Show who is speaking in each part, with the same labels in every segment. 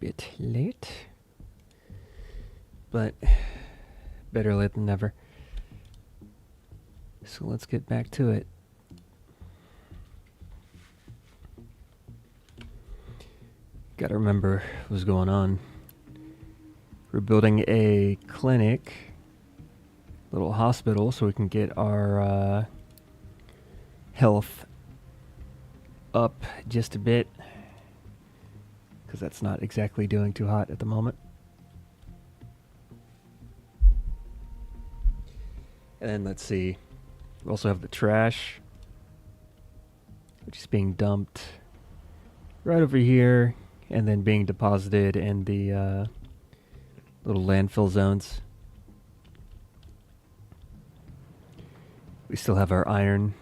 Speaker 1: bit late, but better late than never. So let's get back to it. Gotta remember what's going on. We're building a clinic, little hospital, so we can get our health up just a bit, because that's not exactly doing too hot at the moment. And then let's see, we also have the trash, which is being dumped right over here, and then being deposited in the little landfill zones. We still have our iron,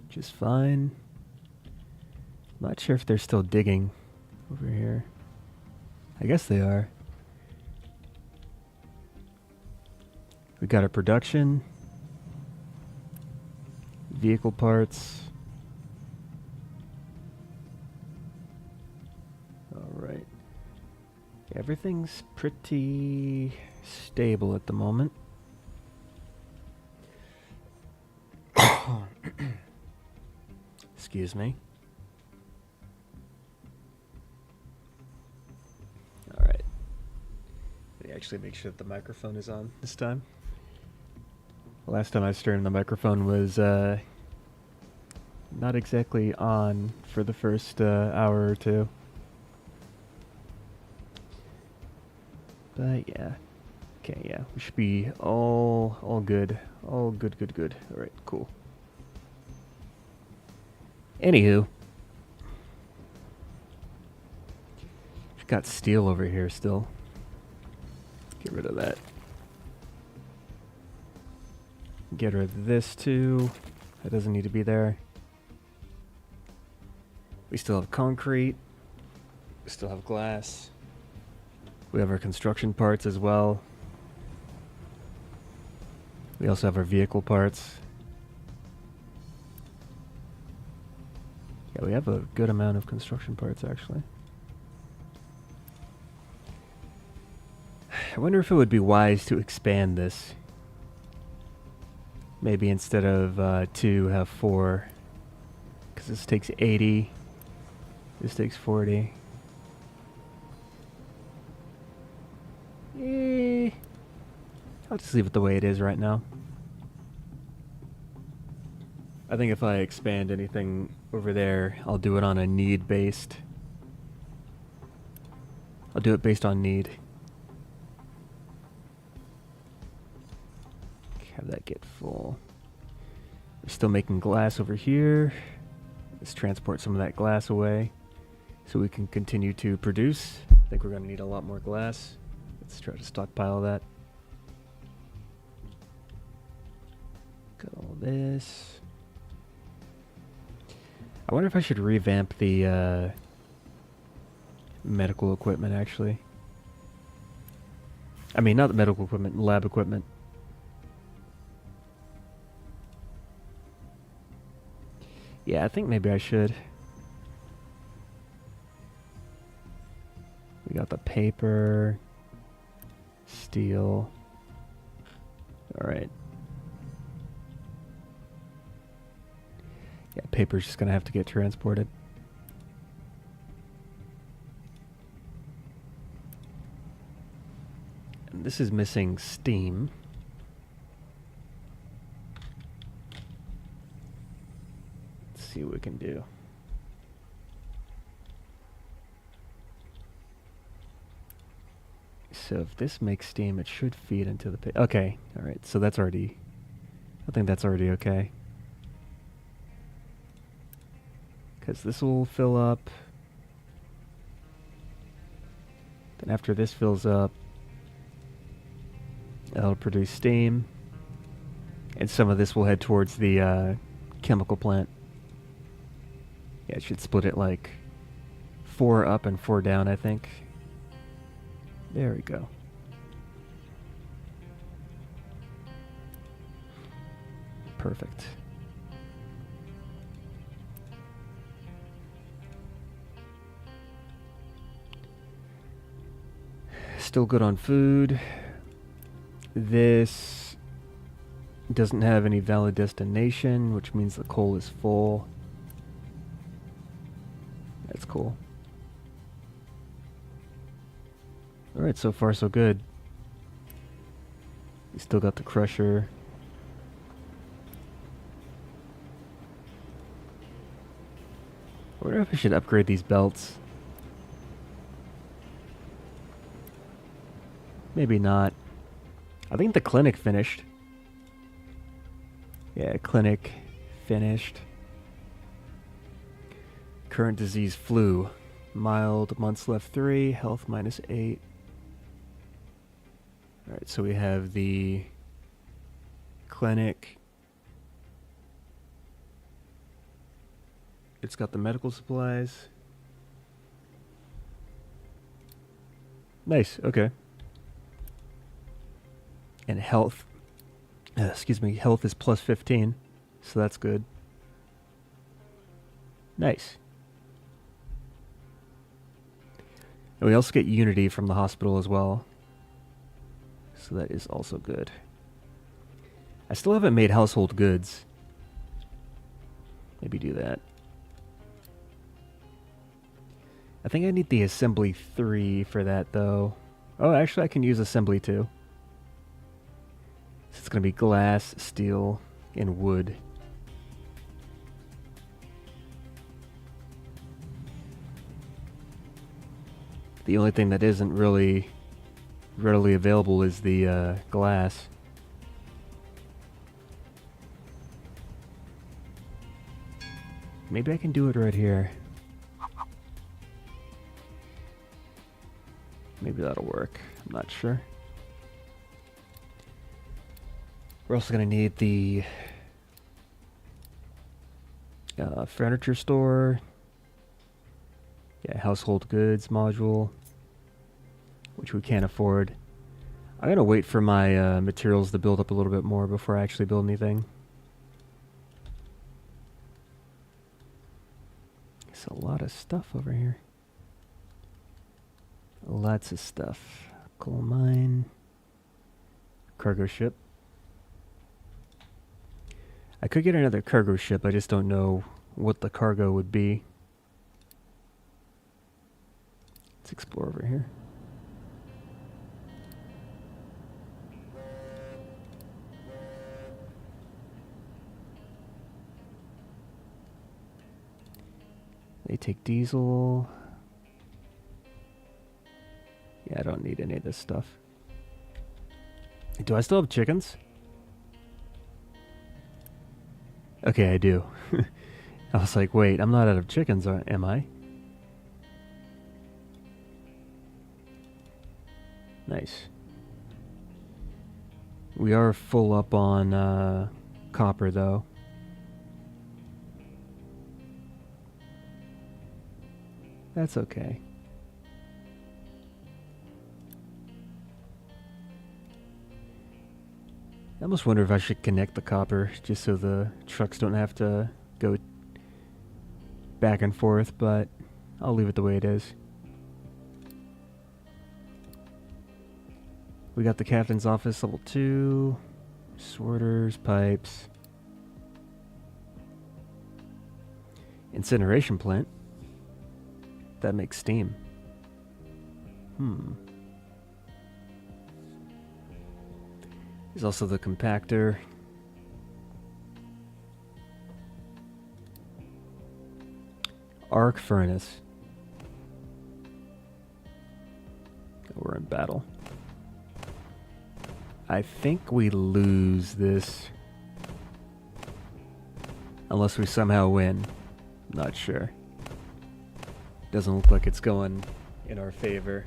Speaker 1: which is fine. Not sure if they're still digging over here. I guess they are. We got our production, vehicle parts. All right. Everything's pretty stable at the moment. Excuse me. All right. Let me actually make sure that the microphone is on this time. Last time I streamed, the microphone was not exactly on for the first hour or two. But yeah. Okay, yeah. We should be all good. All good. All right, cool. Anywho. We've got steel over here still. Get rid of that. Get rid of this too. That doesn't need to be there. We still have concrete. We still have glass. We have our construction parts as well. We also have our vehicle parts. Yeah, we have a good amount of construction parts actually. I wonder if it would be wise to expand this. Maybe instead of 2, have 4. Because this takes 80. This takes 40. I'll just leave it the way it is right now. I think if I expand anything over there, I'll do it on a need-based. I'll do it based on need. Have that get full. We're still making glass over here. Let's transport some of that glass away so we can continue to produce. I think we're going to need a lot more glass. Let's try to stockpile that. Got all this. I wonder if I should revamp the medical equipment actually. I mean, not the medical equipment, lab equipment. Yeah, I think maybe I should. We got the paper, steel. All right. Yeah, paper's just gonna have to get transported. And this is missing steam. See what we can do. So if this makes steam, it should feed into the okay, all right. So that's already, I think that's already okay. Because this will fill up. Then after this fills up, it'll produce steam. And some of this will head towards the chemical plant. Yeah, it should split it like 4 up and 4 down, I think. There we go. Perfect. Still good on food. This doesn't have any valid destination, which means the coal is full. That's cool. Alright, so far so good. We still got the crusher. I wonder if I should upgrade these belts. Maybe not. I think the clinic finished. Yeah, clinic finished. Current disease flu. Mild, months left 3, health -8. Alright, so we have the clinic. It's got the medical supplies. Nice, okay. And health, excuse me, health is +15, so that's good. Nice. And we also get Unity from the hospital as well. So that is also good. I still haven't made household goods. Maybe do that. I think I need the assembly 3 for that though. Oh, actually I can use assembly 2. So it's going to be glass, steel, and wood. The only thing that isn't really readily available is the glass. Maybe I can do it right here. Maybe that'll work. I'm not sure. We're also going to need the furniture store. Yeah, household goods module, which we can't afford. I'm going to wait for my materials to build up a little bit more before I actually build anything. There's a lot of stuff over here. Lots of stuff. Coal mine. Cargo ship. I could get another cargo ship, I just don't know what the cargo would be. Let's explore over here. They take diesel. Yeah, I don't need any of this stuff. Do I still have chickens? Okay, I do. I was like, wait, I'm not out of chickens, am I? Nice. We are full up on copper, though. That's okay. I almost wonder if I should connect the copper just so the trucks don't have to go back and forth, but I'll leave it the way it is. We got the captain's office level 2, sorters, pipes, incineration plant. That makes steam. There's also the compactor. Arc furnace. We're in battle. I think we lose this. Unless we somehow win. Not sure. Doesn't look like it's going in our favor.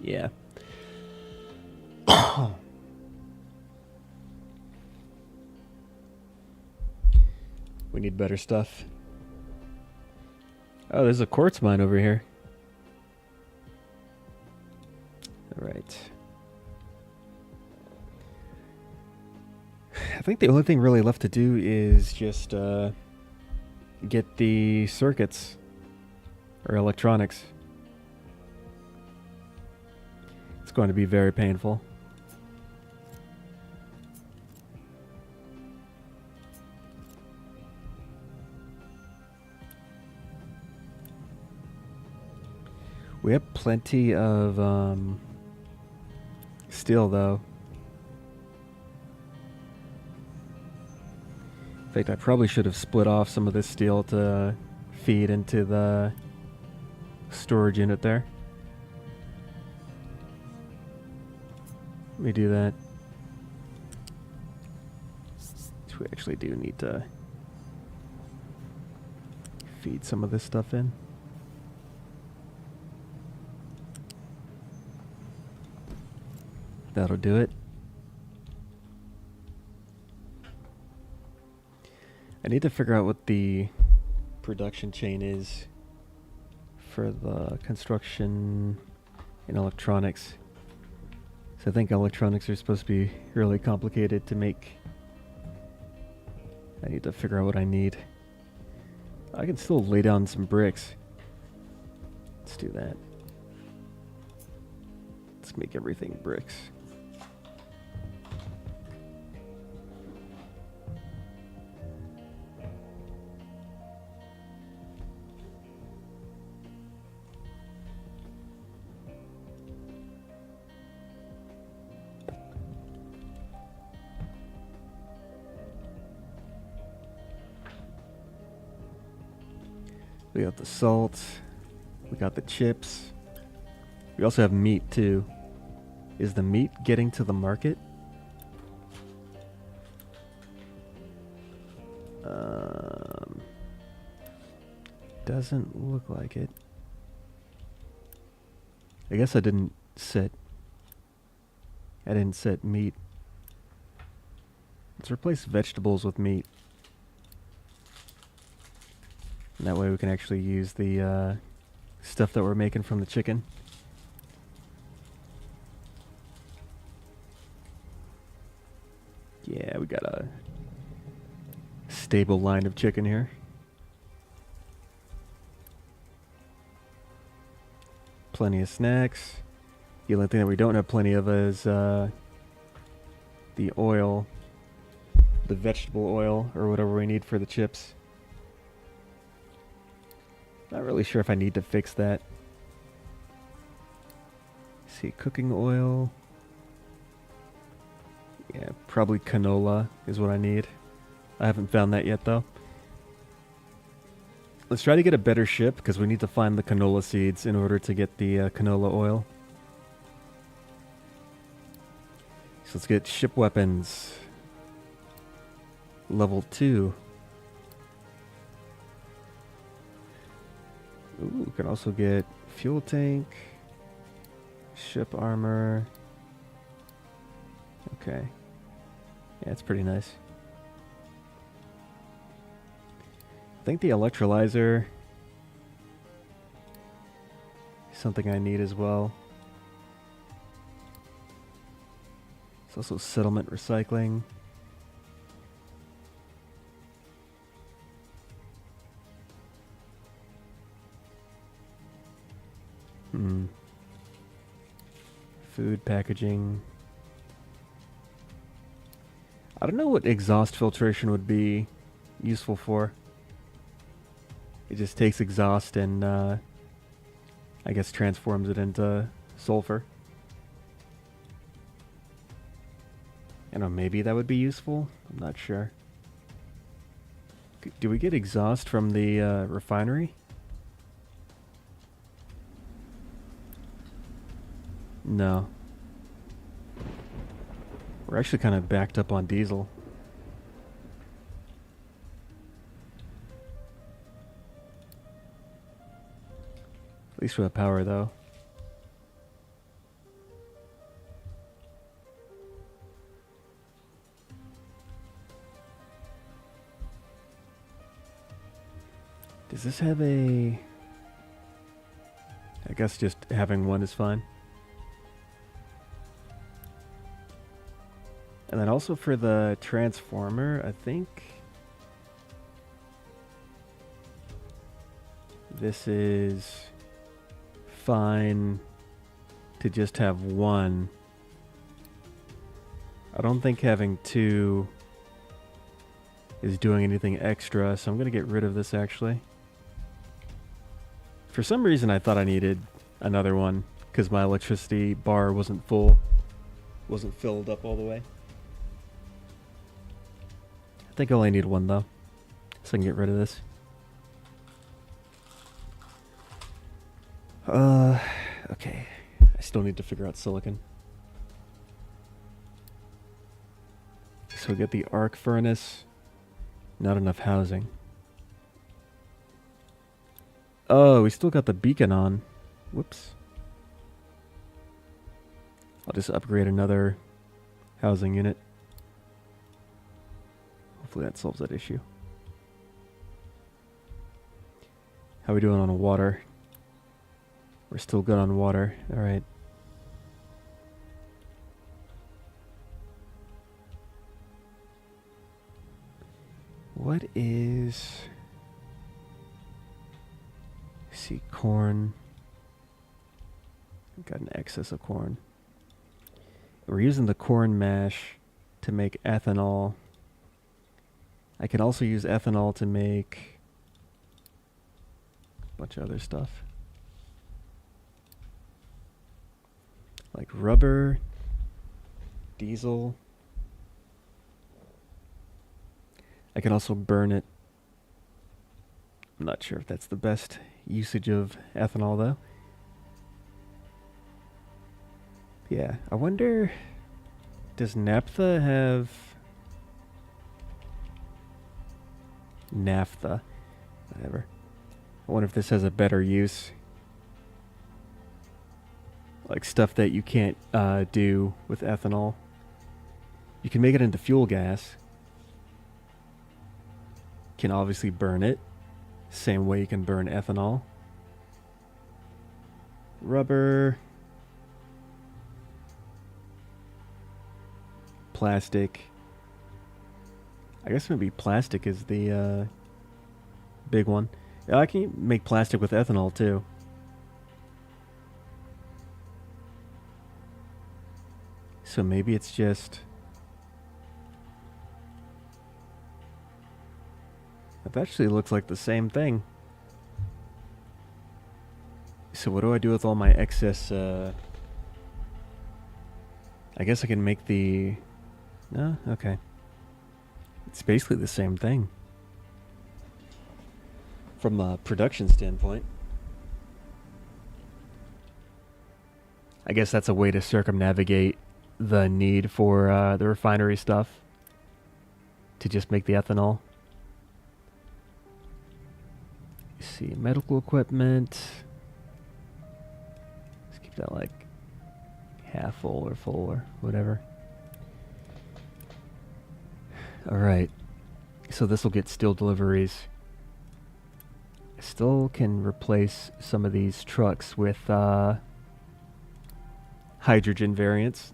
Speaker 1: Yeah. We need better stuff. Oh, there's a quartz mine over here. Alright. I think the only thing really left to do is just get the circuits or electronics. going to be very painful. We have plenty of steel, though. In fact, I probably should have split off some of this steel to feed into the storage unit there. Let me do that. So we actually do need to feed some of this stuff in. That'll do it. I need to figure out what the production chain is for the construction and electronics. So I think electronics are supposed to be really complicated to make. I need to figure out what I need. I can still lay down some bricks. Let's do that. Let's make everything bricks. We got the salt. We got the chips. We also have meat too. Is the meat getting to the market? Doesn't look like it. I guess I didn't set meat. Let's replace vegetables with meat. And that way we can actually use the stuff that we're making from the chicken. Yeah, we got a stable line of chicken here. Plenty of snacks. The only thing that we don't have plenty of is the oil, the vegetable oil, or whatever we need for the chips. Not really sure if I need to fix that. Let's see, cooking oil. Yeah, probably canola is what I need. I haven't found that yet, though. Let's try to get a better ship, because we need to find the canola seeds in order to get the canola oil. So let's get ship weapons. Level 2. Ooh, we can also get fuel tank, ship armor. Okay. Yeah, it's pretty nice. I think the electrolyzer is something I need as well. It's also settlement recycling. Food packaging. I don't know what exhaust filtration would be useful for. It just takes exhaust and I guess transforms it into sulfur. I don't know, maybe that would be useful? I'm not sure. Do we get exhaust from the refinery? No. We're actually kind of backed up on diesel. At least we have power, though. Does this have a... I guess just having one is fine. And then also for the transformer, I think this is fine to just have one. I don't think having two is doing anything extra, so I'm going to get rid of this actually. For some reason I thought I needed another one because my electricity bar wasn't full. Wasn't filled up all the way. I think I only need one though, so I can get rid of this. Okay. I still need to figure out silicon. So we got the arc furnace. Not enough housing. Oh, we still got the beacon on. Whoops. I'll just upgrade another housing unit. Hopefully that solves that issue. How are we doing on water? We're still good on water. Alright. What is... Let's see, corn. Got an excess of corn. We're using the corn mash to make ethanol. I can also use ethanol to make a bunch of other stuff. Like rubber, diesel. I can also burn it. I'm not sure if that's the best usage of ethanol though. Yeah, I wonder, does naphtha have... Naphtha, whatever. I wonder if this has a better use. Like stuff that you can't do with ethanol. You can make it into fuel gas. Can obviously burn it. Same way you can burn ethanol. Rubber. Plastic. I guess maybe plastic is the big one. Yeah, I can make plastic with ethanol too. So maybe it's just... It actually looks like the same thing. So what do I do with all my excess... I guess I can make the... No? Okay. It's basically the same thing. From a production standpoint. I guess that's a way to circumnavigate the need for the refinery stuff. To just make the ethanol. Let's see, medical equipment. Let's keep that like half full or whatever. Alright, so this will get steel deliveries. I still can replace some of these trucks with hydrogen variants.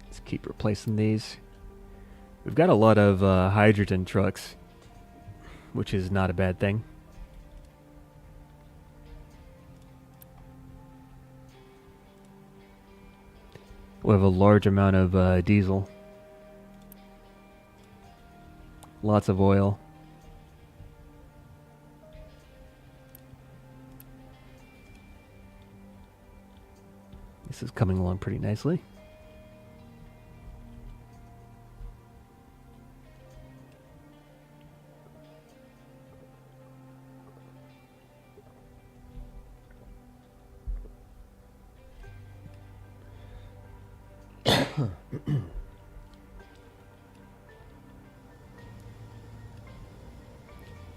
Speaker 1: Let's keep replacing these. We've got a lot of hydrogen trucks, which is not a bad thing. We have a large amount of diesel. Lots of oil. This is coming along pretty nicely.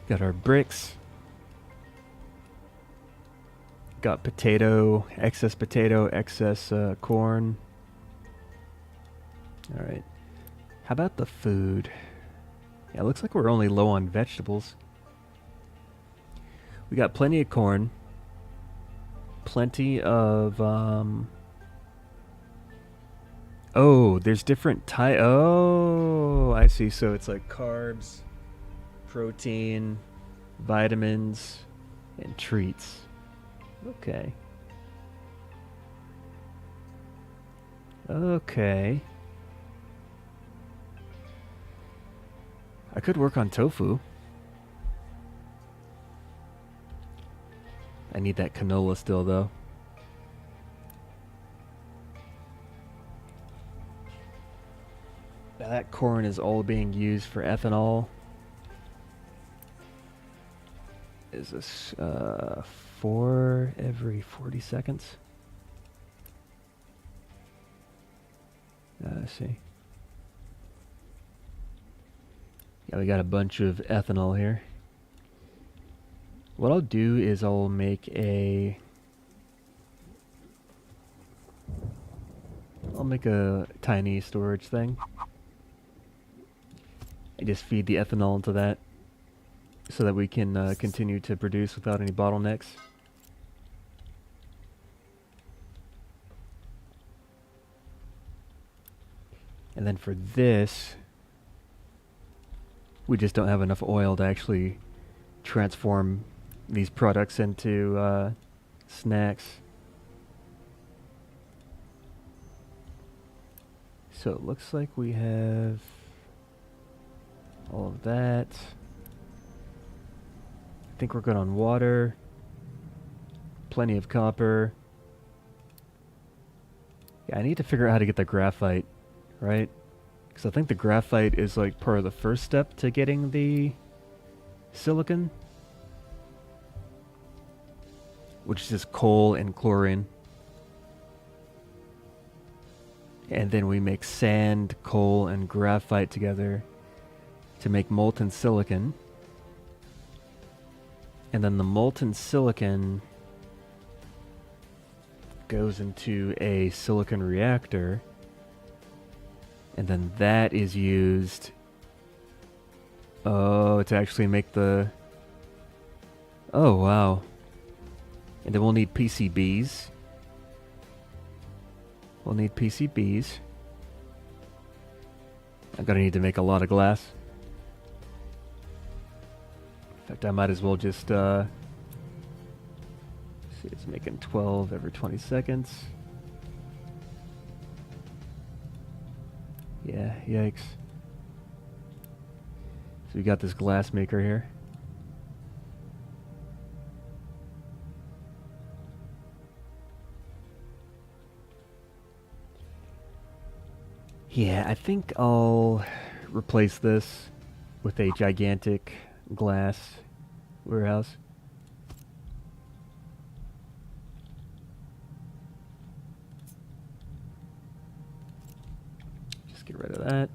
Speaker 1: Got our bricks. Got potato, excess corn. Alright. How about the food? Yeah, it looks like we're only low on vegetables. We got plenty of corn. Plenty of, oh, there's different oh, I see. So it's like carbs, protein, vitamins, And treats. Okay. Okay. I could work on tofu. I need that canola still, though. Now that corn is all being used for ethanol. Is this 4 every 40 seconds? Let's see. Yeah, we got a bunch of ethanol here. What I'll do is I'll make a tiny storage thing. I just feed the ethanol into that so that we can continue to produce without any bottlenecks. And then for this, we just don't have enough oil to actually transform these products into snacks. So it looks like we have all of that. I think we're good on water. Plenty of copper. Yeah, I need to figure out how to get the graphite, right? Because I think the graphite is like part of the first step to getting the silicon, which is just coal and chlorine. And then we make sand, coal, and graphite together to make molten silicon. And then the molten silicon goes into a silicon reactor. And then that is used to actually make the... Oh, wow. And then we'll need PCBs. We'll need PCBs. I'm gonna need to make a lot of glass. In fact, I might as well just, see, it's making 12 every 20 seconds. Yeah, yikes. So we got this glass maker here. Yeah, I think I'll replace this with a gigantic glass warehouse. Just get rid of that.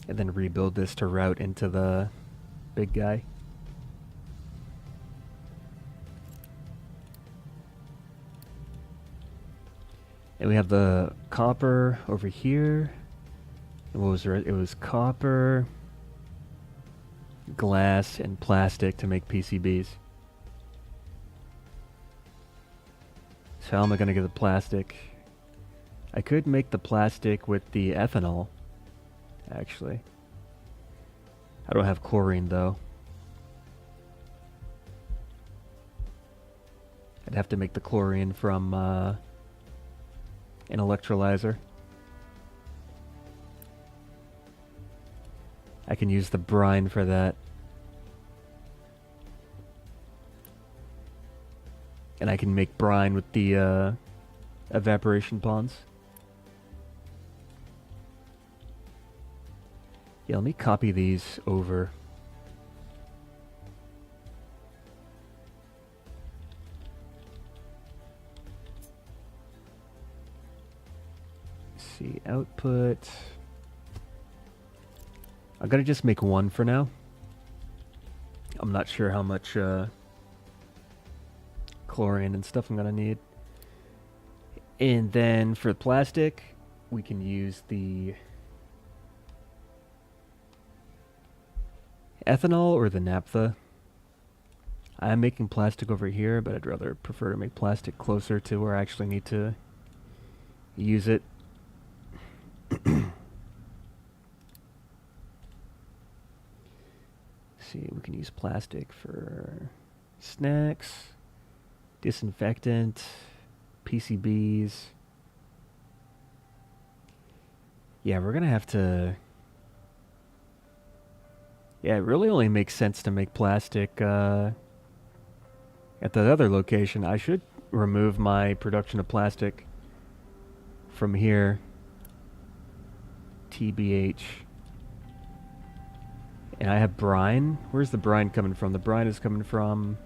Speaker 1: And then rebuild this to route into the big guy. And we have the copper over here. And what was it? It was copper, glass, and plastic to make PCBs. So how am I going to get the plastic? I could make the plastic with the ethanol, actually. I don't have chlorine, though. I'd have to make the chlorine from an electrolyzer. I can use the brine for that. And I can make brine with the evaporation ponds. Yeah, let me copy these over. Let's see, output. I'm gonna just make one for now. I'm not sure how much chlorine and stuff I'm gonna need. And then for plastic, we can use the ethanol or the naphtha. I'm making plastic over here, but I'd rather prefer to make plastic closer to where I actually need to use it. see, we can use plastic for snacks, disinfectant, PCBs. Yeah, we're gonna have to... Yeah, it really only makes sense to make plastic at that other location. I should remove my production of plastic from here. TBH. And I have brine. Where's the brine coming from? The brine is coming from...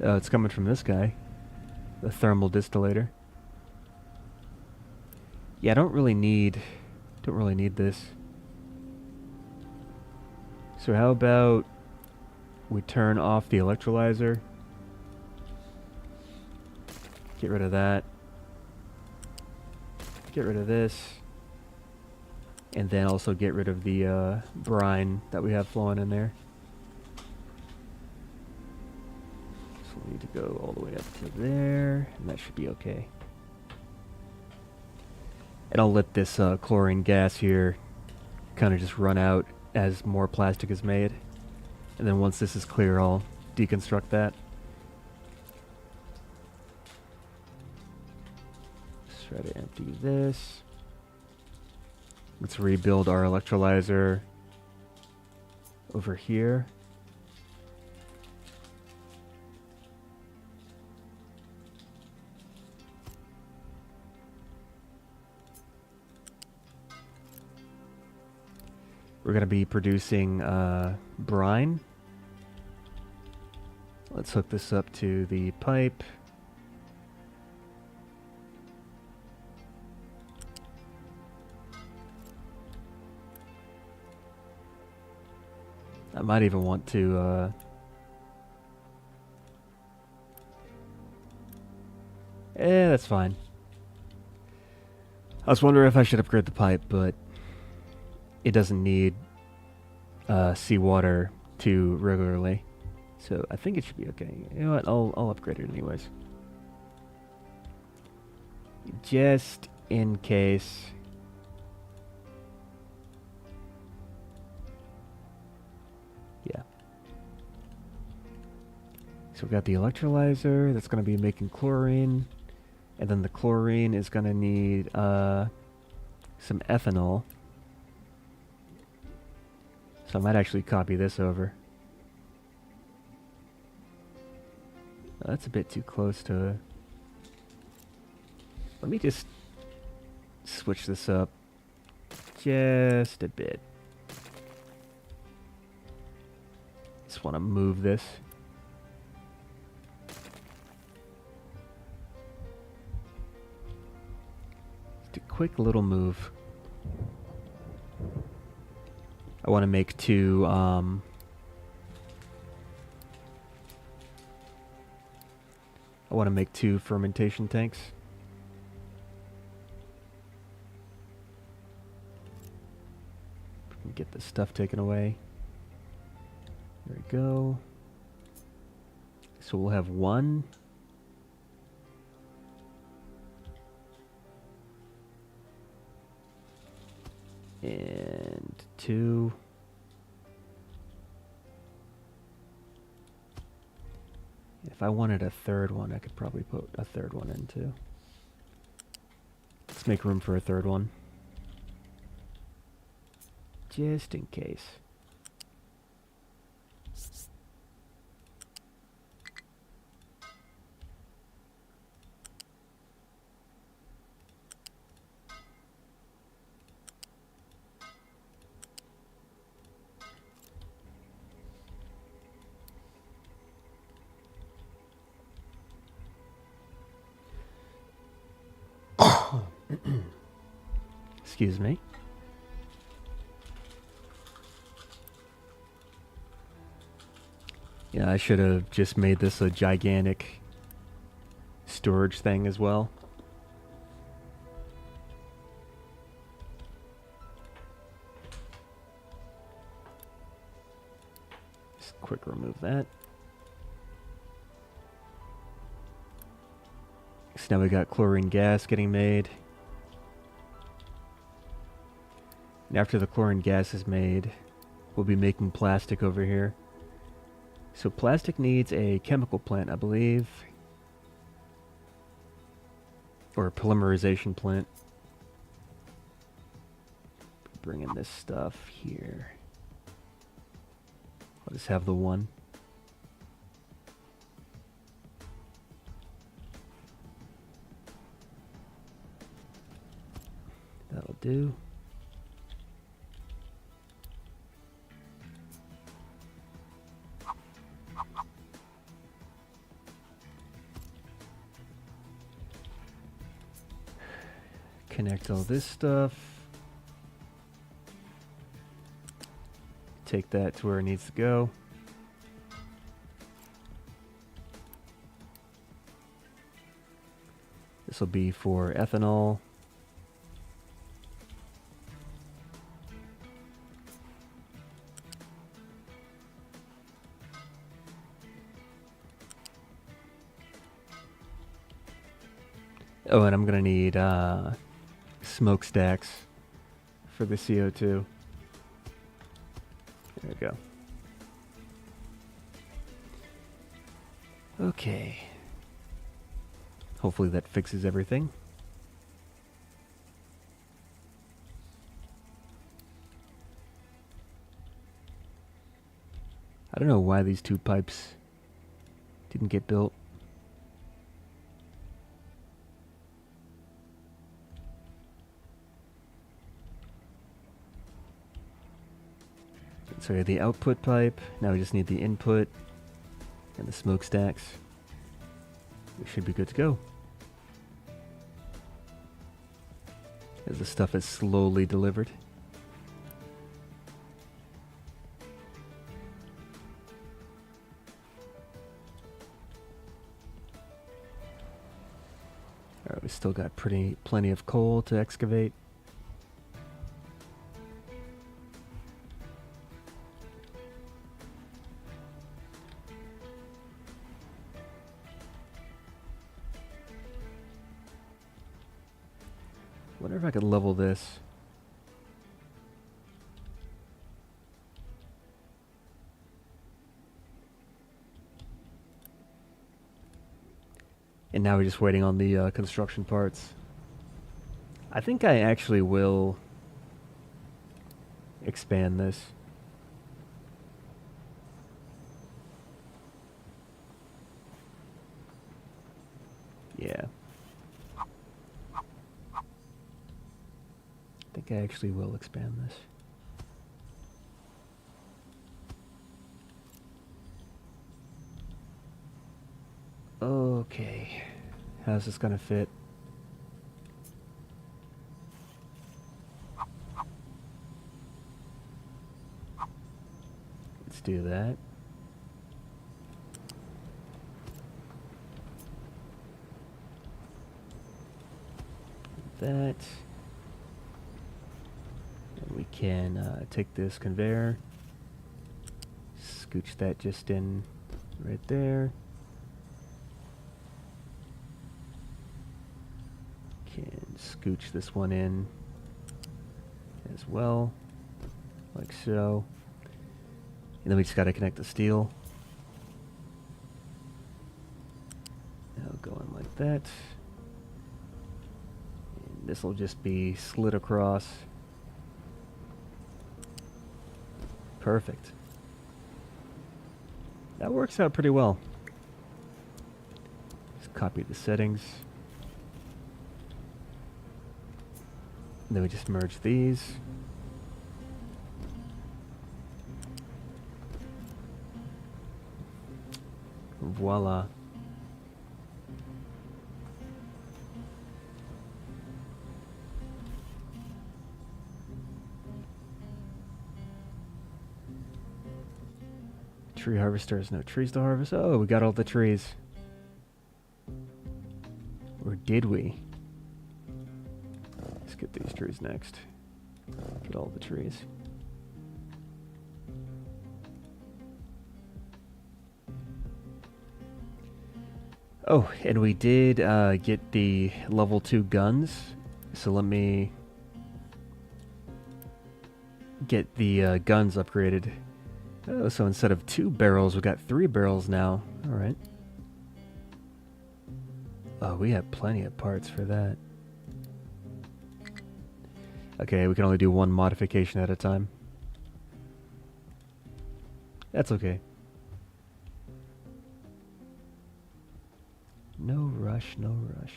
Speaker 1: Oh, it's coming from this guy. The thermal distillator. Yeah, I don't really need this. So how about we turn off the electrolyzer? Get rid of that. Get rid of this. And then also get rid of the brine that we have flowing in there. So we need to go all the way up to there, and that should be okay. And I'll let this chlorine gas here kind of just run out as more plastic is made. And then once this is clear, I'll deconstruct that. Let's try to empty this. Let's rebuild our electrolyzer over here. We're going to be producing brine. Let's hook this up to the pipe. I might even want to that's fine. I was wondering if I should upgrade the pipe, but it doesn't need seawater too regularly. So I think it should be okay. You know what? I'll upgrade it anyways. Just in case. Yeah. So we've got the electrolyzer that's going to be making chlorine. And then the chlorine is going to need some ethanol. So I might actually copy this over. Oh, that's a bit too close to... Let me just switch this up just a bit. Just want to move this. Just a quick little move. I want to make two, I want to make 2 fermentation tanks. Get this stuff taken away. There we go. So we'll have 1. And 2. If I wanted a third one, I could probably put a third one in too. Let's make room for a third one. Just in case. Excuse me. Yeah, I should have just made this a gigantic storage thing as well. Just quick remove that. So now we got chlorine gas getting made. And after the chlorine gas is made, we'll be making plastic over here. So plastic needs a chemical plant, I believe. Or a polymerization plant. Bring in this stuff here. I'll just have the one. That'll do. Connect all this stuff. Take that to where it needs to go. This will be for ethanol. Oh, and I'm gonna need smokestacks for the CO2. There we go. Okay. Hopefully that fixes everything. I don't know why these two pipes didn't get built. So we have the output pipe. Now we just need the input and the smokestacks. We should be good to go. As the stuff is slowly delivered. Alright, we still got plenty of coal to excavate. Wonder if I could level this. And now we're just waiting on the construction parts. I think I actually will expand this. Yeah. I think I actually will expand this. Okay. How's this gonna fit? Let's do that. That. We can take this conveyor, scooch that just in right there. Can scooch this one in as well, like so. And then we just got to connect the steel. Now go in like that. And this will just be slid across. Perfect. That works out pretty well. Just copy the settings. And then we just merge these. Voila. Tree harvester has no trees to harvest. Oh, we got all the trees. Or did we? Let's get these trees next. Get all the trees. Oh, and we did get the level 2 guns. So let me get the guns upgraded. Oh, so instead of 2 barrels, we got 3 barrels now. All right. Oh, we have plenty of parts for that. Okay, we can only do 1 modification at a time. That's okay. No rush, no rush.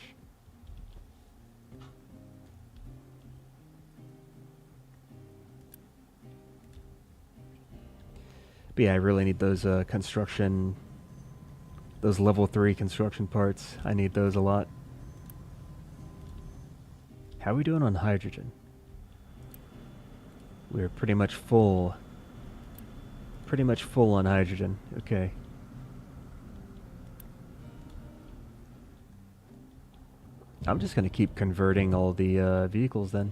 Speaker 1: But yeah, I really need those those level 3 construction parts. I need those a lot. How are we doing on hydrogen? We're pretty much full. Pretty much full on hydrogen. Okay. I'm just going to keep converting all the vehicles then.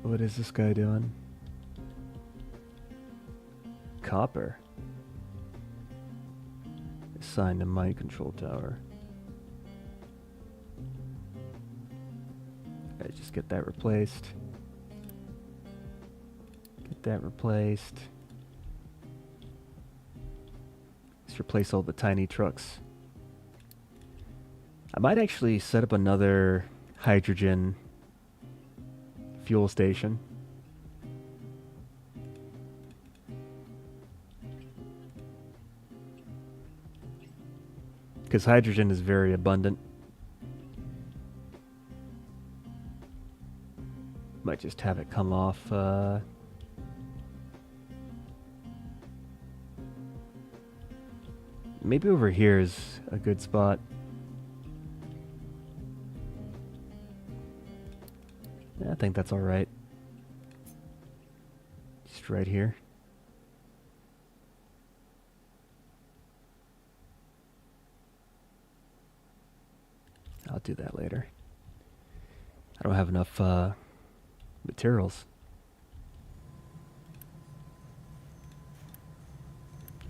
Speaker 1: What is this guy doing? Copper. Assigned to mind control tower. Alright, just get that replaced. Get that replaced. Let's replace all the tiny trucks. I might actually set up another hydrogen fuel station. Because hydrogen is very abundant. Might just have it come off maybe over here is a good spot. I think that's alright. Just right here. I'll do that later. I don't have enough materials.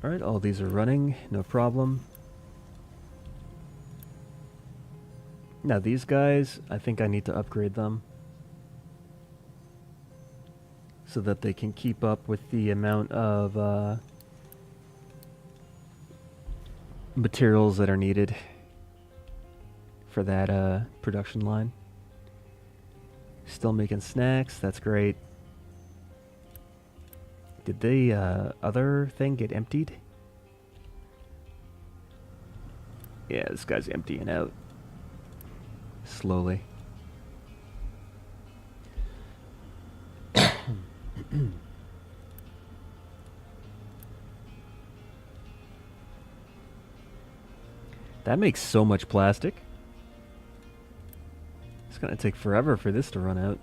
Speaker 1: Alright, all these are running, no problem. Now these guys, I think I need to upgrade them so that they can keep up with the amount of materials that are needed for that production line. Still making snacks, that's great. Did the other thing get emptied? Yeah, this guy's emptying out. Slowly. That makes so much plastic. It's gonna take forever for this to run out.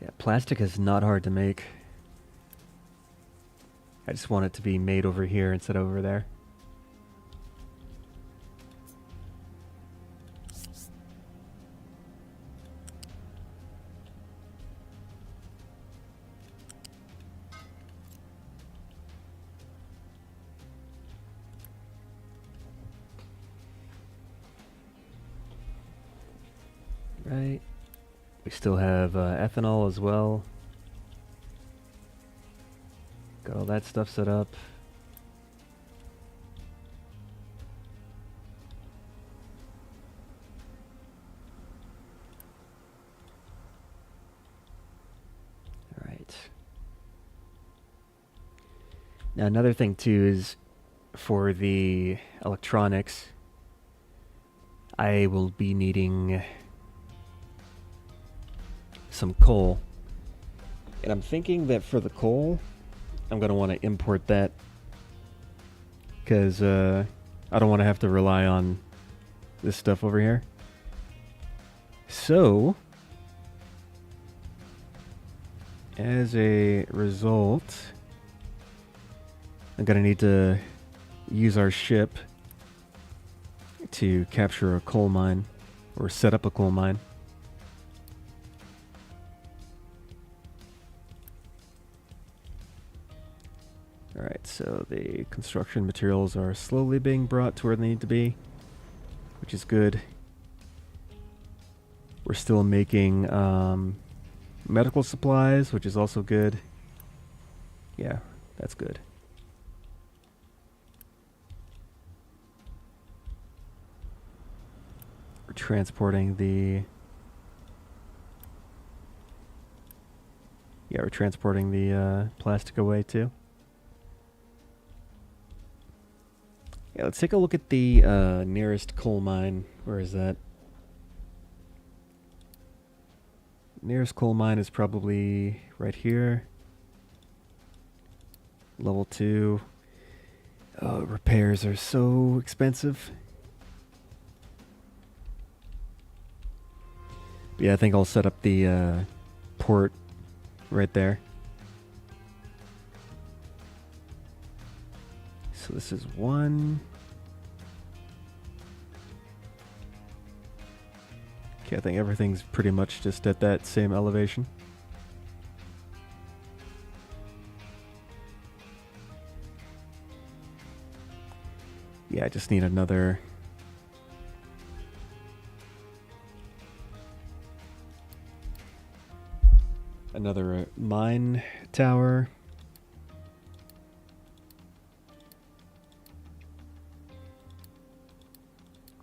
Speaker 1: Yeah, plastic is not hard to make. I just want it to be made over here instead of over there. Right. We still have ethanol as well. Got all that stuff set up. All right. Now another thing too is for the electronics, I will be needing some coal. And I'm thinking that for the coal, I'm going to want to import that because I don't want to have to rely on this stuff over here. So, as a result, I'm going to need to use our ship to capture a coal mine or set up a coal mine. Alright, so the construction materials are slowly being brought to where they need to be, which is good. We're still making medical supplies, which is also good. Yeah, that's good. We're transporting the... Yeah, we're transporting the plastic away too. Yeah, let's take a look at the nearest coal mine. Where is that? Nearest coal mine is probably right here. Level 2. Repairs are so expensive. But yeah, I think I'll set up the port right there. So this is 1. Okay, I think everything's pretty much just at that same elevation. Yeah, I just need another... Another mine tower.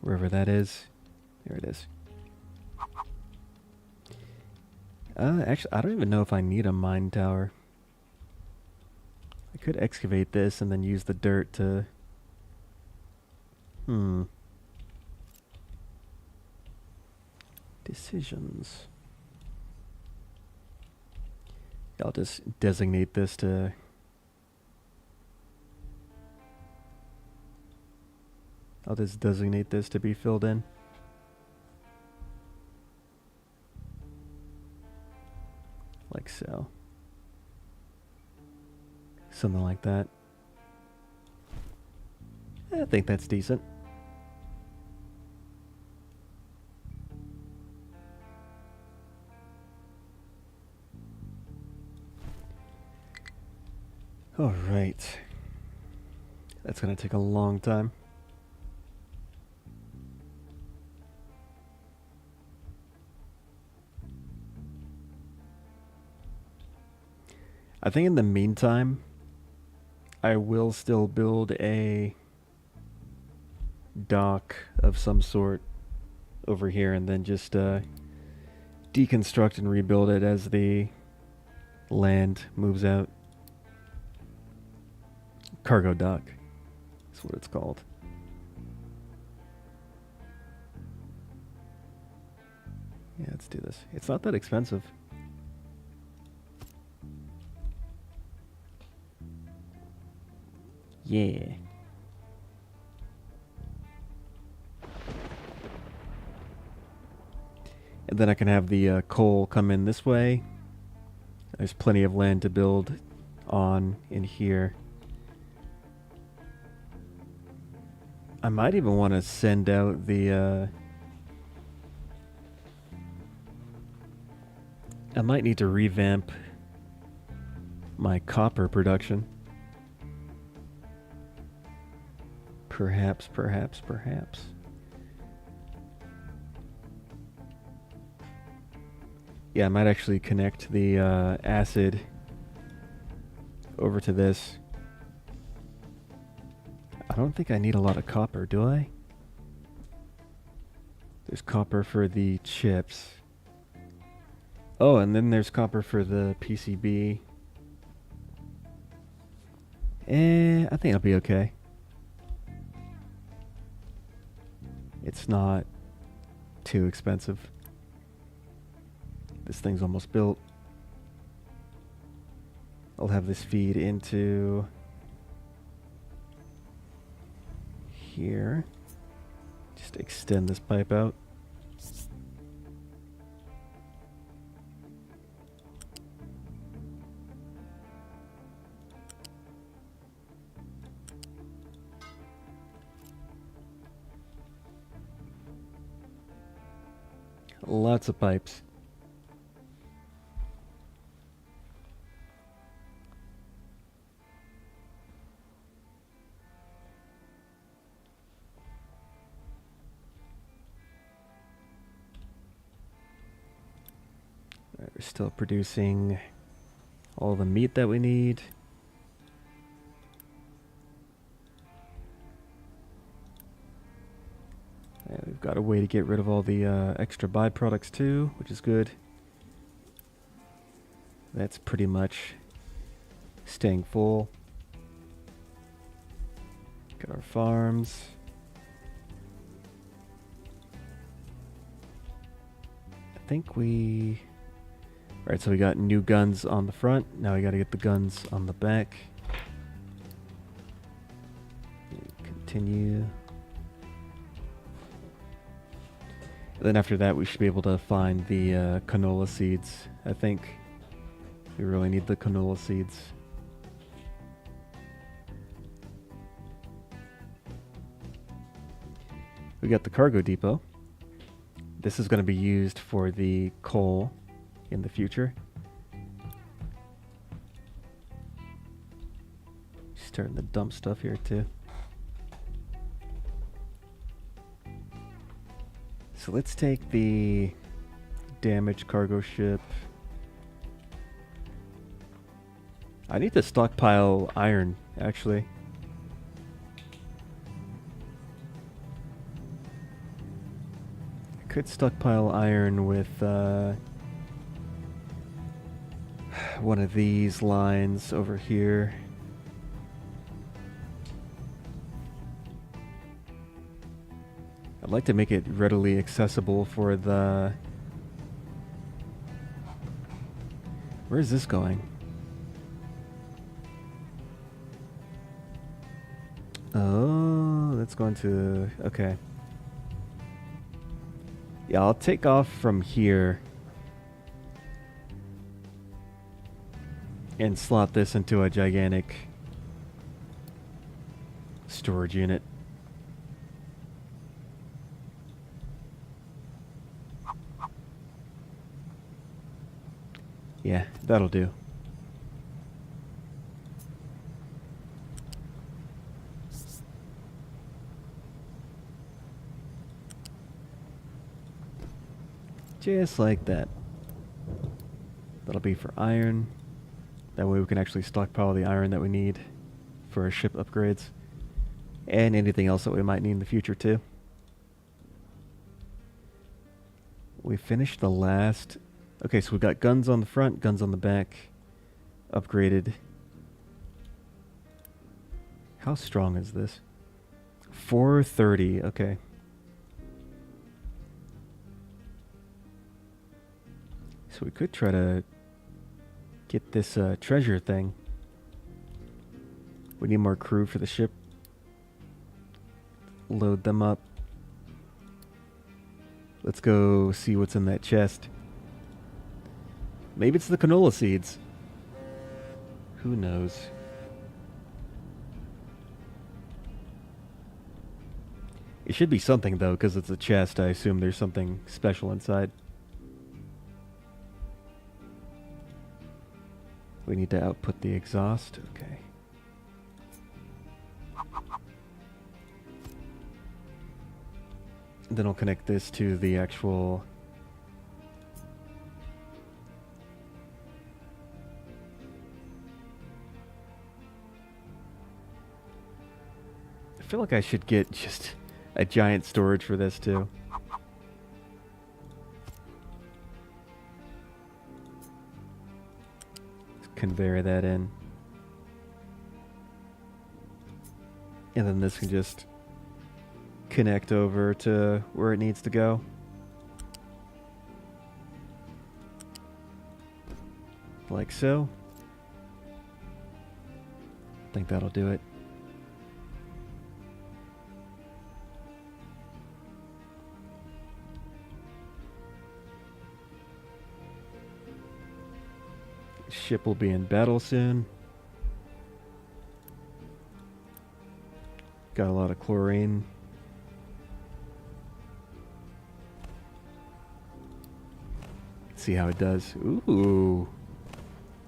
Speaker 1: Wherever that is. There it is. Actually, I don't even know if I need a mine tower. I could excavate this and then use the dirt to... Decisions. I'll just designate this to... I'll just designate this to be filled in. Like so. Something like that. I think that's decent. All right. That's gonna take a long time. I think in the meantime, I will still build a dock of some sort over here and then just deconstruct and rebuild it as the land moves out. Cargo dock is what it's called. Yeah, let's do this. It's not that expensive. Yeah. And then I can have the coal come in this way. There's plenty of land to build on in here. I might even want to send out the... I might need to revamp my copper production. Perhaps. Yeah, I might actually connect the acid over to this. I don't think I need a lot of copper, do I? There's copper for the chips. Oh, and then there's copper for the PCB. I think I'll be okay. It's not too expensive. This thing's almost built. I'll have this feed into here. Just extend this pipe out. Lots of pipes. Alright, we're still producing all the meat that we need. And we've got a way to get rid of all the extra byproducts too, which is good. That's pretty much staying full. Got our farms. I think we... Alright, so we got new guns on the front. Now we gotta get the guns on the back. Continue. And then after that, we should be able to find the canola seeds, I think. We really need the canola seeds. We got the cargo depot. This is going to be used for the coal in the future. Starting to dump stuff here too. So let's take the damaged cargo ship. I need to stockpile iron, actually. I could stockpile iron with one of these lines over here. I'd like to make it readily accessible for the... Where is this going? Oh, that's going to... Okay. Yeah, I'll take off from here and slot this into a gigantic storage unit. Yeah, that'll do. Just like that. That'll be for iron. That way we can actually stockpile the iron that we need for our ship upgrades. And anything else that we might need in the future too. We finished the last... Okay, so we've got guns on the front, guns on the back. Upgraded. How strong is this? 430, okay. So we could try to get this treasure thing. We need more crew for the ship. Load them up. Let's go see what's in that chest. Maybe it's the canola seeds. Who knows? It should be something though, because it's a chest. I assume there's something special inside. We need to output the exhaust. Okay. Then I'll connect this to the actual... I feel like I should get just a giant storage for this too. Conveyor that in. And then this can just connect over to where it needs to go. Like so. I think that'll do it. Ship will be in battle soon. Got a lot of chlorine. Let's see how it does. Ooh.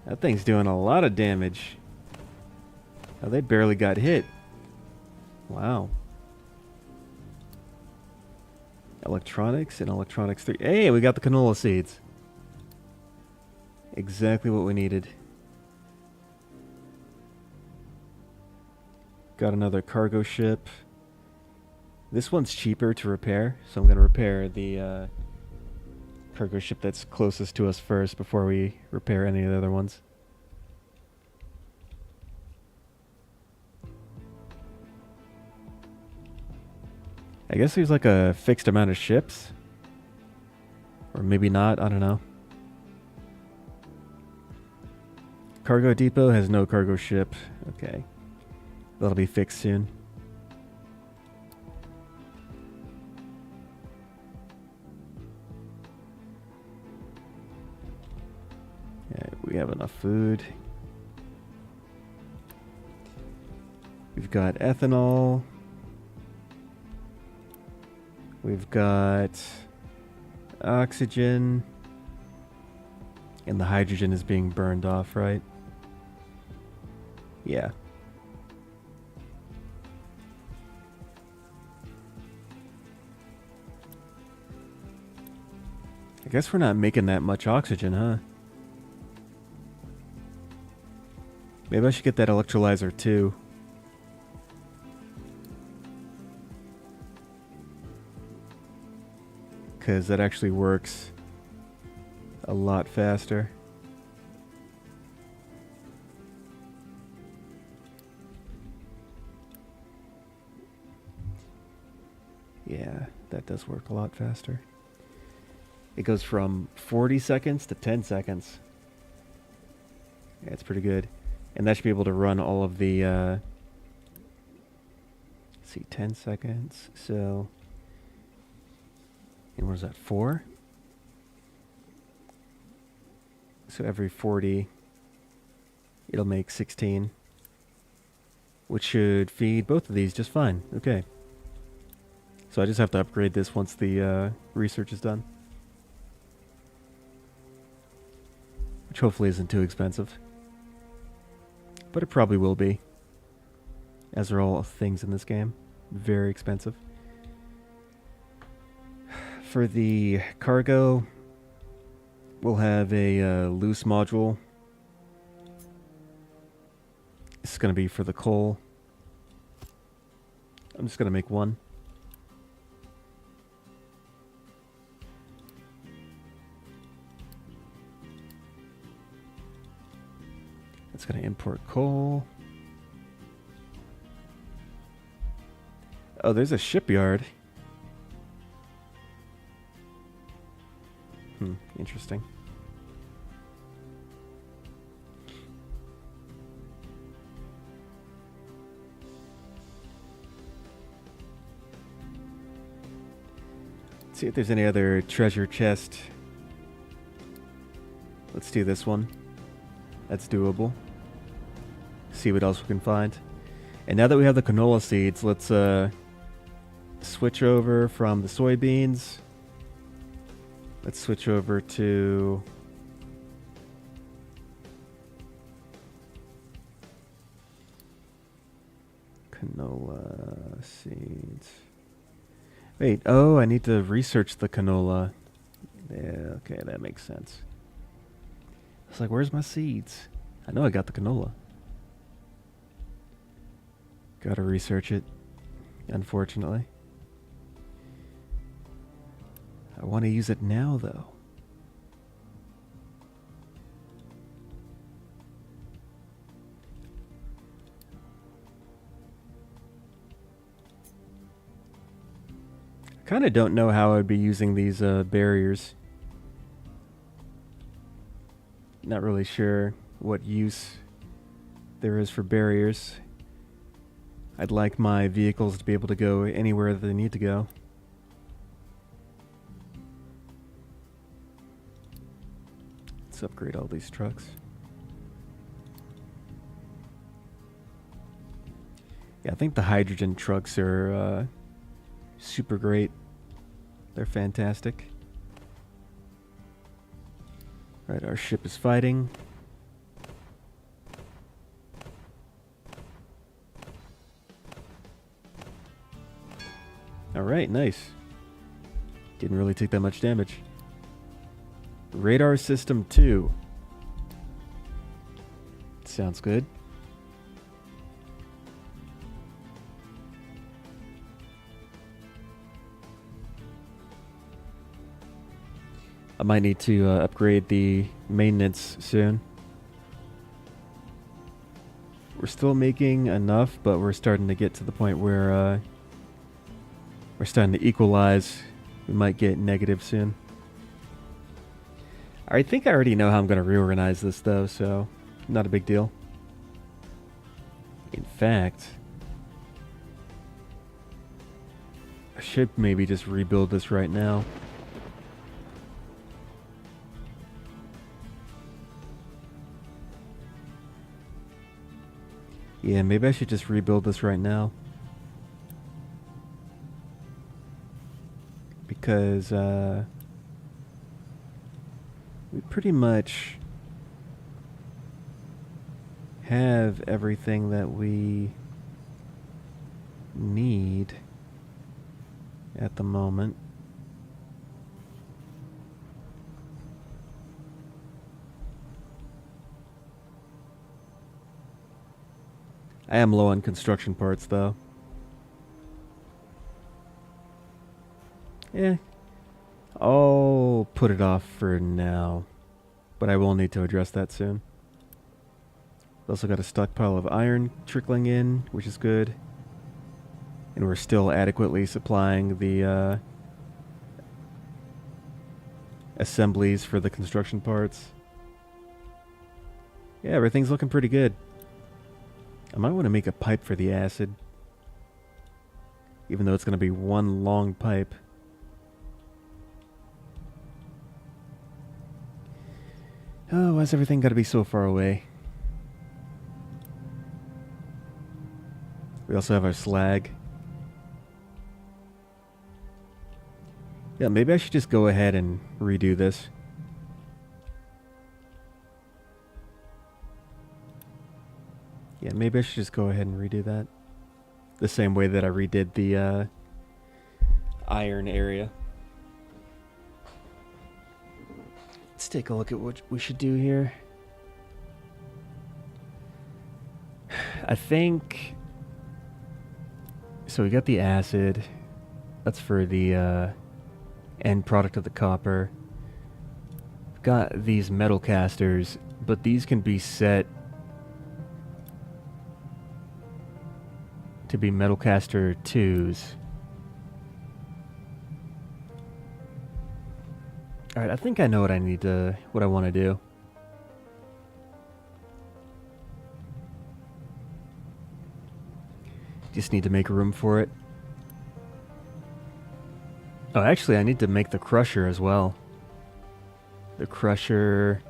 Speaker 1: That thing's doing a lot of damage. Oh, they barely got hit. Wow. Electronics and electronics 3. Hey, we got the canola seeds. Exactly what we needed. Got another cargo ship. This one's cheaper to repair, so I'm going to repair the cargo ship that's closest to us first before we repair any of the other ones. I guess there's like a fixed amount of ships. Or maybe not, I don't know. Cargo depot has no cargo ship. Okay. That'll be fixed soon. Yeah, we have enough food. We've got ethanol. We've got oxygen. And the hydrogen is being burned off, right? Yeah. I guess we're not making that much oxygen, huh? Maybe I should get that electrolyzer too. Because that actually works a lot faster. Yeah, that does work a lot faster. It goes from 40 seconds to 10 seconds. Yeah, it's pretty good. And that should be able to run all of the... let's see, 10 seconds. So... And what is that, 4? So every 40, it'll make 16. Which should feed both of these just fine. Okay. So I just have to upgrade this once the research is done. Which hopefully isn't too expensive. But it probably will be. As are all things in this game. Very expensive. For the cargo, we'll have a loose module. This is going to be for the coal. I'm just going to make one. It's going to import coal. Oh, there's a shipyard. Interesting. Let's see if there's any other treasure chest. Let's do this one. That's doable. See what else we can find. And now that we have the canola seeds, let's switch over from the soybeans. Let's switch over to canola seeds. Wait, oh, I need to research the canola. Yeah, okay, that makes sense. I was like, where's my seeds? I know I got the canola. Gotta research it, unfortunately. I want to use it now, though. I kind of don't know how I'd be using these barriers. Not really sure what use there is for barriers. I'd like my vehicles to be able to go anywhere that they need to go. Let's upgrade all these trucks. Yeah, I think the hydrogen trucks are super great. They're fantastic. Right, our ship is fighting. Alright, nice. Didn't really take that much damage. Radar system 2. Sounds good. I might need to upgrade the maintenance soon. We're still making enough, but we're starting to get to the point where we're starting to equalize. We might get negative soon. I think I already know how I'm going to reorganize this, though, so not a big deal. In fact, I should maybe just rebuild this right now. Yeah, maybe I should just rebuild this right now. Because we pretty much have everything that we need at the moment. I am low on construction parts, though. Yeah. I'll put it off for now. But I will need to address that soon. Also got a stockpile of iron trickling in, which is good. And we're still adequately supplying the assemblies for the construction parts. Yeah, everything's looking pretty good. I might want to make a pipe for the acid. Even though it's going to be one long pipe. Oh, why's everything got to be so far away? We also have our slag. Yeah, maybe I should just go ahead and redo this. Yeah, maybe I should just go ahead and redo that. The same way that I redid the iron area. Let's take a look at what we should do here. I think... So we got the acid. That's for the end product of the copper. We've got these metal casters, but these can be set to be metal caster 2s. Alright, I think I know what I need to, what I want to do. Just need to make room for it. Oh, actually, I need to make the crusher as well. The crusher...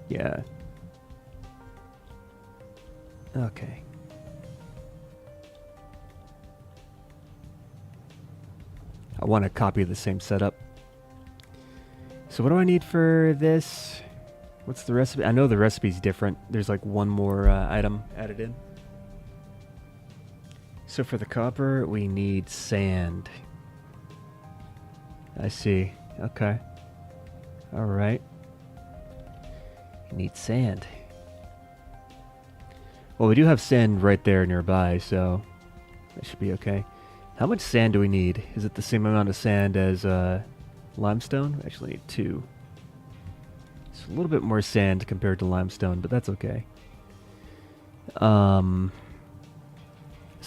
Speaker 1: Yeah. Okay. I want to copy the same setup. So what do I need for this? What's the recipe? I know the recipe's different. There's like one more item added in. So for the copper, we need sand. I see. Okay. All right. Need sand. Well, we do have sand right there nearby, so that should be okay. How much sand do we need? Is it the same amount of sand as limestone? We actually need 2. It's a little bit more sand compared to limestone, but that's okay. So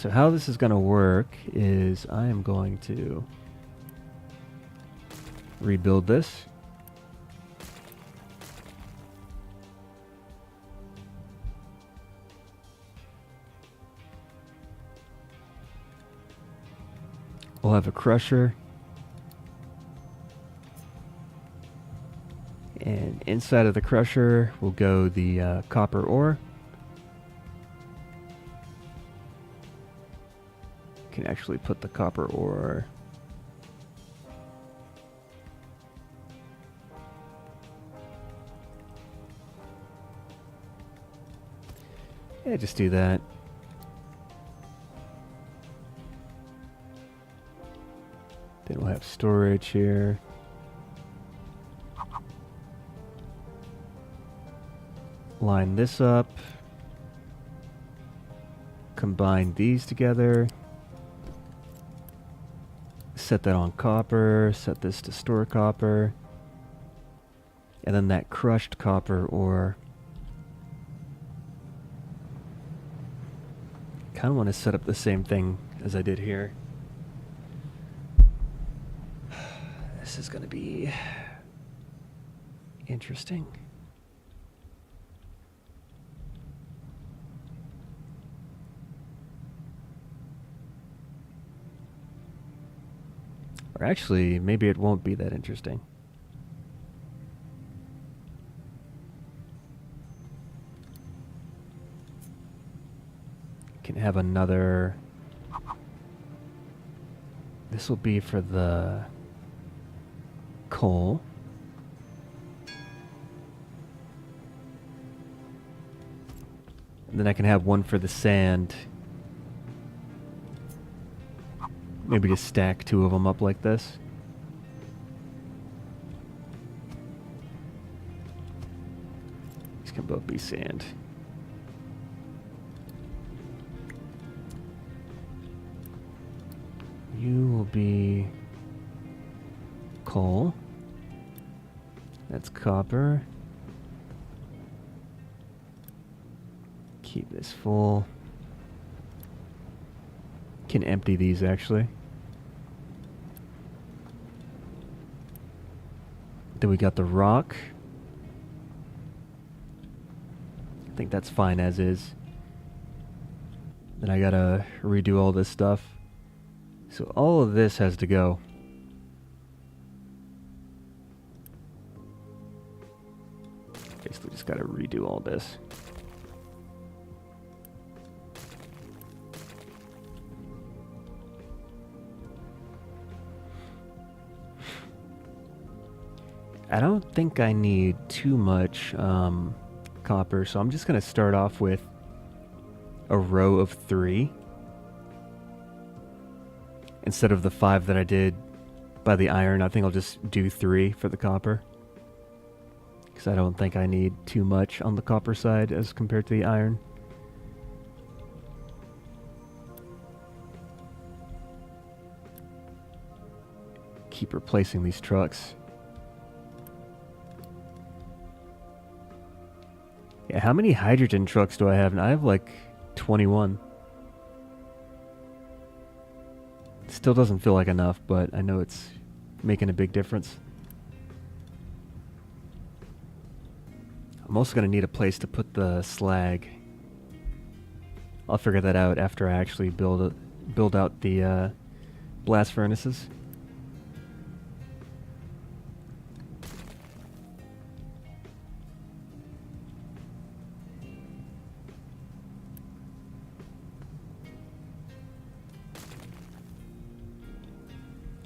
Speaker 1: how this is going to work is I am going to rebuild this. We'll have a crusher. And inside of the crusher will go the copper ore. Can actually put the copper ore. Yeah, just do that. Then we'll have storage here. line this up, combine these together, set that on copper, set this to store copper, and then that crushed copper ore. Kind of want to set up the same thing as I did here. This is going to be interesting. Or actually, maybe it won't be that interesting. Can have another. This will be for the coal. And then I can have one for the sand. Maybe just stack two of them up like this. These can both be sand. You will be coal. That's copper. Keep this full. Can empty these actually. Then we got the rock. I think that's fine as is. Then I gotta redo all this stuff. So all of this has to go. Basically just gotta redo all this. I don't think I need too much copper, so I'm just going to start off with a row of 3 instead of the 5 that I did by the iron. I think I'll just do 3 for the copper because I don't think I need too much on the copper side as compared to the iron. Keep replacing these trucks. Yeah, how many hydrogen trucks do I have? And I have like 21. Still doesn't feel like enough, but I know it's making a big difference. I'm also going to need a place to put the slag. I'll figure that out after I actually build out the blast furnaces.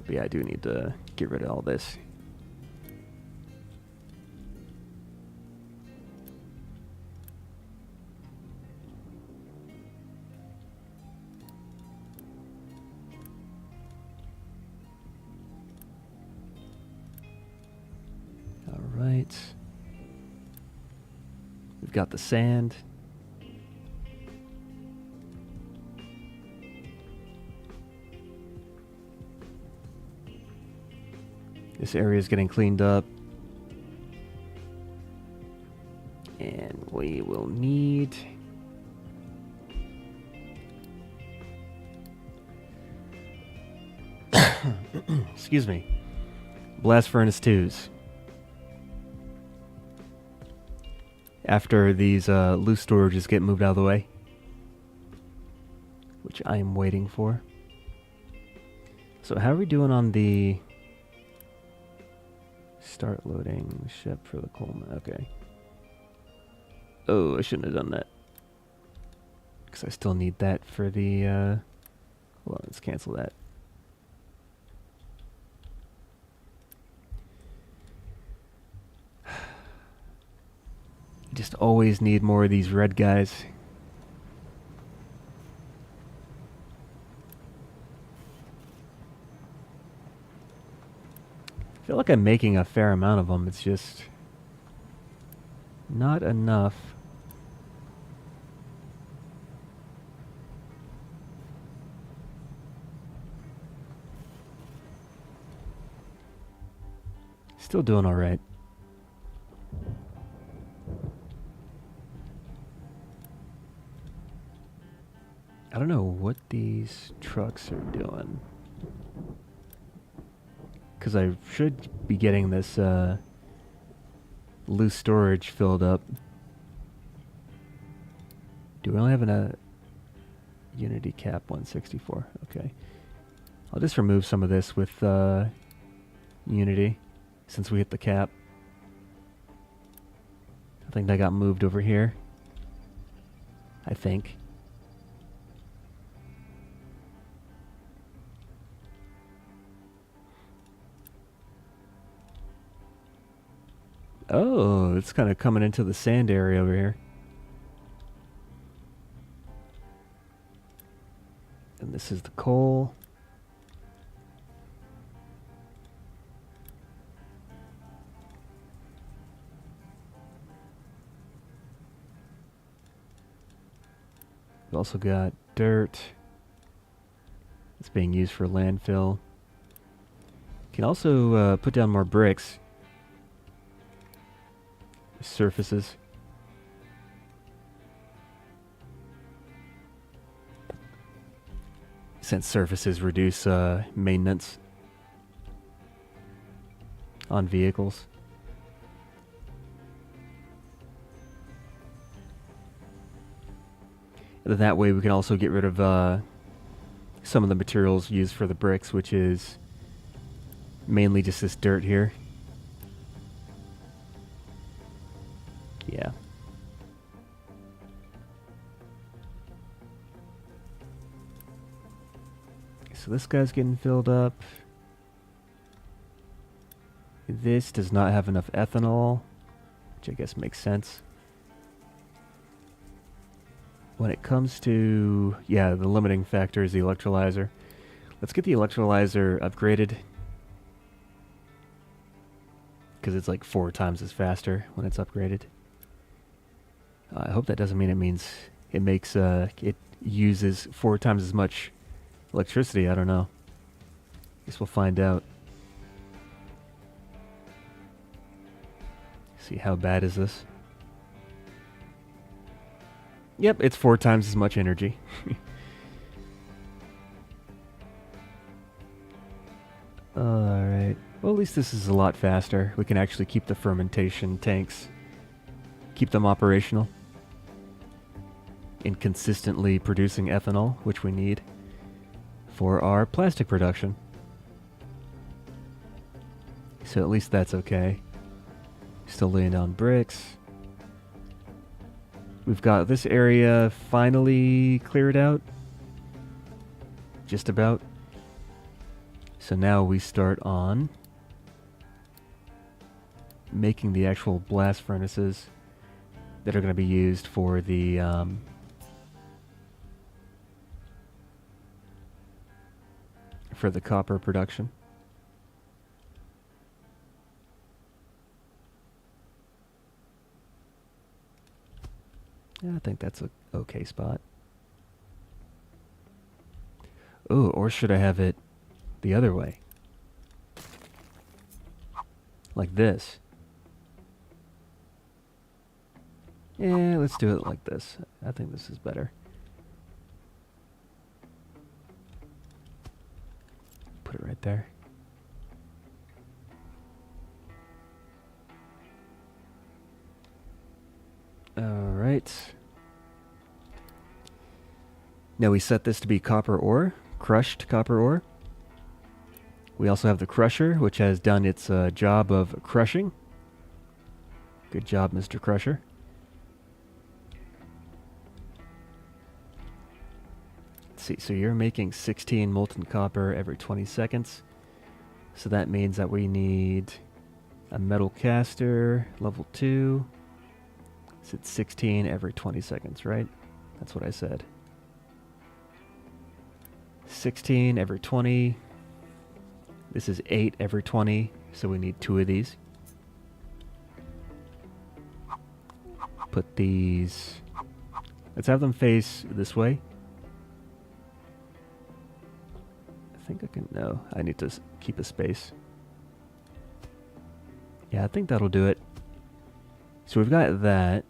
Speaker 1: But yeah, I do need to get rid of all this. All right. We've got the sand. This area is getting cleaned up. And we will need... excuse me. Blast furnace 2s. After these loose storages get moved out of the way. Which I am waiting for. So how are we doing on the... Start loading ship for the Coleman. Okay. Oh, I shouldn't have done that. Because I still need that for the... hold on, let's cancel that. You just always need more of these red guys. I feel like I'm making a fair amount of them. It's just not enough. Still doing all right. I don't know what these trucks are doing. Because I should be getting this loose storage filled up. Do we only have a Unity cap 164? Okay. I'll just remove some of this with Unity since we hit the cap. I think that got moved over here. I think. Oh, it's kind of coming into the sand area over here. And this is the coal. We've also got dirt. It's being used for landfill. You can also put down more bricks. Surfaces. Since surfaces reduce maintenance on vehicles. And then that way we can also get rid of some of the materials used for the bricks, which is mainly just this dirt here. Yeah. So this guy's getting filled up. This does not have enough ethanol, which I guess makes sense. When it comes to, yeah, the limiting factor is the electrolyzer. Let's get the electrolyzer upgraded, because it's like 4 times as faster when it's upgraded. I hope that doesn't mean it makes it uses 4 times as much electricity. I don't know. Guess we'll find out. See, how bad is this? Yep, it's 4 times as much energy. Alright. Well, at least this is a lot faster. We can actually keep the fermentation tanks, keep them operational, and consistently producing ethanol, which we need for our plastic production. So at least that's okay. Still laying down bricks. We've got this area finally cleared out. Just about. So now we start on making the actual blast furnaces that are going to be used for the copper production. Yeah, I think that's a okay spot. Oh, or should I have it the other way? Like this. Yeah, let's do it like this. I think this is better. Put it right there. Alright. Now we set this to be copper ore, crushed copper ore. We also have the crusher, which has done its job of crushing. Good job, Mr. Crusher. Let's see, so you're making 16 molten copper every 20 seconds. So that means that we need a metal caster, level 2. It's 16 every 20 seconds, right? That's what I said. 16 every 20. This is 8 every 20, so we need 2 of these. Put these... Let's have them face this way. I think I can... No, I need to keep a space. Yeah, I think that'll do it. So we've got that.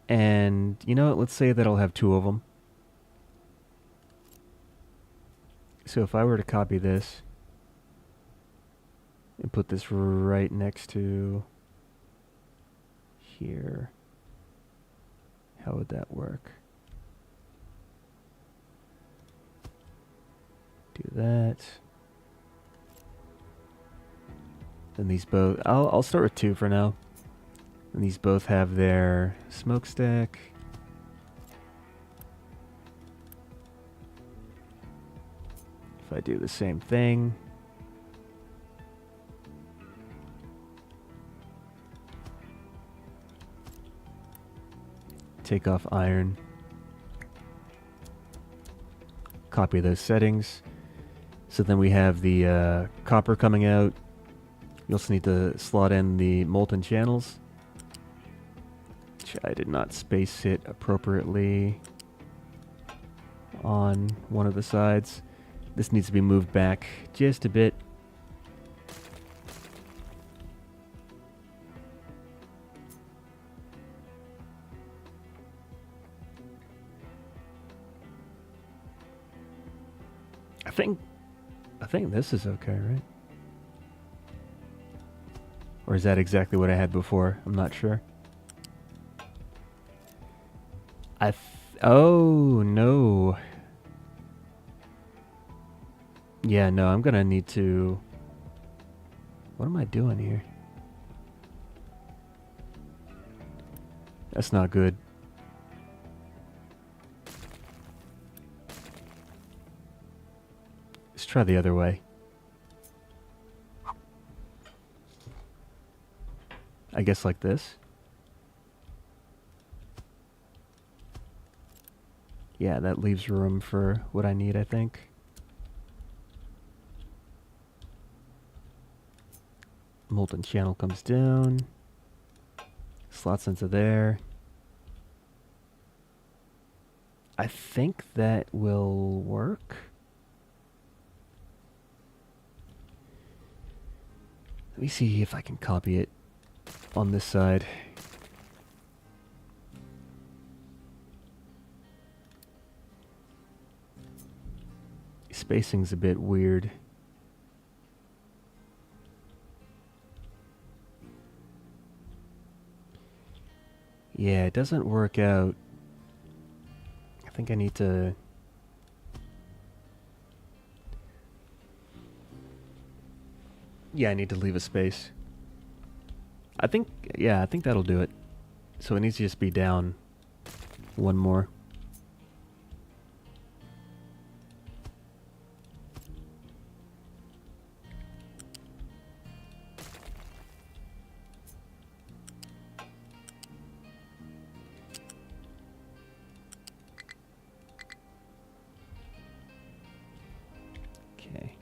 Speaker 1: And you know what? Let's say that I'll have two of them. So if I were to copy this and put this right next to here, how would that work? Do that. Then these both, I'll start with two for now. And these both have their smokestack. If I do the same thing. Take off iron. Copy those settings. So then we have the copper coming out. You also need to slot in the molten channels, which I did not space it appropriately on one of the sides. This needs to be moved back just a bit. I think this is okay, right? Or is that exactly what I had before? I'm not sure. Oh, no. Yeah, no, I'm gonna need to... What am I doing here? That's not good. Let's try the other way. I guess like this. Yeah, that leaves room for what I need, I think. Molten channel comes down. Slots into there. I think that will work. Let me see if I can copy it on this side. Spacing's a bit weird. Yeah, it doesn't work out. I think I need to... Yeah, I need to leave a space. I think that'll do it. So it needs to just be down one more. Okay.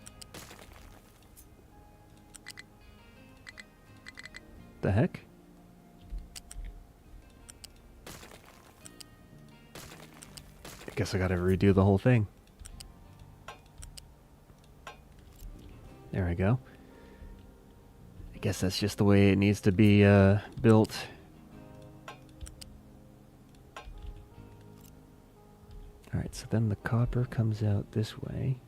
Speaker 1: The heck? I guess I gotta redo the whole thing. There we go. I guess that's just the way it needs to be built. Alright, so then the copper comes out this way.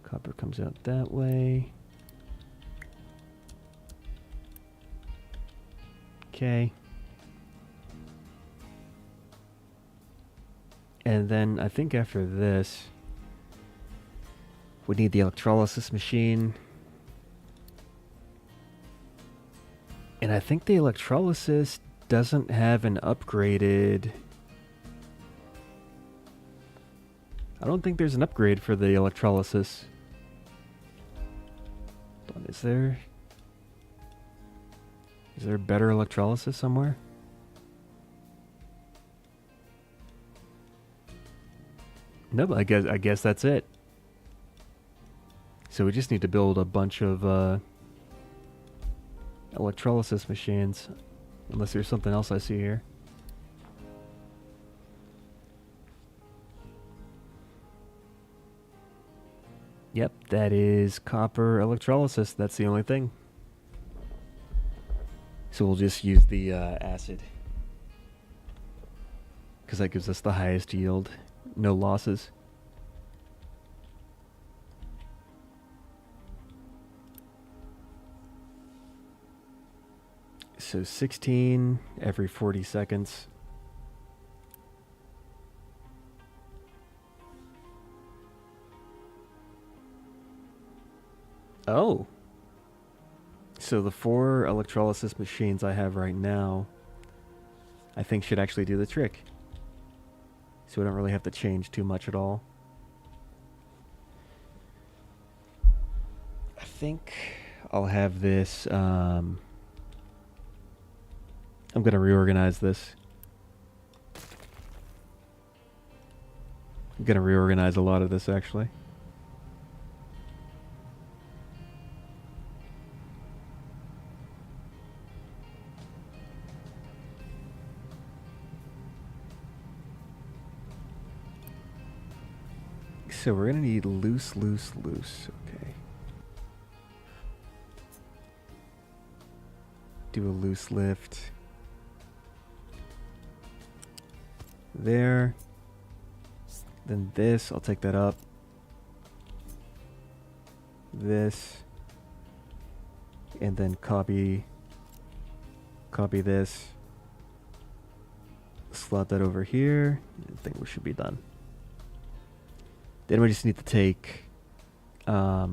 Speaker 1: Copper comes out that way. Okay. And then I think after this, we need the electrolysis machine. And I think the electrolysis doesn't have an upgraded... I don't think there's an upgrade for the electrolysis. But is there better electrolysis somewhere? No, but I guess that's it. So we just need to build a bunch of electrolysis machines, unless there's something else I see here. Yep, that is copper electrolysis. That's the only thing. So we'll just use the acid, because that gives us the highest yield. No losses. So 16 every 40 seconds. Oh. So the 4 electrolysis machines I have right now, I think should actually do the trick. So we don't really have to change too much at all. I think I'll have this, I'm going to reorganize this. I'm going to reorganize a lot of this, actually. So we're going to need loose. Okay. Do a loose lift. There. Then this, I'll take that up. This. And then copy this. Slot that over here. I think we should be done. Then we just need to take, now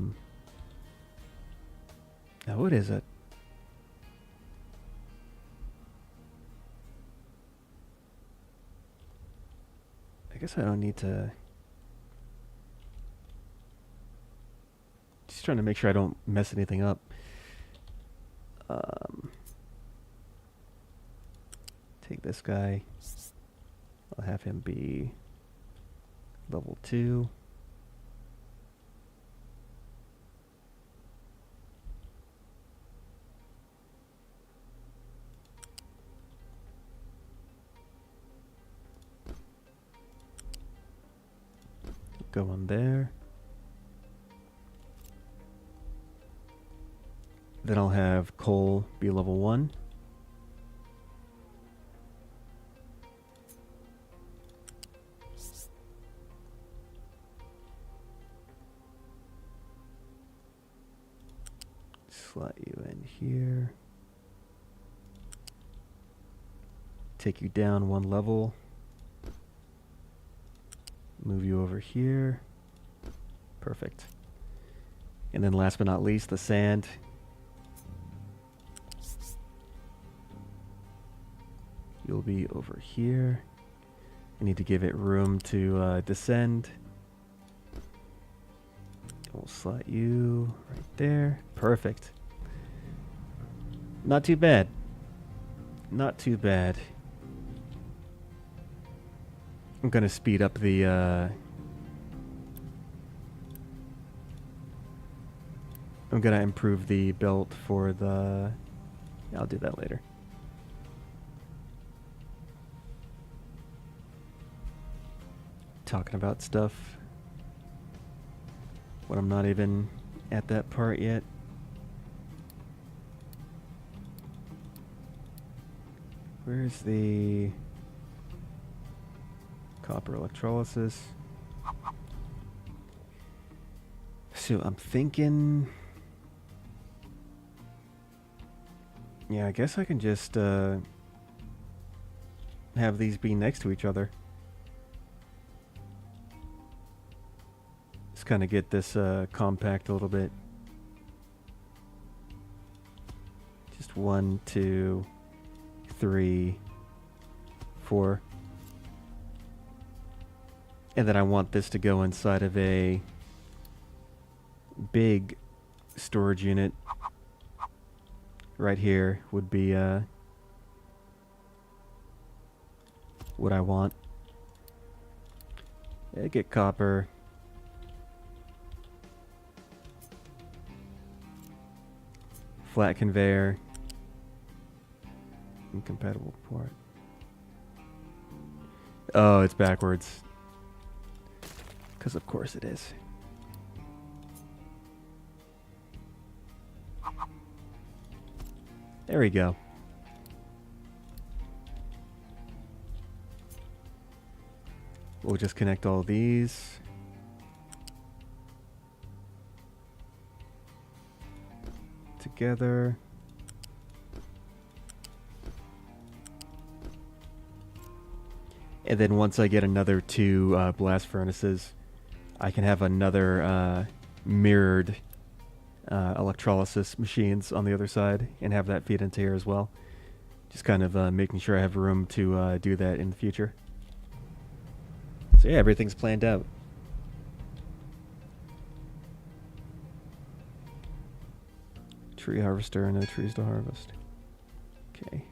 Speaker 1: what is it? I guess I don't need to, just trying to make sure I don't mess anything up. Take this guy, I'll have him be level 2. Go on there. Then I'll have coal be level 1. Slot you in here. Take you down 1 level. Move you over here. Perfect. And then last but not least, the sand. You'll be over here. I need to give it room to descend. We'll slot you right there. Perfect. Not too bad. Not too bad. I'm going to speed up the, I'm going to improve the belt for the, I'll do that later. Talking about stuff when I'm not even at that part yet. Where's the copper electrolysis? So I'm thinking, yeah, I guess I can just have these be next to each other. Just kind of get this compact a little bit. Just 1, 2, 3, 4. And then I want this to go inside of a big storage unit. Right here would be what I want. Yeah, get copper. Flat conveyor. Incompatible port. Oh, it's backwards. Because of course it is. There we go. We'll just connect all these. Together. And then once I get another 2 blast furnaces, I can have another mirrored electrolysis machines on the other side and have that feed into here as well. Just kind of making sure I have room to do that in the future. So yeah, everything's planned out. Tree harvester, no trees to harvest. Okay.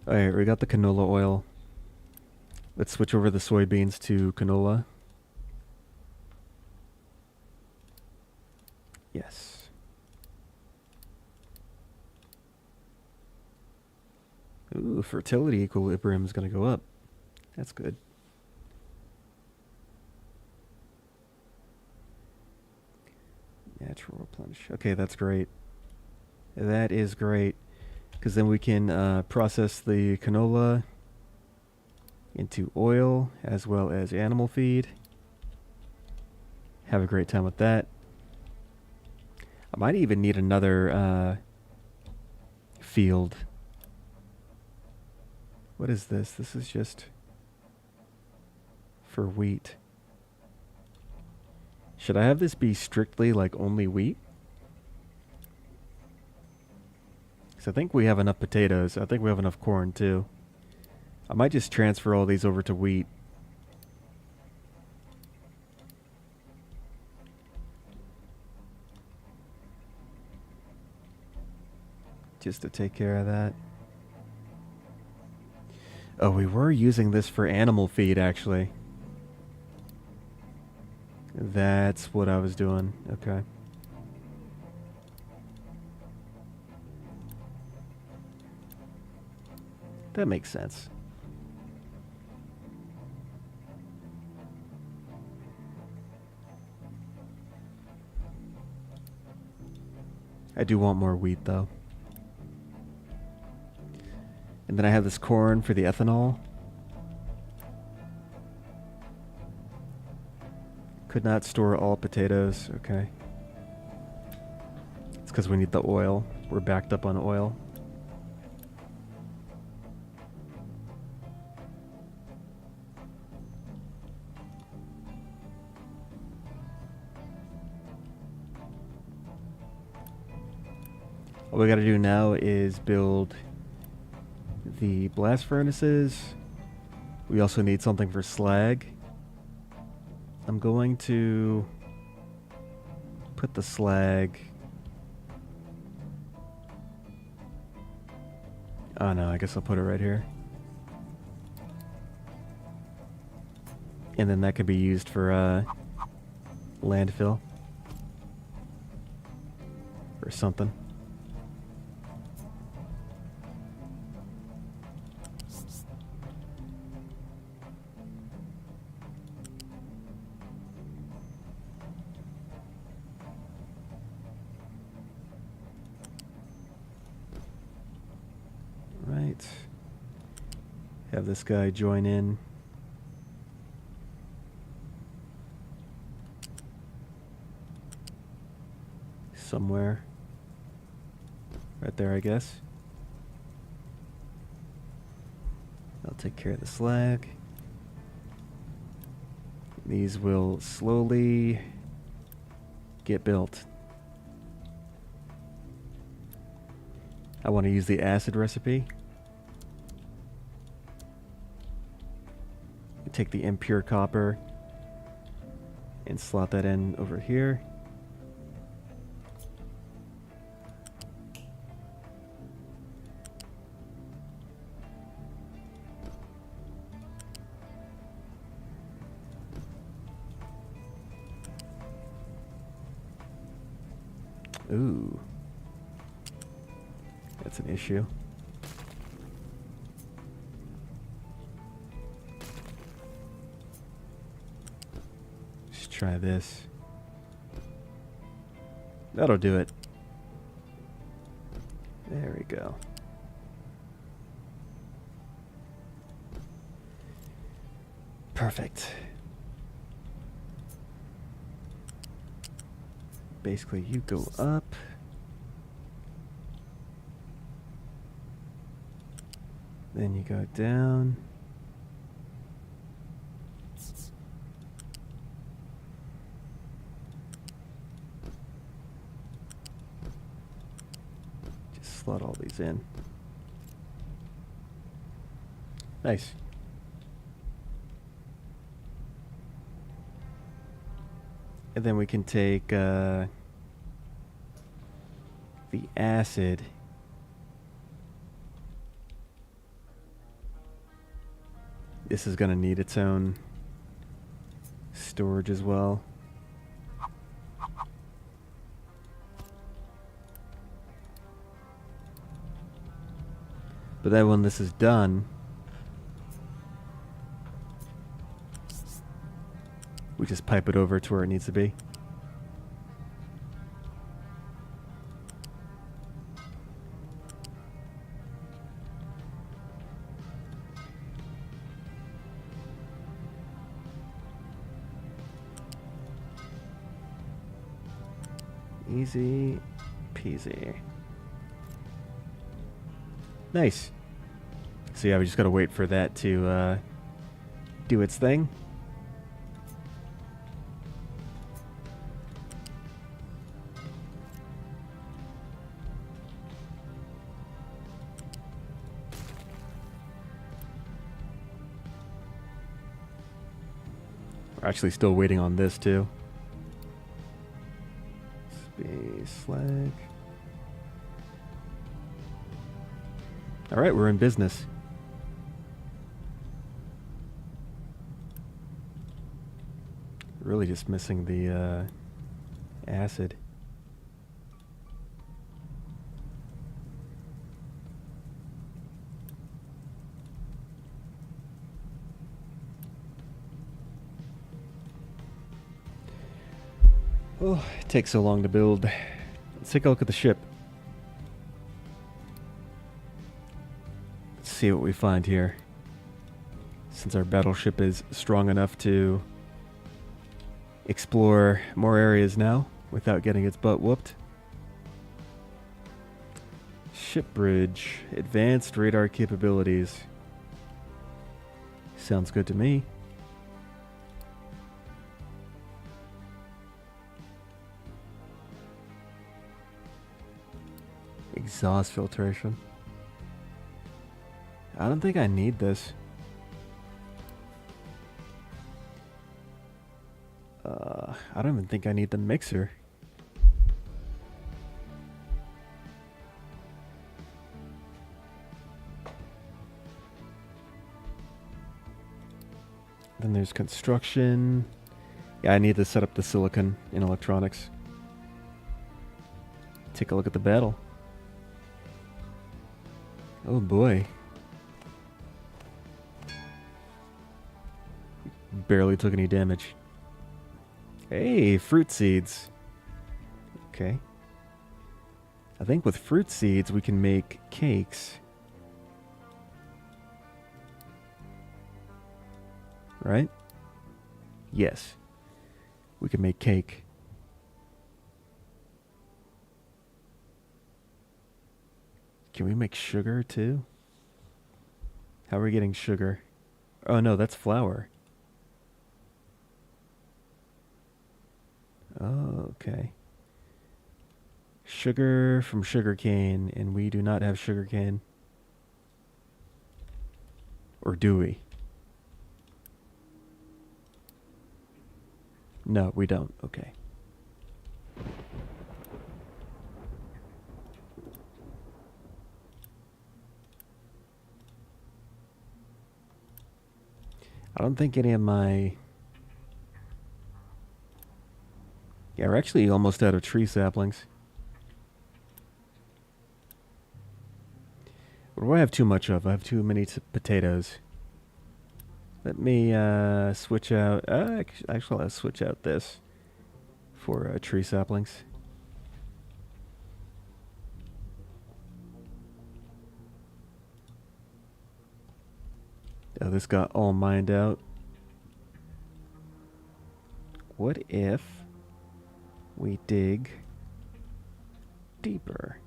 Speaker 1: Alright, we got the canola oil. Let's switch over the soybeans to canola. Yes. Ooh, fertility equilibrium is going to go up. That's good. Natural replenish. Okay, that's great. That is great. Because then we can process the canola into oil as well as animal feed. Have a great time with that. I might even need another field. What is this? This is just for wheat. Should I have this be strictly like only wheat? Because I think we have enough potatoes. I think we have enough corn too. I might just transfer all these over to wheat. Just to take care of that. Oh, we were using this for animal feed, actually. That's what I was doing. Okay. That makes sense. I do want more wheat, though. And then I have this corn for the ethanol. Could not store all potatoes. Okay. It's because we need the oil. We're backed up on oil. All we gotta do now is build the blast furnaces. We also need something for slag. I'm going to put the slag. Oh no, I guess I'll put it right here. And then that could be used for landfill or something. Right. Have this guy join in. Somewhere. Right there, I guess. I'll take care of the slag. These will slowly get built. I want to use the acid recipe. Take the impure copper and slot that in over here. Ooh. That's an issue. Just try this. That'll do it. There we go. Perfect. Basically, you go up. Then you go down. Just slot all these in. Nice. And then we can take the acid. This is going to need its own storage as well. But then when this is done, we just pipe it over to where it needs to be. Easy peasy. Nice. So yeah, we just gotta wait for that to do its thing. We're actually still waiting on this too. Space slag. Alright, we're in business. Really just missing the acid. Oh, it takes so long to build. Let's take a look at the ship. Let's see what we find here. Since our battleship is strong enough to explore more areas now without getting its butt whooped. Ship bridge. Advanced radar capabilities. Sounds good to me. Exhaust filtration. I don't think I need this. I don't even think I need the mixer. Then there's construction. Yeah, I need to set up the silicon in electronics. Take a look at the battle. Oh boy. Barely took any damage. Hey, fruit seeds. Okay. I think with fruit seeds we can make cakes. Right? Yes. We can make cake. Can we make sugar too? How are we getting sugar? Oh no, that's flour. Oh, okay. Sugar from sugarcane, and we do not have sugarcane. Or do we? No, we don't. Okay. I don't think any of my... Yeah, we're actually almost out of tree saplings. What do I have too much of? I have too many potatoes. Let me switch out... actually, I'll switch out this for tree saplings. Oh, this got all mined out. what if we dig deeper?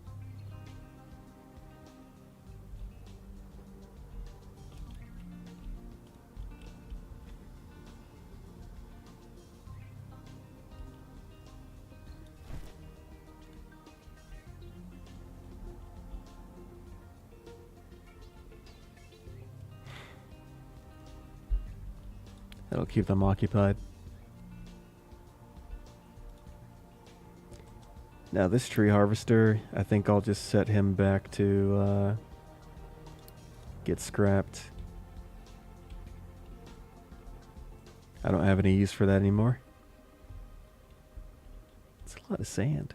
Speaker 1: That'll keep them occupied. Now this tree harvester, I think I'll just set him back to get scrapped. I don't have any use for that anymore. It's a lot of sand.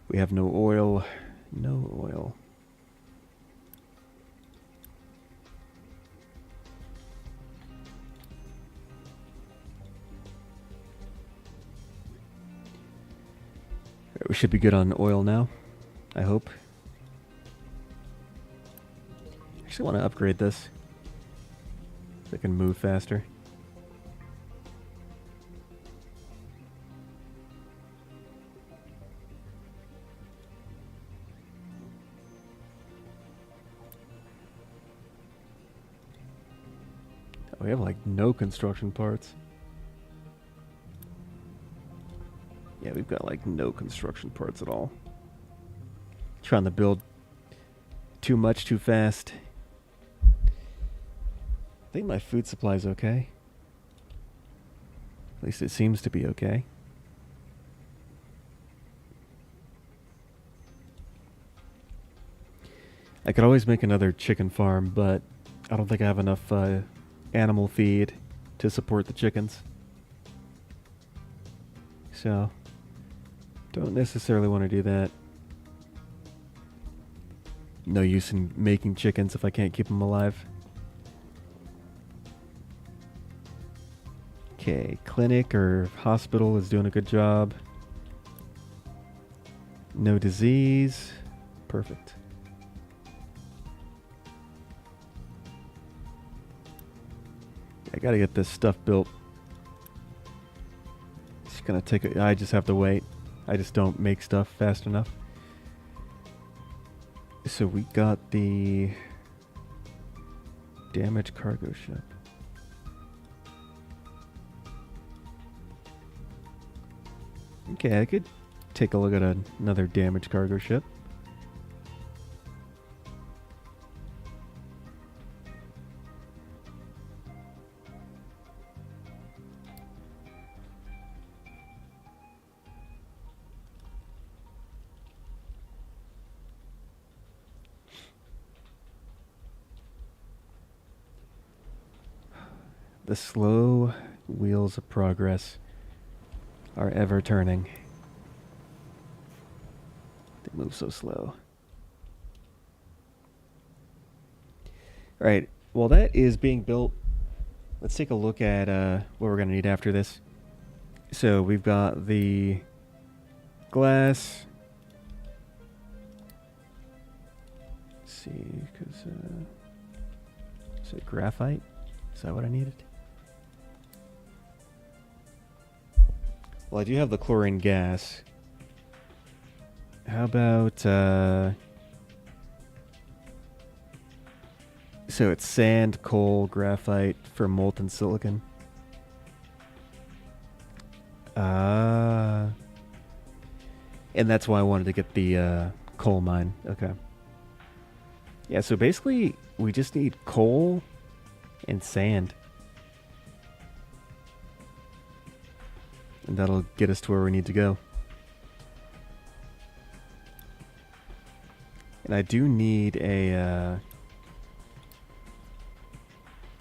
Speaker 1: We have no oil. No oil. We should be good on oil now, I hope. I actually want to upgrade this so I can move faster. We have like no construction parts. Yeah, we've got like no construction parts at all. Trying to build too much too fast. I think my food supply's okay. At least it seems to be okay. I could always make another chicken farm, but I don't think I have enough animal feed to support the chickens. So, don't necessarily want to do that. No use in making chickens if I can't keep them alive. Okay, clinic or hospital is doing a good job. No disease. Perfect. I gotta get this stuff built. It's gonna take I just have to wait. I just don't make stuff fast enough. So we got the damaged cargo ship. Okay, I could take a look at another damaged cargo ship. The slow wheels of progress are ever turning. They move so slow. Alright, while that is being built, let's take a look at what we're going to need after this. So we've got the glass. Let's see, because is it graphite? Is that what I needed? Well, I do have the chlorine gas. How about, so it's sand, coal, graphite for molten silicon. And that's why I wanted to get the coal mine. Okay. Yeah, so basically, we just need coal and sand. And that'll get us to where we need to go. And I do need a, I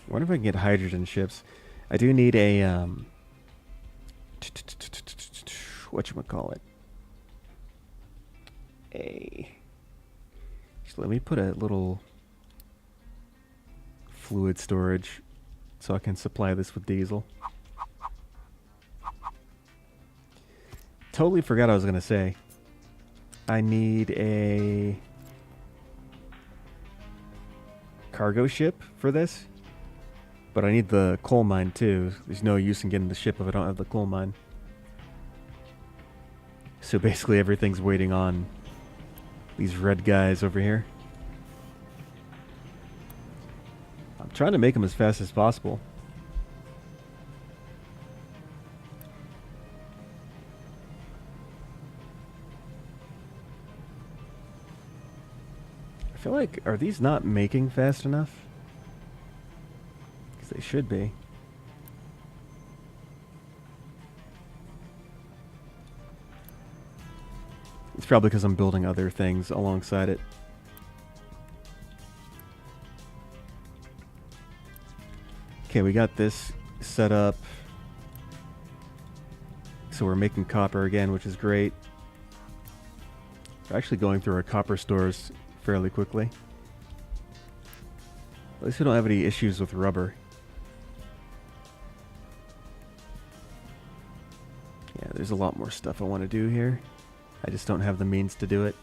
Speaker 1: wonder if I can get hydrogen ships. I do need a, whatchamacallit? Just let me put a little fluid storage so I can supply this with diesel. Totally forgot I was going to say. I need a cargo ship for this. But I need the coal mine too. There's no use in getting the ship if I don't have the coal mine. So basically everything's waiting on these red guys over here. I'm trying to make them as fast as possible. I feel like, are these not making fast enough? Because they should be. It's probably because I'm building other things alongside it. Okay, we got this set up. So we're making copper again, which is great. We're actually going through our copper stores fairly quickly. At least we don't have any issues with rubber. Yeah, there's a lot more stuff I want to do here. I just don't have the means to do it.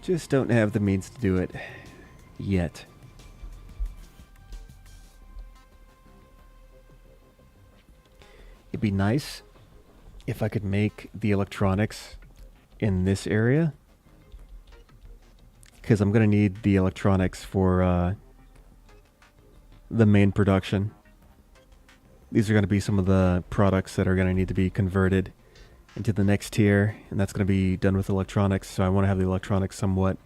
Speaker 1: Just don't have the means to do it yet. It'd be nice if I could make the electronics in this area, because I'm going to need the electronics for the main production. These are going to be some of the products that are going to need to be converted into the next tier, and that's going to be done with electronics, so I want to have the electronics somewhat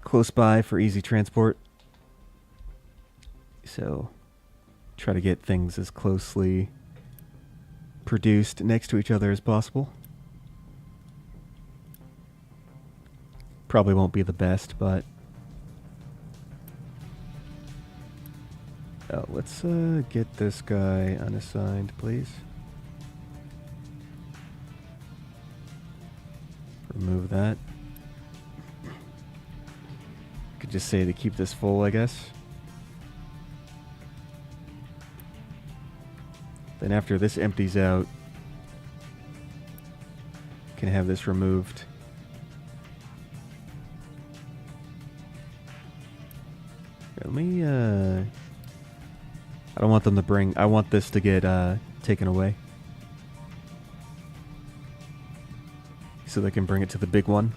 Speaker 1: close by for easy transport. So try to get things as closely produced next to each other as possible. Probably won't be the best, but oh, let's get this guy unassigned, please. Remove that. Could just say to keep this full, I guess. Then after this empties out, can have this removed. Let me, I don't want them to bring, I want this to get taken away. So they can bring it to the big one.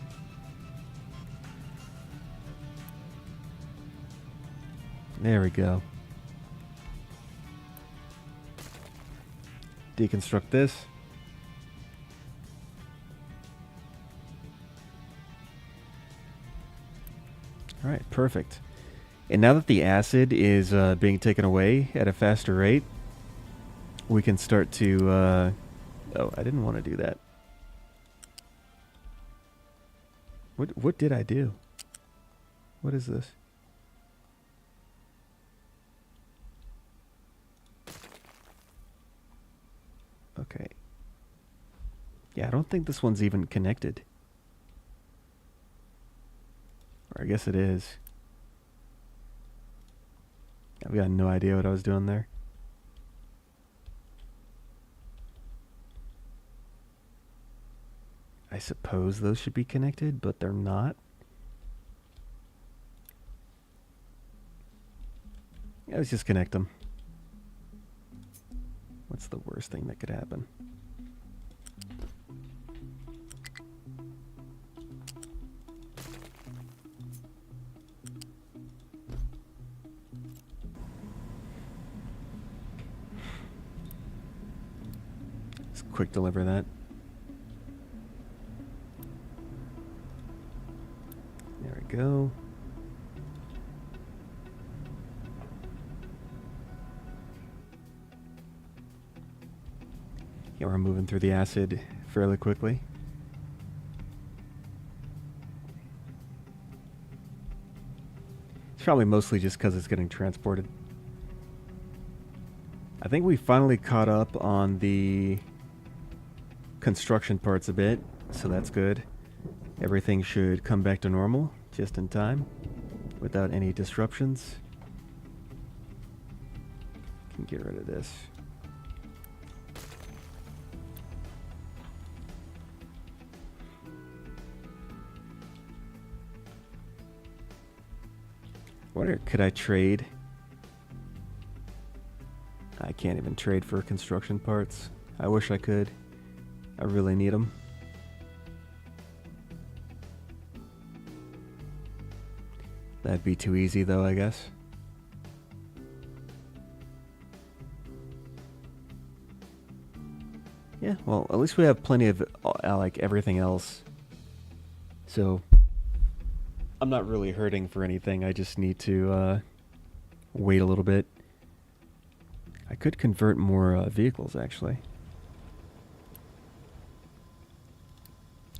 Speaker 1: There we go. Deconstruct this. Alright, perfect. And now that the acid is being taken away at a faster rate, we can start to... oh, I didn't want to do that. What did I do? What is this? Okay. Yeah, I don't think this one's even connected. Or I guess it is. I've got no idea what I was doing there. I suppose those should be connected, but they're not. Yeah, let's just connect them. What's the worst thing that could happen? Let's quick deliver that. There we go. Yeah, we're moving through the acid fairly quickly. It's probably mostly just because it's getting transported. I think we finally caught up on the construction parts a bit, so that's good. Everything should come back to normal just in time without any disruptions. Can get rid of this. Could I trade? I can't even trade for construction parts. I wish I could. I really need them. That'd be too easy though, I guess. Yeah, well, at least we have plenty of like everything else. So I'm not really hurting for anything. I just need to wait a little bit. I could convert more vehicles, actually.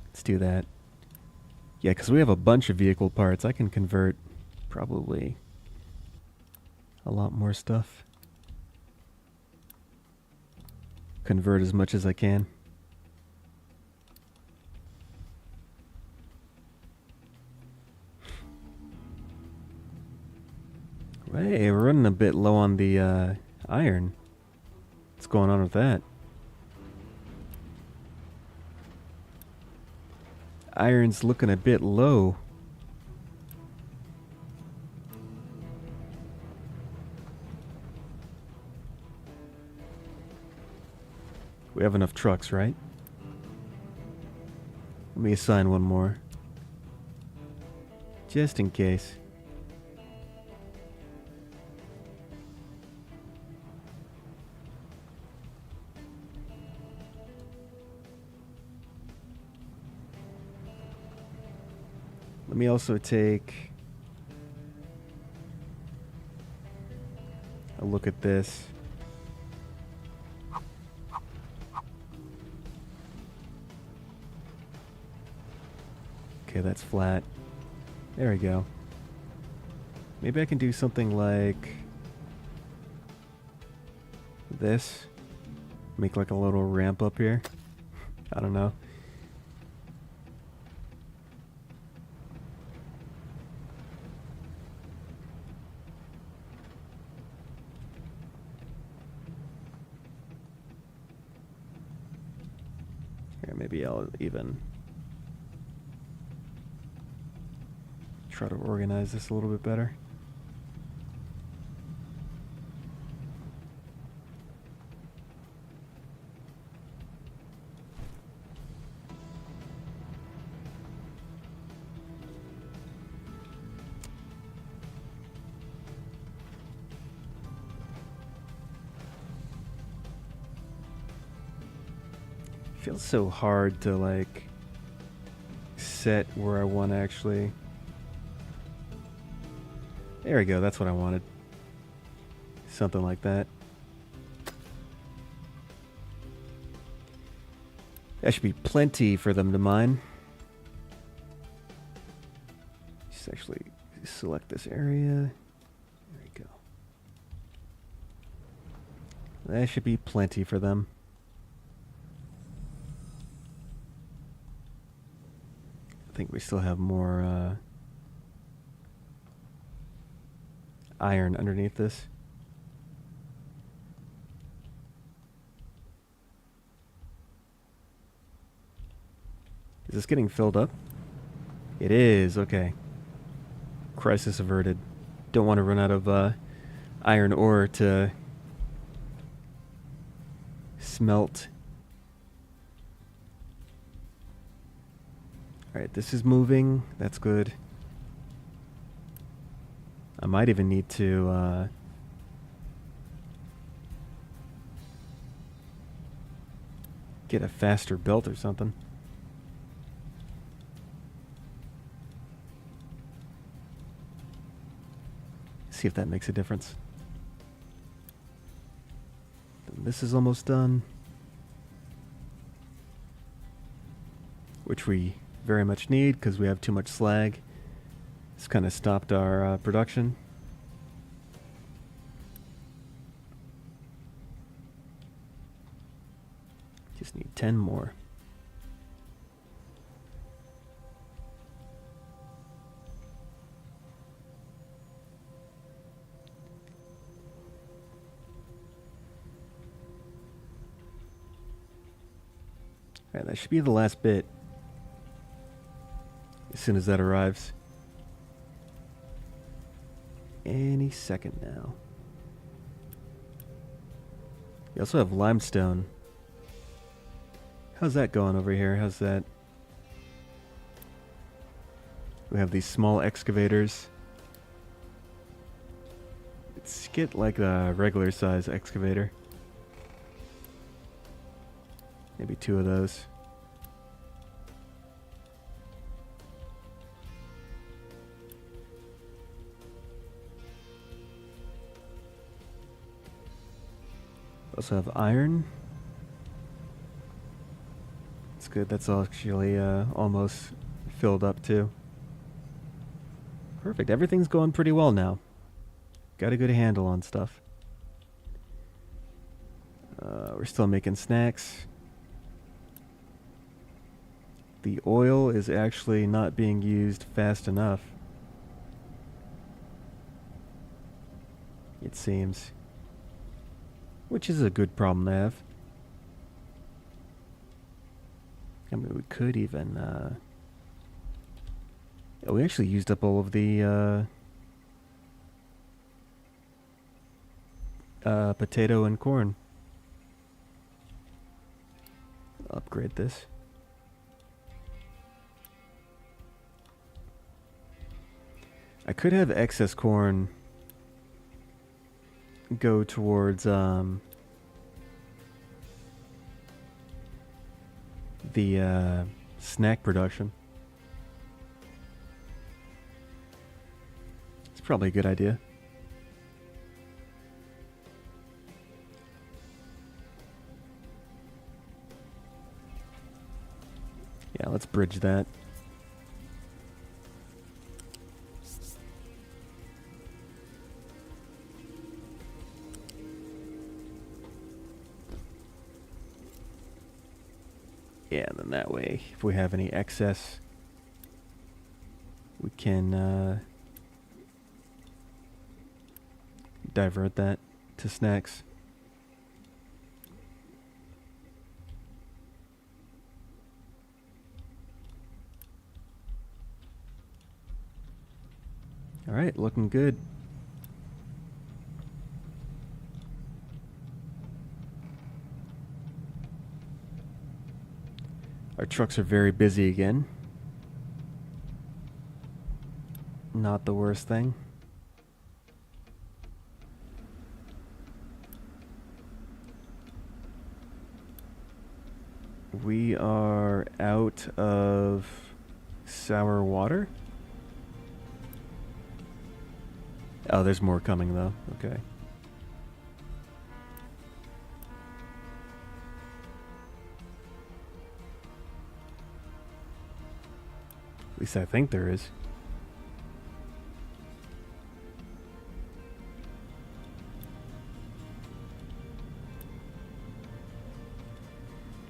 Speaker 1: Let's do that. Yeah, because we have a bunch of vehicle parts. I can convert probably a lot more stuff. Convert as much as I can. Hey, we're running a bit low on the iron. What's going on with that? Iron's looking a bit low. We have enough trucks, right? Let me assign one more. Just in case. Let me also take a look at this. Okay, that's flat. There we go. Maybe I can do something like this. Make like a little ramp up here. I don't know. Here, maybe I'll even try to organize this a little bit better. Feels so hard to like set where I want to actually. There we go, that's what I wanted. Something like that. That should be plenty for them to mine. Just actually select this area. There we go. That should be plenty for them. I think we still have more iron underneath this. Is this getting filled up? It is, okay. Crisis averted. Don't want to run out of iron ore to smelt. Alright, this is moving. That's good. I might even need to get a faster belt or something. See if that makes a difference. This is almost done. Which we very much need because we have too much slag. It's kind of stopped our production. Just need 10 more. Alright, that should be the last bit. As soon as that arrives. any second now. We also have limestone. How's that going over here? How's that? We have these small excavators. Let's get like a regular size excavator. Maybe 2 of those. Also have iron. That's good. That's actually almost filled up too. Perfect. Everything's going pretty well now. Got a good handle on stuff. We're still making snacks. The oil is actually not being used fast enough, it seems. Which is a good problem to have. I mean, we could even... yeah, we actually used up all of the potato and corn. Upgrade this. I could have excess corn go towards the snack production. It's probably a good idea. Yeah, let's bridge that. Yeah, and then that way, if we have any excess, we can divert that to snacks. All right, looking good. Our trucks are very busy again. Not the worst thing. We are out of sour water. Oh, there's more coming though. Okay. At least I think there is.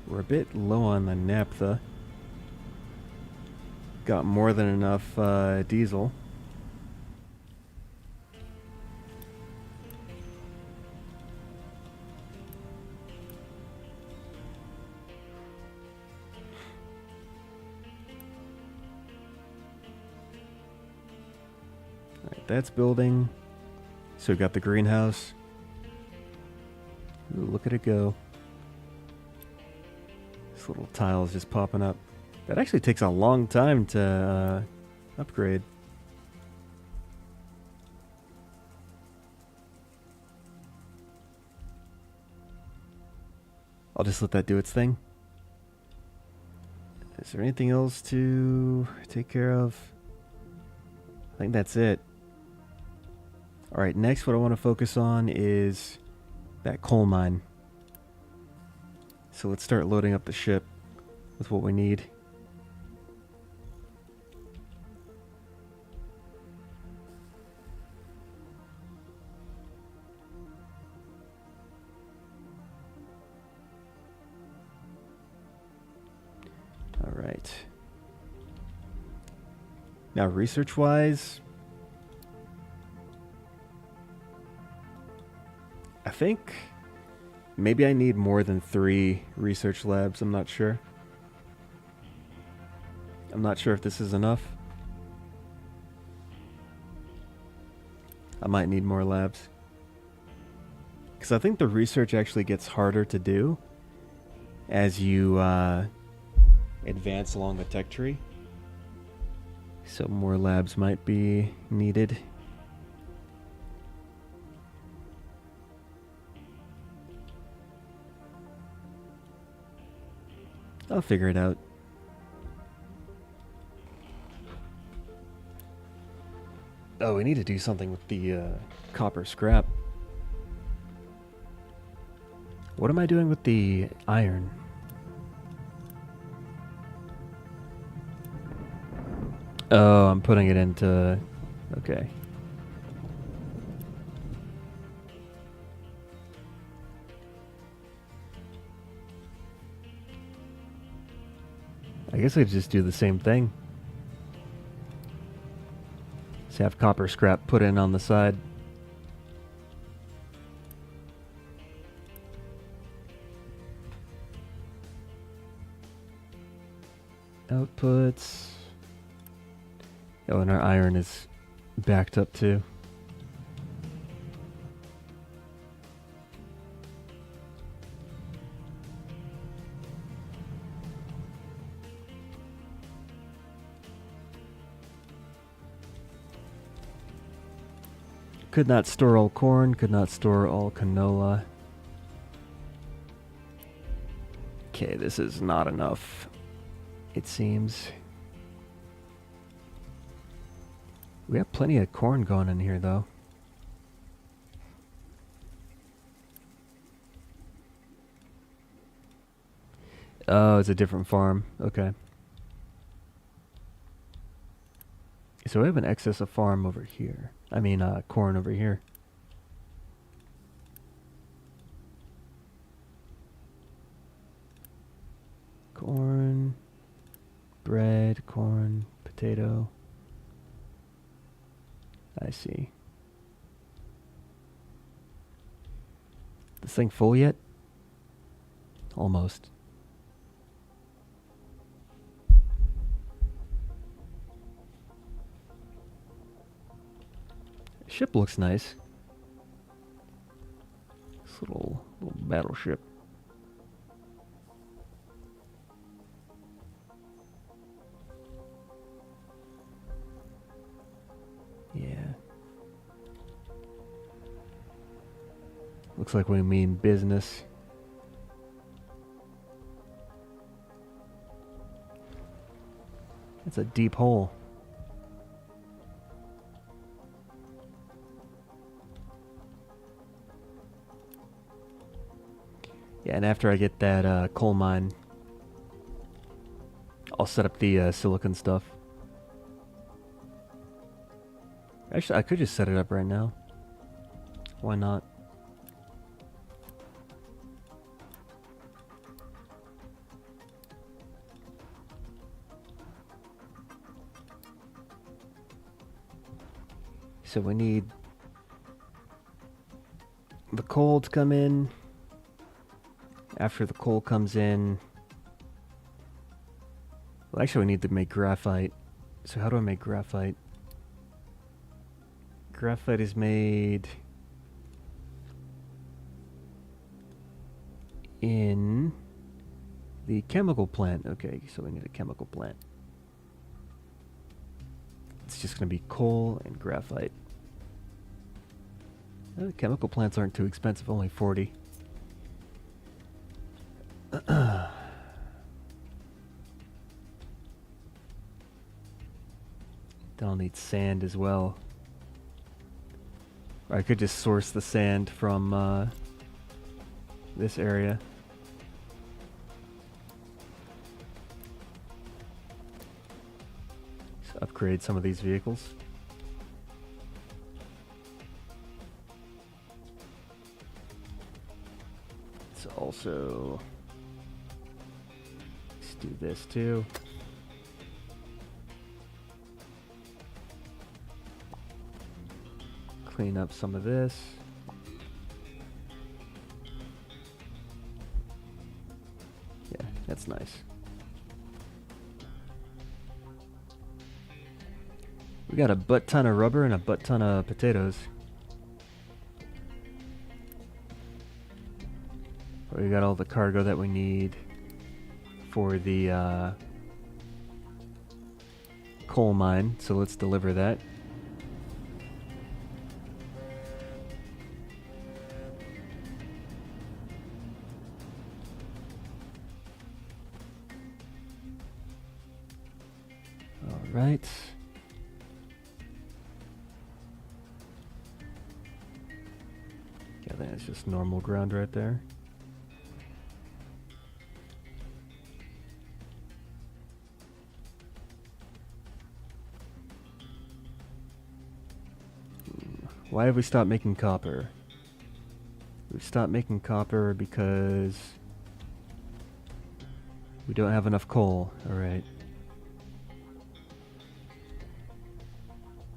Speaker 1: We're a bit low on the naphtha. Got more than enough diesel. Alright, that's building. So we got the greenhouse. Ooh, look at it go. This little tile is just popping up. That actually takes a long time to upgrade. I'll just let that do its thing. Is there anything else to take care of? I think that's it. Alright, next what I want to focus on is that coal mine. So let's start loading up the ship with what we need. Alright. Now research-wise, I think maybe I need more than 3 research labs. I'm not sure. I'm not sure if this is enough. I might need more labs. Because I think the research actually gets harder to do as you advance along the tech tree. So more labs might be needed. I'll figure it out. Oh, we need to do something with the copper scrap. What am I doing with the iron? Oh, I'm putting it into... Okay. I guess I could just do the same thing. Just have copper scrap put in on the side. Outputs. Oh, and our iron is backed up too. Could not store all corn, could not store all canola. Okay, this is not enough, it seems. We have plenty of corn going in here, though. Oh, it's a different farm. Okay. So we have an excess of farm over here. I mean, corn over here. Corn, bread, corn, potato. I see. This thing full yet? Almost. Ship looks nice. This little battleship. Yeah. Looks like we mean business. It's a deep hole. Yeah, and after I get that coal mine, I'll set up the silicon stuff. Actually, I could just set it up right now. Why not? So we need the coal to come in. After the coal comes in... Well, actually we need to make graphite. So how do I make graphite? Graphite is made... in the chemical plant. Okay, so we need a chemical plant. It's just going to be coal and graphite. The chemical plants aren't too expensive, only 40. Then I'll need sand as well. Or I could just source the sand from this area. So upgrade some of these vehicles. So also... let's do this too. Clean up some of this. Yeah, that's nice. We got a butt ton of rubber and a butt ton of potatoes. We got all the cargo that we need for the coal mine, so let's deliver that. All right. Yeah, that's just normal ground right there. Why have we stopped making copper? We've stopped making copper because we don't have enough coal. Alright.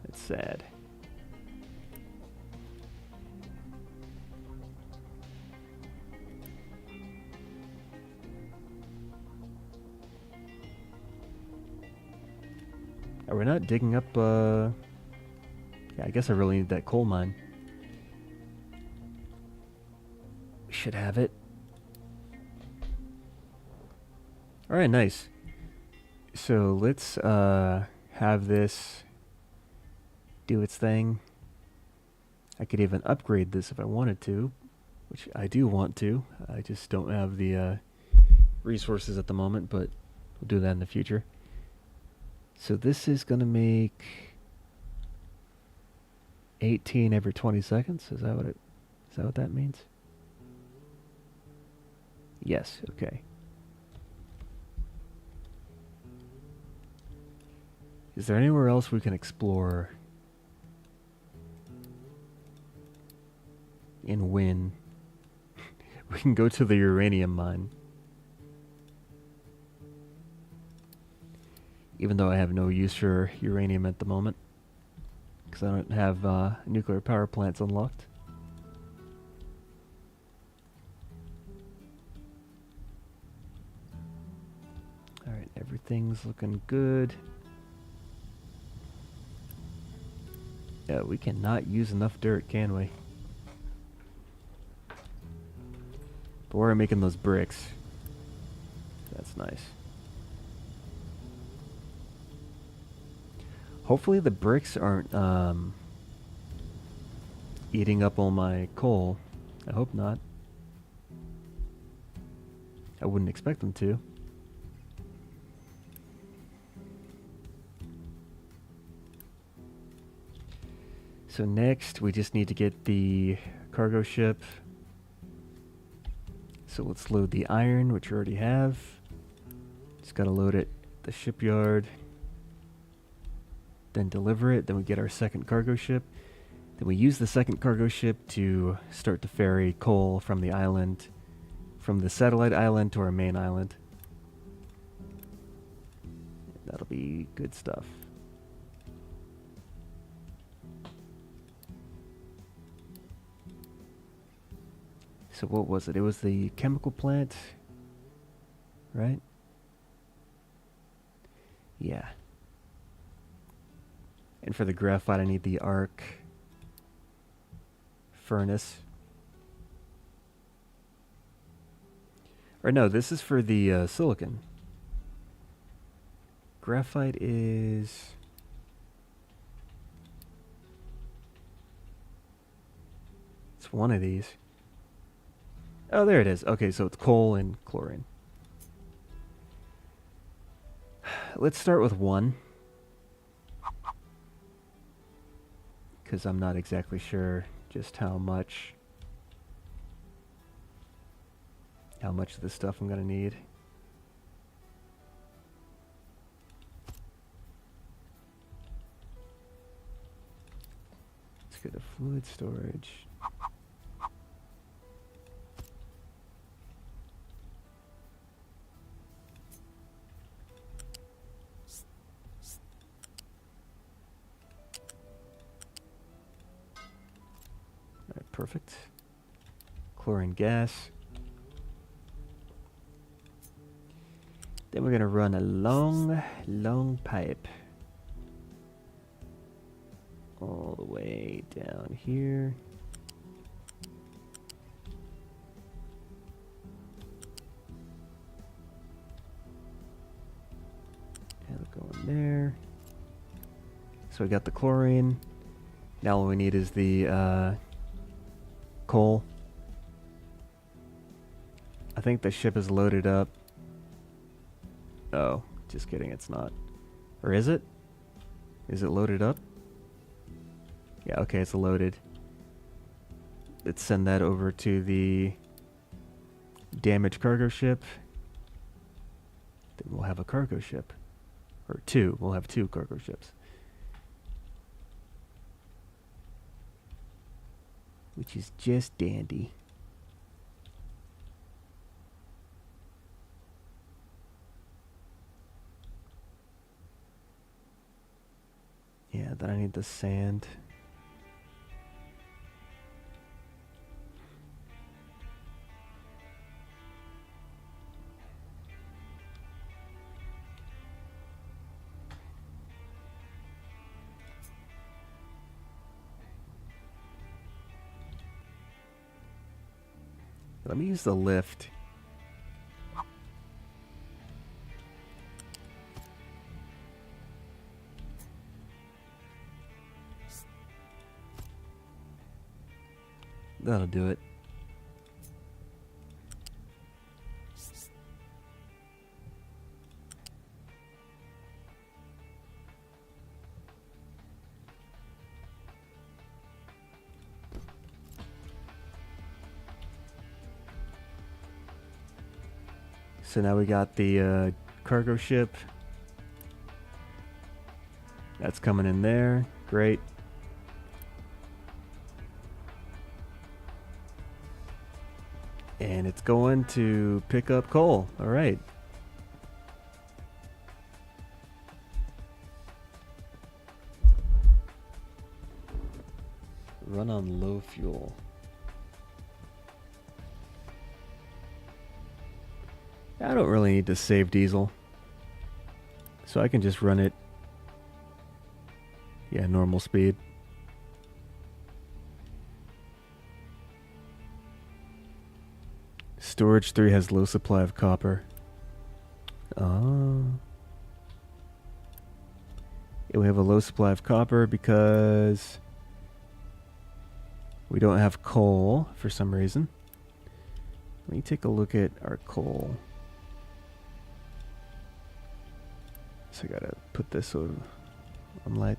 Speaker 1: That's sad. Are we not digging up, Yeah, I guess I really need that coal mine. We should have it. Alright, nice. So let's, have this do its thing. I could even upgrade this if I wanted to, which I do want to. I just don't have the, resources at the moment, but we'll do that in the future. So this is going to make 18 every 20 seconds. Is that what that means? Yes, okay. Is there anywhere else we can explore and win? We can go to the uranium mine. Even though I have no use for uranium at the moment, because I don't have nuclear power plants unlocked. Alright, everything's looking good. Yeah, we cannot use enough dirt, can we? But we're making those bricks. That's nice. Hopefully the bricks aren't eating up all my coal. I hope not. I wouldn't expect them to. So next we just need to get the cargo ship. So let's load the iron, which we already have. Just gotta load it at the shipyard. Then deliver it, then we get our second cargo ship. Then we use the second cargo ship to start to ferry coal from the island, from the satellite island to our main island. That'll be good stuff. So what was it? It was the chemical plant, right? Yeah. And for the graphite, I need the arc furnace. Or no, this is for the silicon. Graphite is... It's one of these. Oh, there it is. Okay, so it's coal and chlorine. Let's start with one. Because I'm not exactly sure just how much of this stuff I'm going to need. Let's go to fluid storage. Alright, perfect. Chlorine gas. Then we're going to run a long pipe all the way down here. there. So we got the chlorine. Now all we need is the coal. I think the ship is loaded up. Oh, just kidding, it's not. Or is it? Is it loaded up? Yeah, okay, it's loaded. Let's send that over to the damaged cargo ship. Then we'll have a cargo ship. Or two. We'll have two cargo ships. Which is just dandy. Yeah, then I need the sand. Let me use the lift. That'll do it. So now we got the cargo ship. That's coming in there. Great. And it's going to pick up coal. All right. Run on low fuel. I don't really need to save diesel. So I can just run it. Yeah, normal speed. Storage 3 has low supply of copper. Oh. Yeah, we have a low supply of copper because we don't have coal for some reason. Let me take a look at our coal. So I gotta put this on like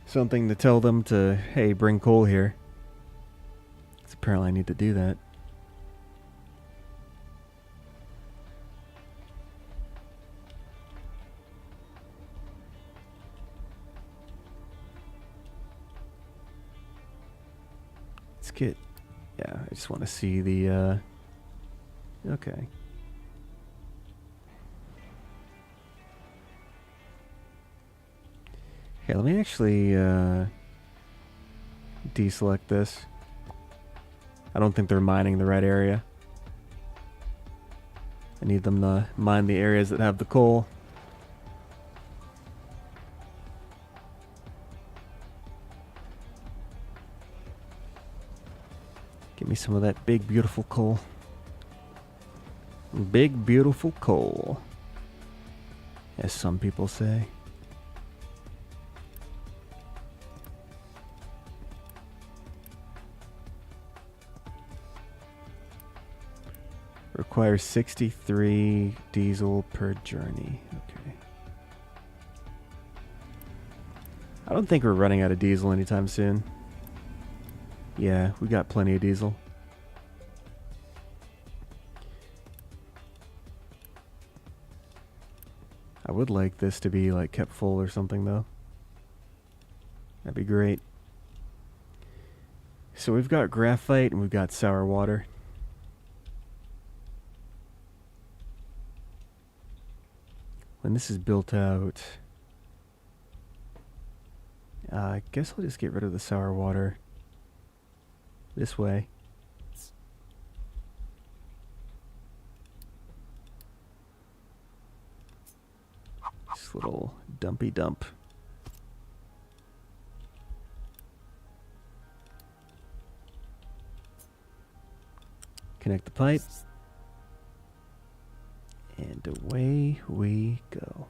Speaker 1: something to tell them to, hey, bring coal here. 'Cause apparently I need to do that. Let's get, yeah, I just want to see the, okay. Okay, let me actually deselect this. I don't think they're mining the right area. I need them to mine the areas that have the coal. Give me some of that big, beautiful coal. Big, beautiful coal, as some people say. Requires 63 diesel per journey. Okay. I don't think we're running out of diesel anytime soon. Yeah, we got plenty of diesel. I would like this to be like kept full or something though. That'd be great. So we've got graphite and we've got sour water. When this is built out, I guess I'll just get rid of the sour water this way. Just a little dumpy dump. Connect the pipe. And away we go.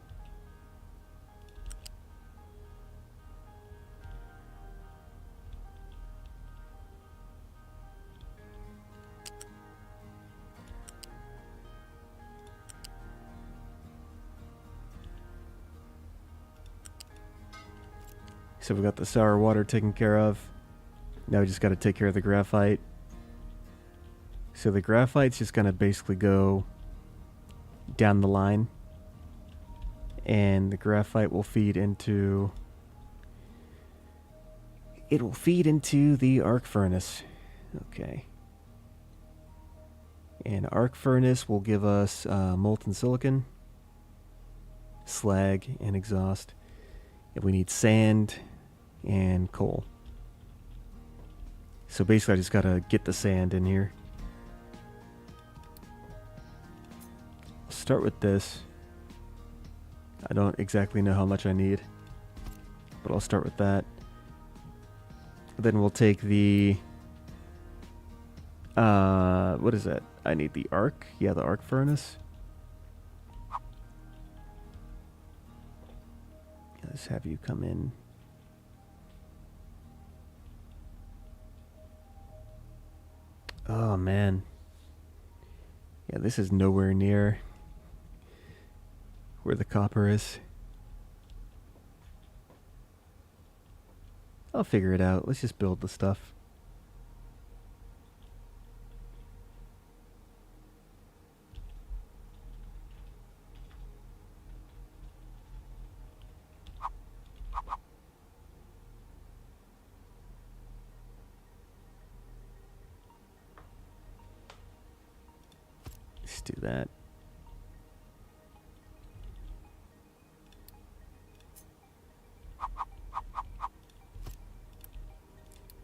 Speaker 1: So we got the sour water taken care of. Now we just got to take care of the graphite. So the graphite's just going to basically go down the line. And the graphite will feed into... It will feed into the arc furnace. Okay. And arc furnace will give us molten silicon, slag, and exhaust. And we need sand and coal. So basically I just gotta get the sand in here. I'll start with this. I don't exactly know how much I need, but I'll start with that. Then we'll take the... what is that? I need the arc. Yeah, the arc furnace. Let's have you come in. Oh, man. Yeah, this is nowhere near where the copper is. I'll figure it out. Let's just build the stuff. Let's do that.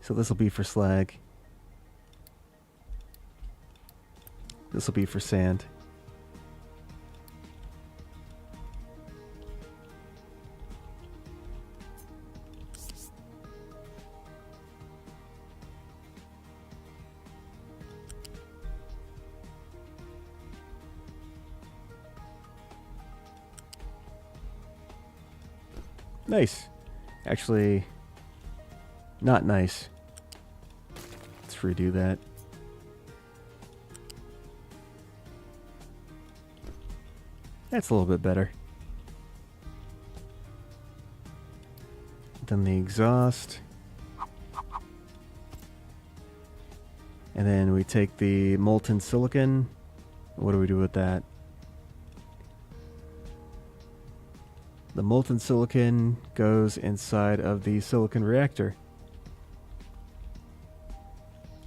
Speaker 1: So this will be for slag. This will be for sand. Nice. Actually, not nice. Let's redo that. That's a little bit better. Then the exhaust. And then we take the molten silicon. What do we do with that? The molten silicon goes inside of the silicon reactor.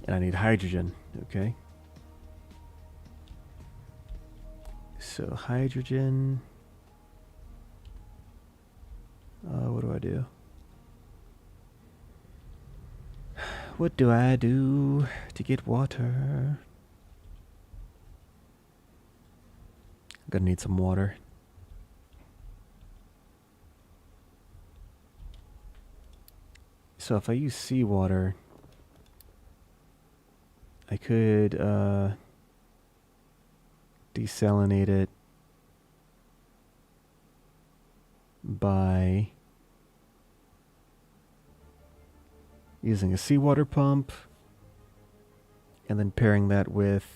Speaker 1: And I need hydrogen, okay? So hydrogen. What do I do? What do I do to get water? I'm gonna need some water. So if I use seawater, I could desalinate it by using a seawater pump and then pairing that with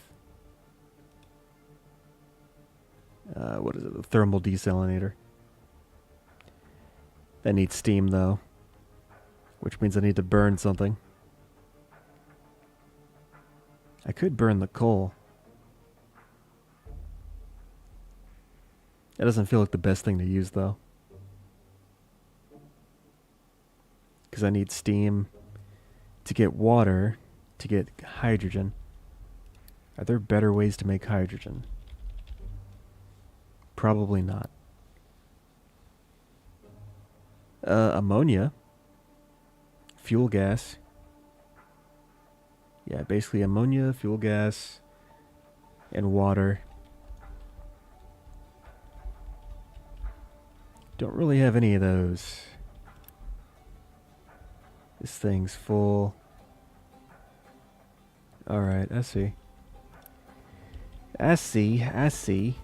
Speaker 1: what is it, the thermal desalinator. That needs steam though, which means I need to burn something. I could burn the coal. That doesn't feel like the best thing to use though, because I need steam to get water to get hydrogen. Are there better ways to make hydrogen? Probably not. Ammonia. Fuel gas. Yeah, basically ammonia, fuel gas, and water. Don't really have any of those. This thing's full. Alright, I see. I see.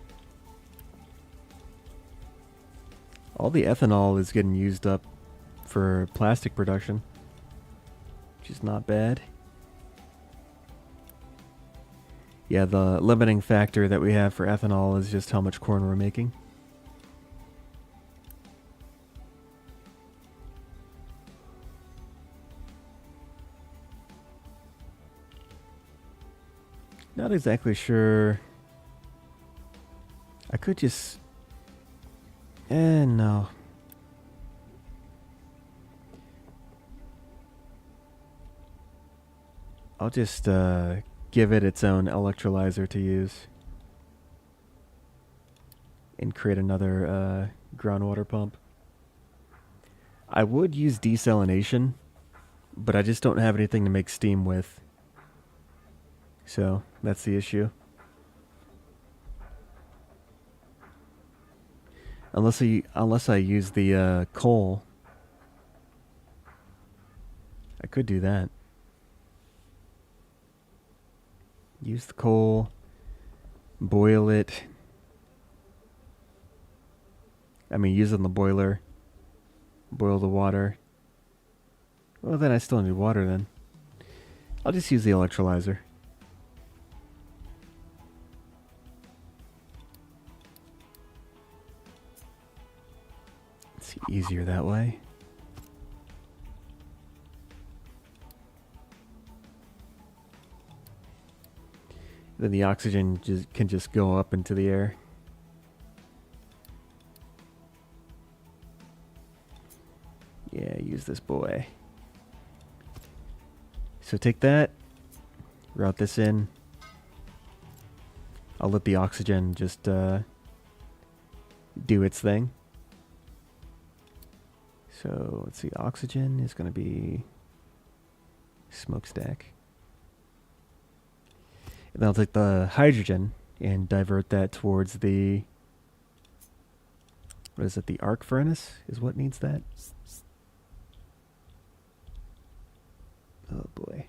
Speaker 1: All the ethanol is getting used up for plastic production, which is not bad. Yeah, the limiting factor that we have for ethanol is just how much corn we're making. Not exactly sure. I could just... no. I'll just give it its own electrolyzer to use. And create another groundwater pump. I would use desalination, but I just don't have anything to make steam with. So, that's the issue. Unless I use the coal. I could do that. Use the coal. Boil it. I mean, use it in the boiler. Boil the water. Well, then I still need water then. I'll just use the electrolyzer. It's easier that way. Then the oxygen can just go up into the air. Yeah, use this boy. So take that, route this in. I'll let the oxygen just do its thing. So let's see, oxygen is going to be smokestack. And then I'll take the hydrogen and divert that towards the, what is it, the arc furnace is what needs that? Oh boy.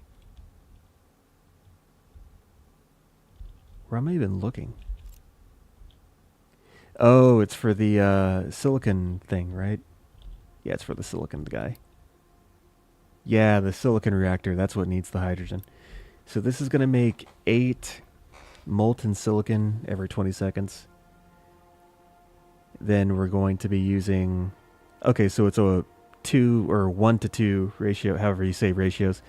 Speaker 1: Where am I even looking? Oh, it's for the silicon thing, right? Yeah, it's for the silicon guy. Yeah, the silicon reactor, that's what needs the hydrogen. So this is going to make 8 molten silicon every 20 seconds. Then we're going to be using... Okay, so it's a 2 or 1 to 2 ratio, however you say ratios.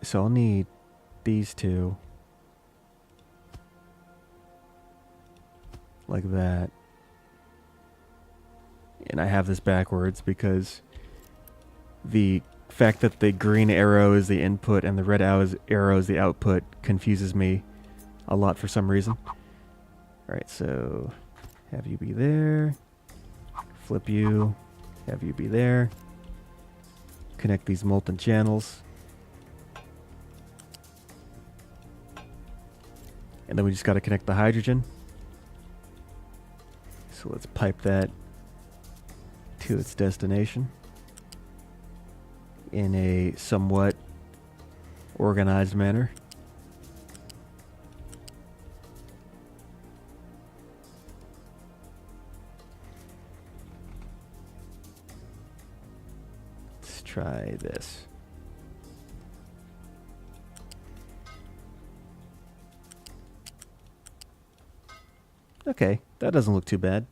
Speaker 1: So I'll need these two. Like that. And I have this backwards because the fact that the green arrow is the input and the red arrow is the output confuses me a lot for some reason. Alright, so have you be there. Flip you. Have you be there. Connect these molten channels. And then we just got to connect the hydrogen. So let's pipe that to its destination in a somewhat organized manner. Let's try this. Okay, that doesn't look too bad.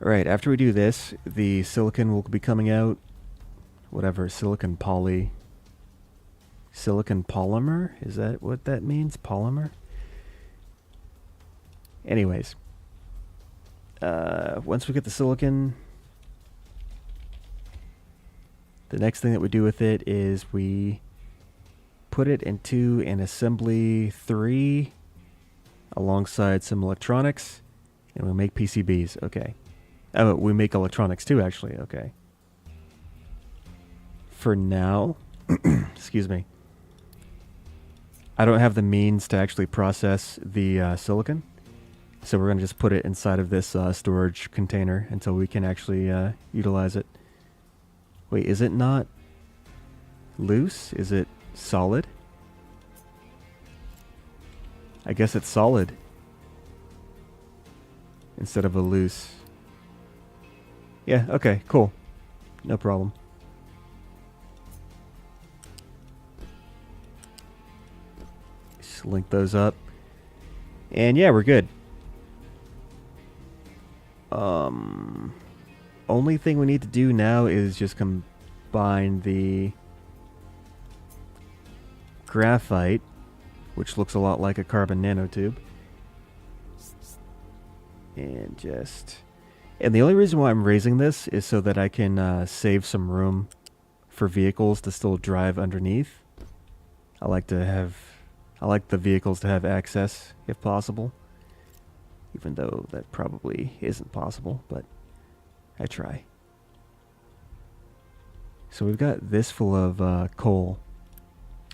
Speaker 1: Alright, after we do this, the silicon will be coming out. Whatever, silicon polymer? Is that what that means? Polymer? Anyways. Once we get the silicon, the next thing that we do with it is we put it into an assembly 3 alongside some electronics, and we make PCBs. Okay. Oh, we make electronics too, actually. Okay. For now, excuse me, I don't have the means to actually process the silicon, so we're going to just put it inside of this storage container until we can actually utilize it. Wait, is it not loose? Is it solid? I guess it's solid instead of a loose. Yeah, okay, cool. No problem. Just link those up. And yeah, we're good. Only thing we need to do now is just combine the graphite, which looks a lot like a carbon nanotube. And the only reason why I'm raising this is so that I can save some room for vehicles to still drive underneath. I like the vehicles to have access if possible, even though that probably isn't possible, but I try. So we've got this full of coal.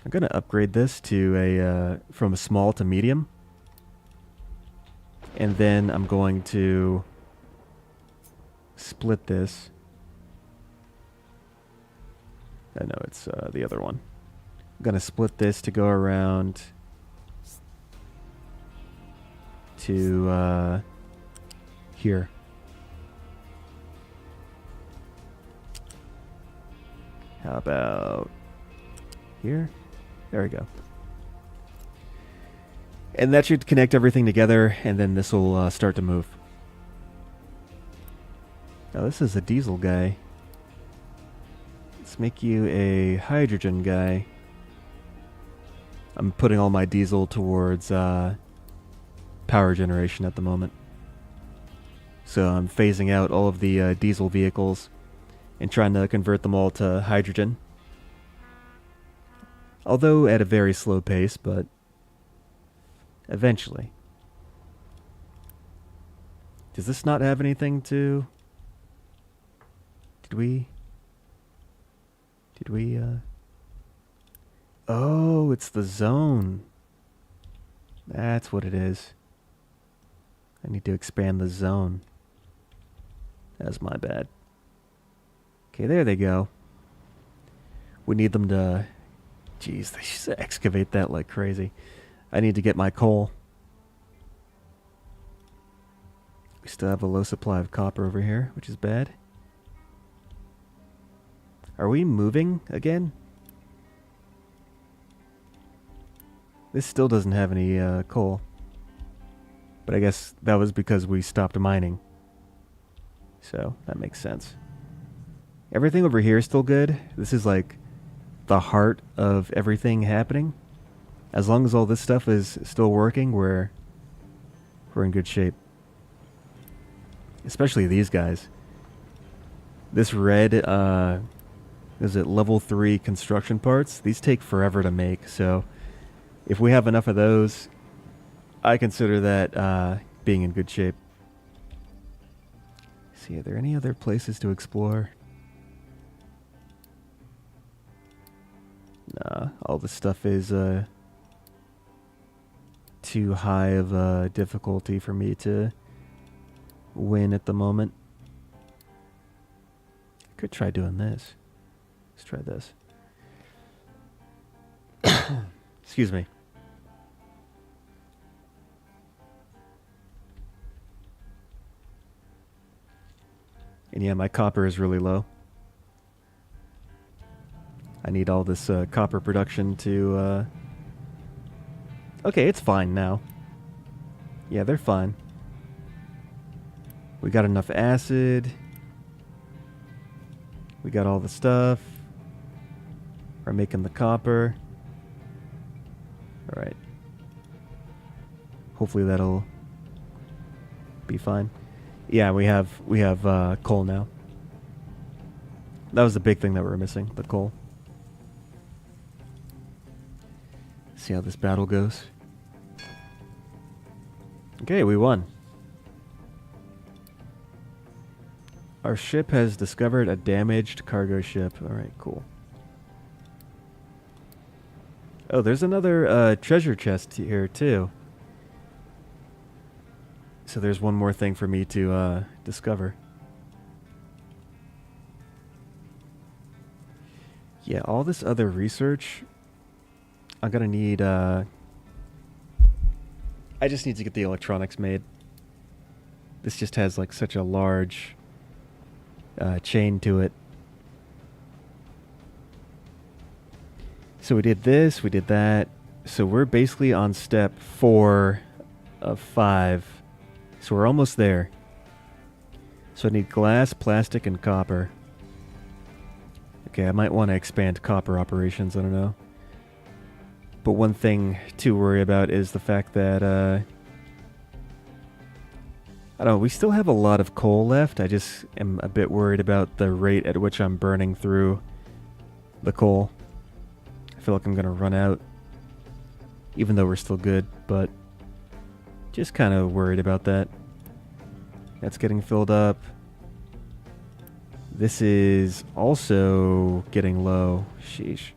Speaker 1: I'm gonna upgrade this to from a small to medium, and then I'm going to split this. I know it's the other one. I'm gonna split this to go around to here. How about here? There we go. And that should connect everything together, and then this will start to move. Now this is a diesel guy. Let's make you a hydrogen guy. I'm putting all my diesel towards power generation at the moment. So I'm phasing out all of the diesel vehicles and trying to convert them all to hydrogen. Although at a very slow pace, but eventually. Does this not have anything to... Did we... Oh, it's the zone. That's what it is. I need to expand the zone. That's my bad. Okay, there they go. We need them to... Jeez, they should excavate that like crazy. I need to get my coal. We still have a low supply of copper over here, which is bad. Are we moving again? This still doesn't have any coal. But I guess that was because we stopped mining. So, that makes sense. Everything over here is still good. This is like the heart of everything happening. As long as all this stuff is still working, we're in good shape. Especially these guys. This red, is it level 3 construction parts? These take forever to make, so if we have enough of those, I consider that being in good shape. Let's see, are there any other places to explore? Nah, all this stuff is too high of a difficulty for me to win at the moment. I could try doing this. Let's try this. Excuse me. And yeah, my copper is really low. I need all this copper production to... Okay, it's fine now. Yeah, they're fine. We got enough acid. We got all the stuff. We're making the copper. Alright. Hopefully that'll be fine. Yeah, we have coal now. That was the big thing that we were missing, the coal. See how this battle goes. Okay, we won. Our ship has discovered a damaged cargo ship. Alright, cool. Oh, there's another treasure chest here, too. So there's one more thing for me to discover. Yeah, all this other research... I'm gonna need, I just need to get the electronics made. This just has, like, such a large chain to it. So we did this, we did that. So we're basically on step 4 of 5. So we're almost there. So I need glass, plastic, and copper. Okay, I might want to expand copper operations, I don't know. But one thing to worry about is the fact that, I don't know, we still have a lot of coal left. I just am a bit worried about the rate at which I'm burning through the coal. I feel like I'm going to run out, even though we're still good, but just kind of worried about that. That's getting filled up. This is also getting low. Sheesh.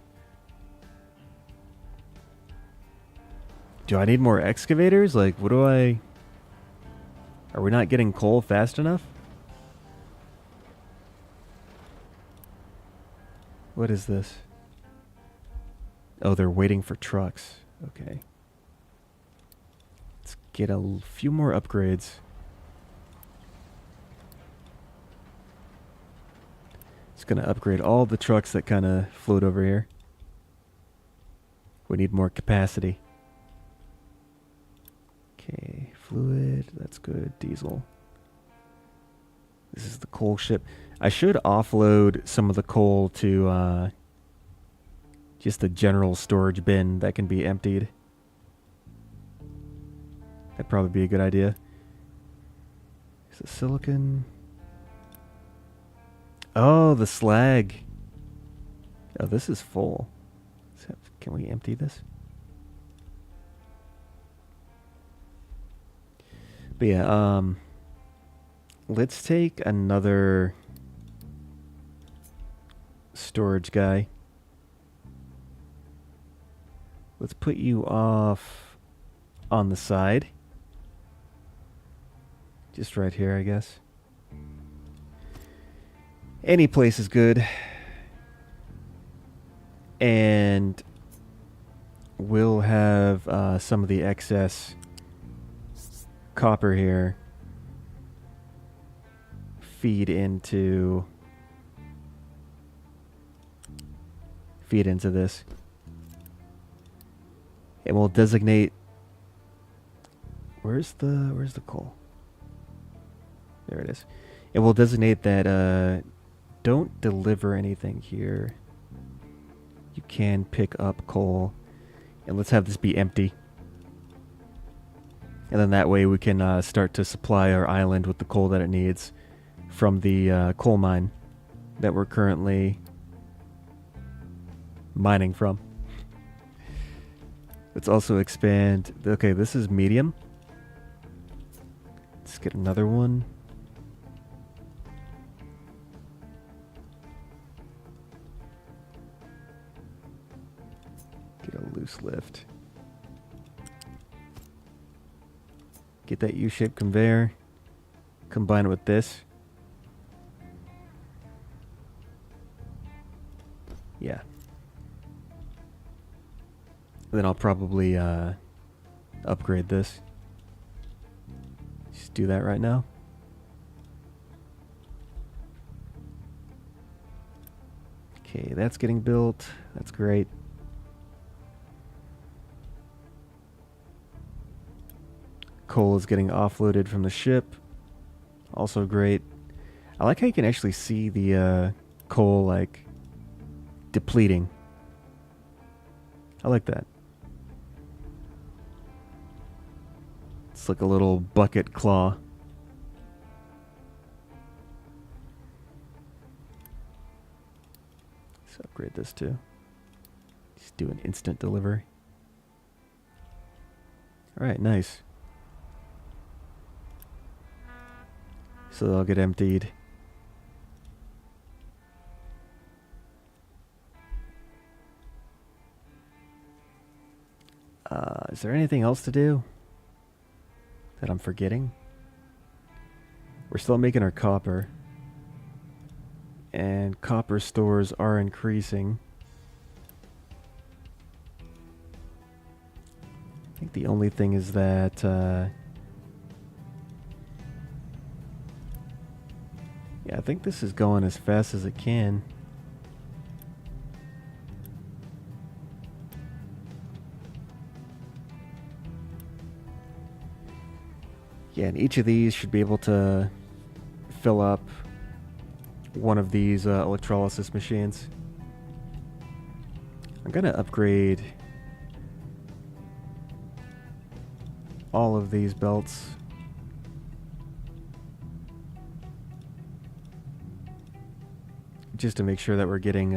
Speaker 1: Do I need more excavators? Like, what do I... Are we not getting coal fast enough? What is this? Oh, they're waiting for trucks. Okay. Let's get a few more upgrades. It's going to upgrade all the trucks that kind of float over here. We need more capacity. Okay, fluid, that's good. Diesel. This is the coal ship. I should offload some of the coal to just a general storage bin that can be emptied. That'd probably be a good idea. Is it silicon? Oh, the slag. Oh, this is full. Can we empty this? But yeah, let's take another storage guy. Let's put you off on the side. Just right here, I guess. Any place is good. And we'll have some of the excess copper here feed into this, and we'll designate where's the coal. There it is. And we'll designate that don't deliver anything here. You can pick up coal, and let's have this be empty. And then that way we can start to supply our island with the coal that it needs from the coal mine that we're currently mining from. Let's also expand. Okay, this is medium. Let's get another one. Get a loose lift. Get that U-shaped conveyor. Combine it with this. Yeah. Then I'll probably upgrade this. Just do that right now. Okay, that's getting built. That's great. Coal is getting offloaded from the ship. Also great. I like how you can actually see the coal like depleting. I like that. It's like a little bucket claw. Let's upgrade this too. Just do an instant delivery. Alright, nice. So they'll get emptied. Is there anything else to do that I'm forgetting? We're still making our copper. And copper stores are increasing. I think the only thing is that yeah, I think this is going as fast as it can. Yeah, and each of these should be able to fill up one of these electrolysis machines. I'm going to upgrade all of these belts. Just to make sure that we're getting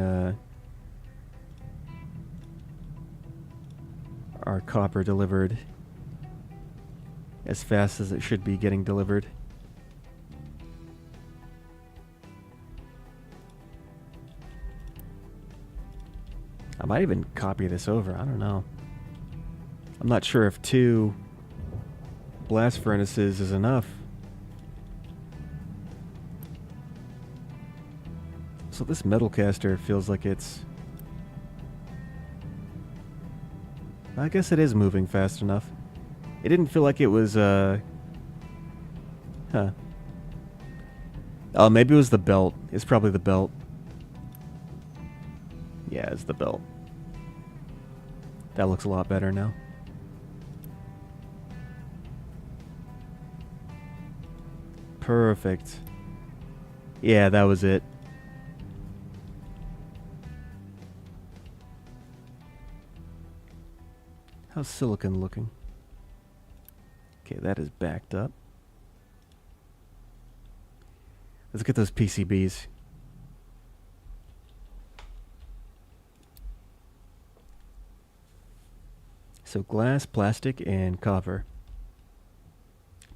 Speaker 1: our copper delivered as fast as it should be getting delivered. I might even copy this over. I don't know. I'm not sure if 2 blast furnaces is enough. So this metal caster feels like it's... I guess it is moving fast enough. It didn't feel like it was, Huh. Oh, maybe it was the belt. It's probably the belt. Yeah, it's the belt. That looks a lot better now. Perfect. Yeah, that was it. How's silicon looking? Okay, that is backed up. Let's get those PCBs. So glass, plastic, and copper.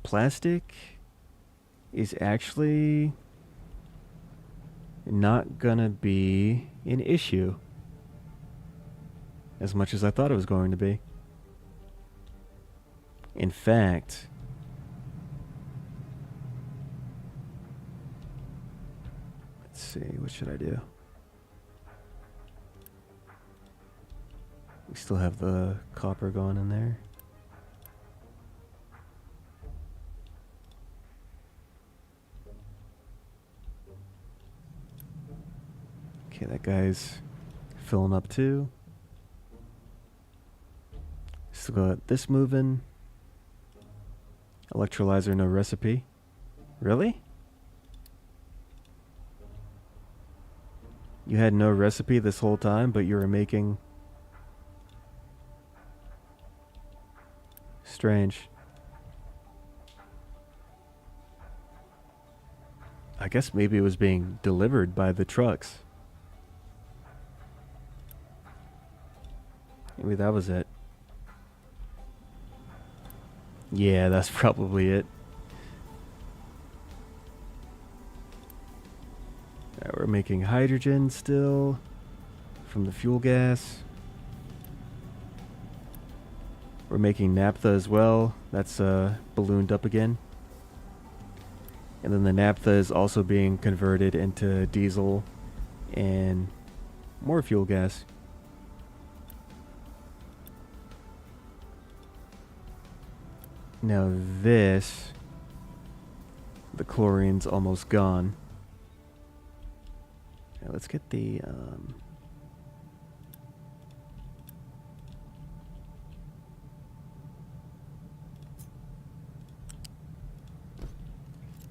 Speaker 1: Plastic is actually not gonna be an issue as much as I thought it was going to be. In fact, let's see, what should I do? We still have the copper going in there. Okay, that guy's filling up too. Still got this moving. Electrolyzer, no recipe. Really? You had no recipe this whole time, but you were making... Strange. I guess maybe it was being delivered by the trucks. Maybe that was it. Yeah, that's probably it. We're making hydrogen still from the fuel gas. We're making naphtha as well. That's ballooned up again. And then the naphtha is also being converted into diesel and more fuel gas. Now this, the chlorine's almost gone. Okay, let's get the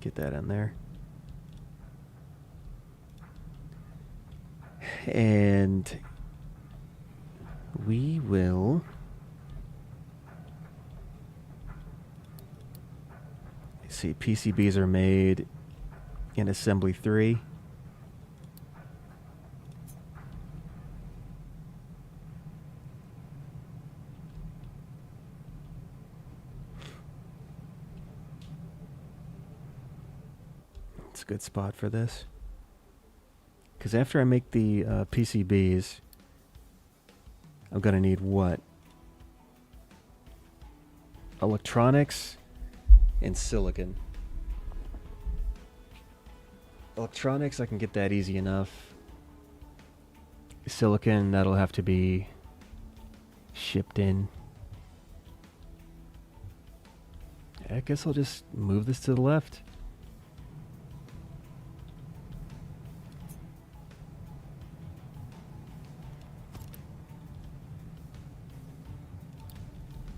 Speaker 1: get that in there. And we will see, PCBs are made in assembly 3. It's a good spot for this. Because after I make the PCBs, I'm going to need what? Electronics and silicon. Electronics, I can get that easy enough. Silicon, that'll have to be shipped in. I guess I'll just move this to the left.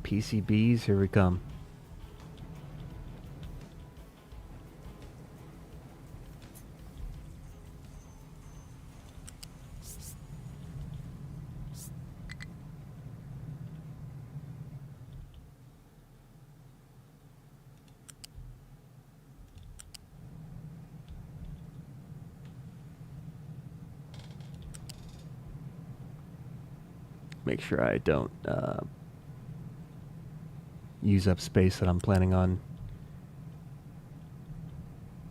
Speaker 1: PCBs, here we come. make sure I don't use up space that I'm planning on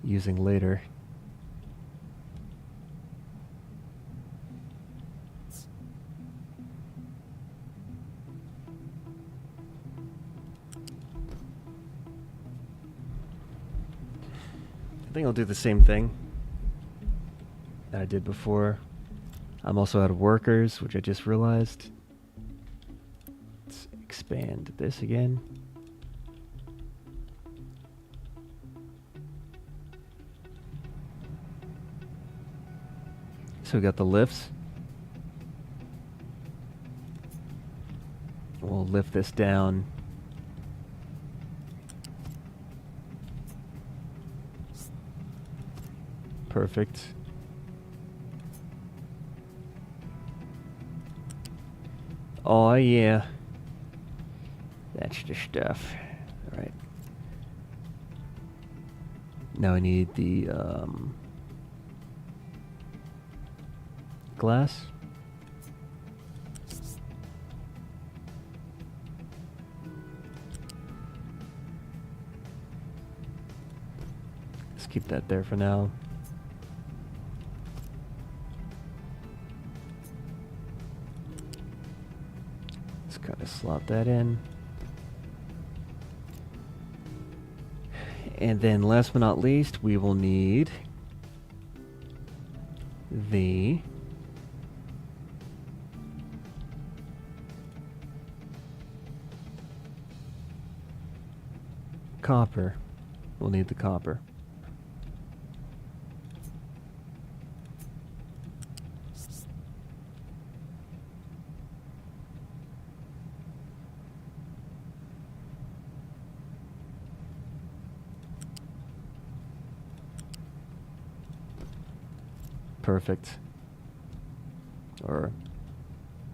Speaker 1: using later. I think I'll do the same thing that I did before. I'm also out of workers, which I just realized. Let's expand this again. So we got the lifts. We'll lift this down. Perfect. Oh yeah. That's the stuff. Alright. Now I need the glass. Let's keep that there for now. Let's kind of slot that in. And then last but not least, we will need the copper. We'll need the copper. Perfect. Or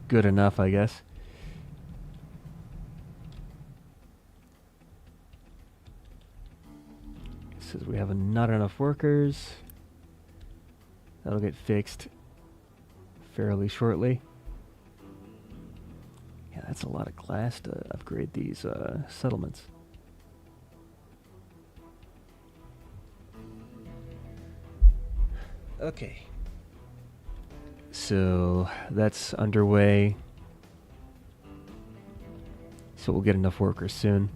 Speaker 1: good enough, I guess. Says we have not enough workers. That'll get fixed fairly shortly. Yeah, that's a lot of glass to upgrade these settlements. Okay. So that's underway. So we'll get enough workers soon.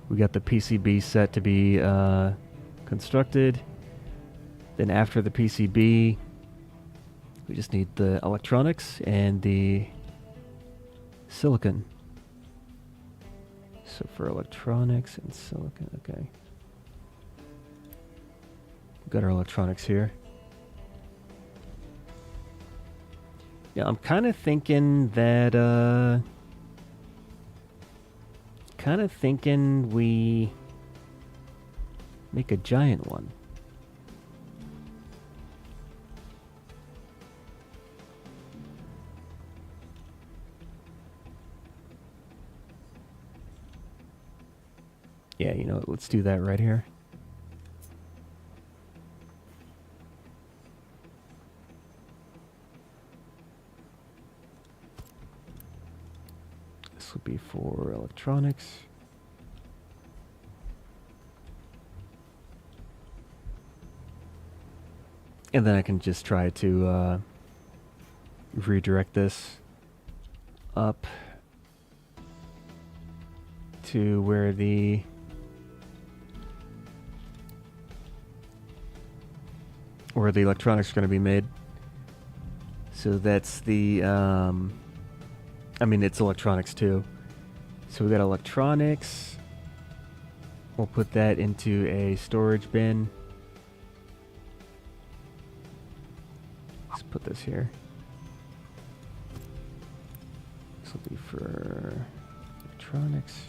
Speaker 1: We got the PCB set to be constructed. Then after the PCB, we just need the electronics and the silicon. So for electronics and silicon, okay. We've got our electronics here. Yeah, I'm kind of thinking that, we make a giant one. Yeah, you know what, let's do that right here. This will be for electronics. And then I can just try to redirect this up to where the electronics are going to be made. So that's the I mean, it's electronics too. So we got electronics. We'll put that into a storage bin. Let's put this here. This will be for electronics.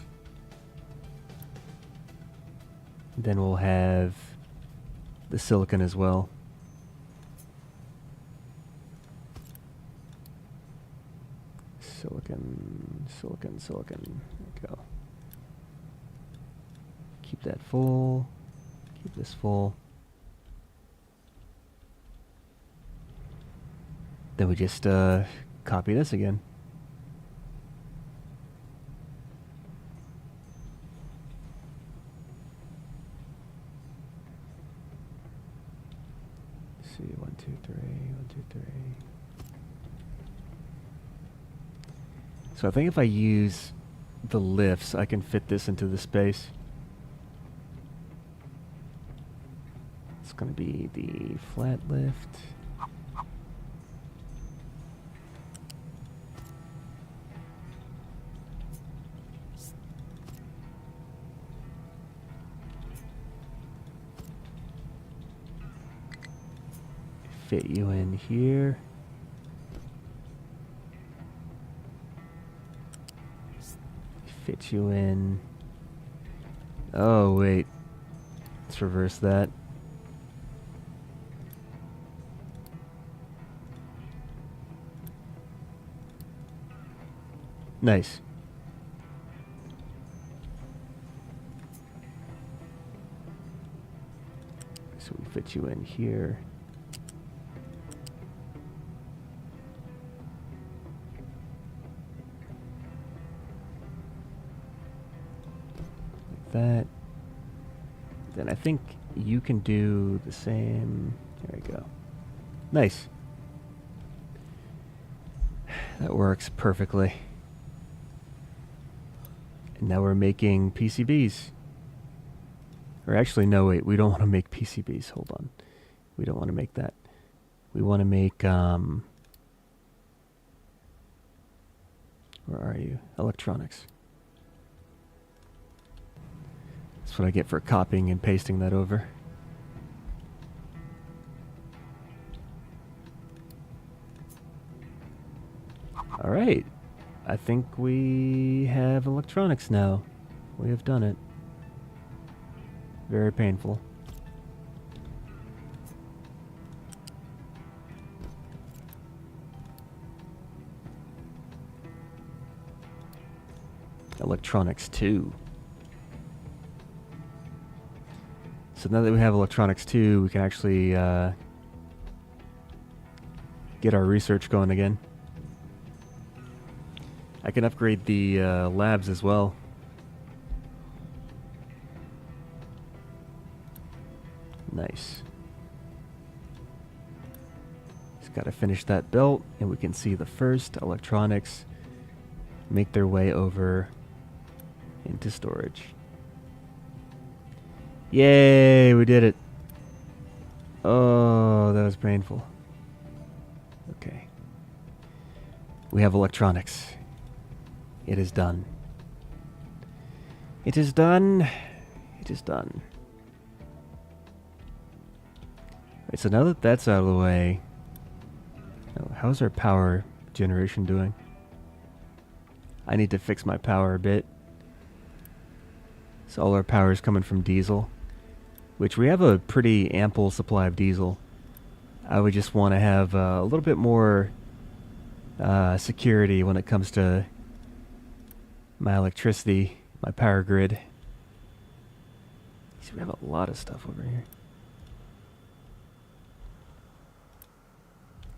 Speaker 1: Then we'll have the silicon as well. Silicon, silicon, silicon. There we go. Keep that full. Keep this full. Then we just copy this again. So I think if I use the lifts, I can fit this into the space. It's going to be the flat lift. Fit you in here. Fit you in. Oh, wait. Let's reverse that. Nice. So we fit you in here. That. Then I think you can do the same. There we go. Nice. That works perfectly. And now we're making PCBs. Or actually, no, wait. We don't want to make PCBs. Hold on. We don't want to make that. We want to make, where are you? Electronics. That's what I get for copying and pasting that over. All right. I think we have electronics now. We have done it. Very painful. Electronics 2. So now that we have electronics 2, we can actually get our research going again. I can upgrade the labs as well. Nice. Just gotta finish that belt, and we can see the first electronics make their way over into storage. Yay, we did it. Oh, that was painful. Okay. We have electronics. It is done. It is done. It is done. Right, so now that that's out of the way, how's our power generation doing? I need to fix my power a bit. So all our power is coming from diesel, which we have a pretty ample supply of diesel. I would just want to have a little bit more security when it comes to my electricity, my power grid. So we have a lot of stuff over here.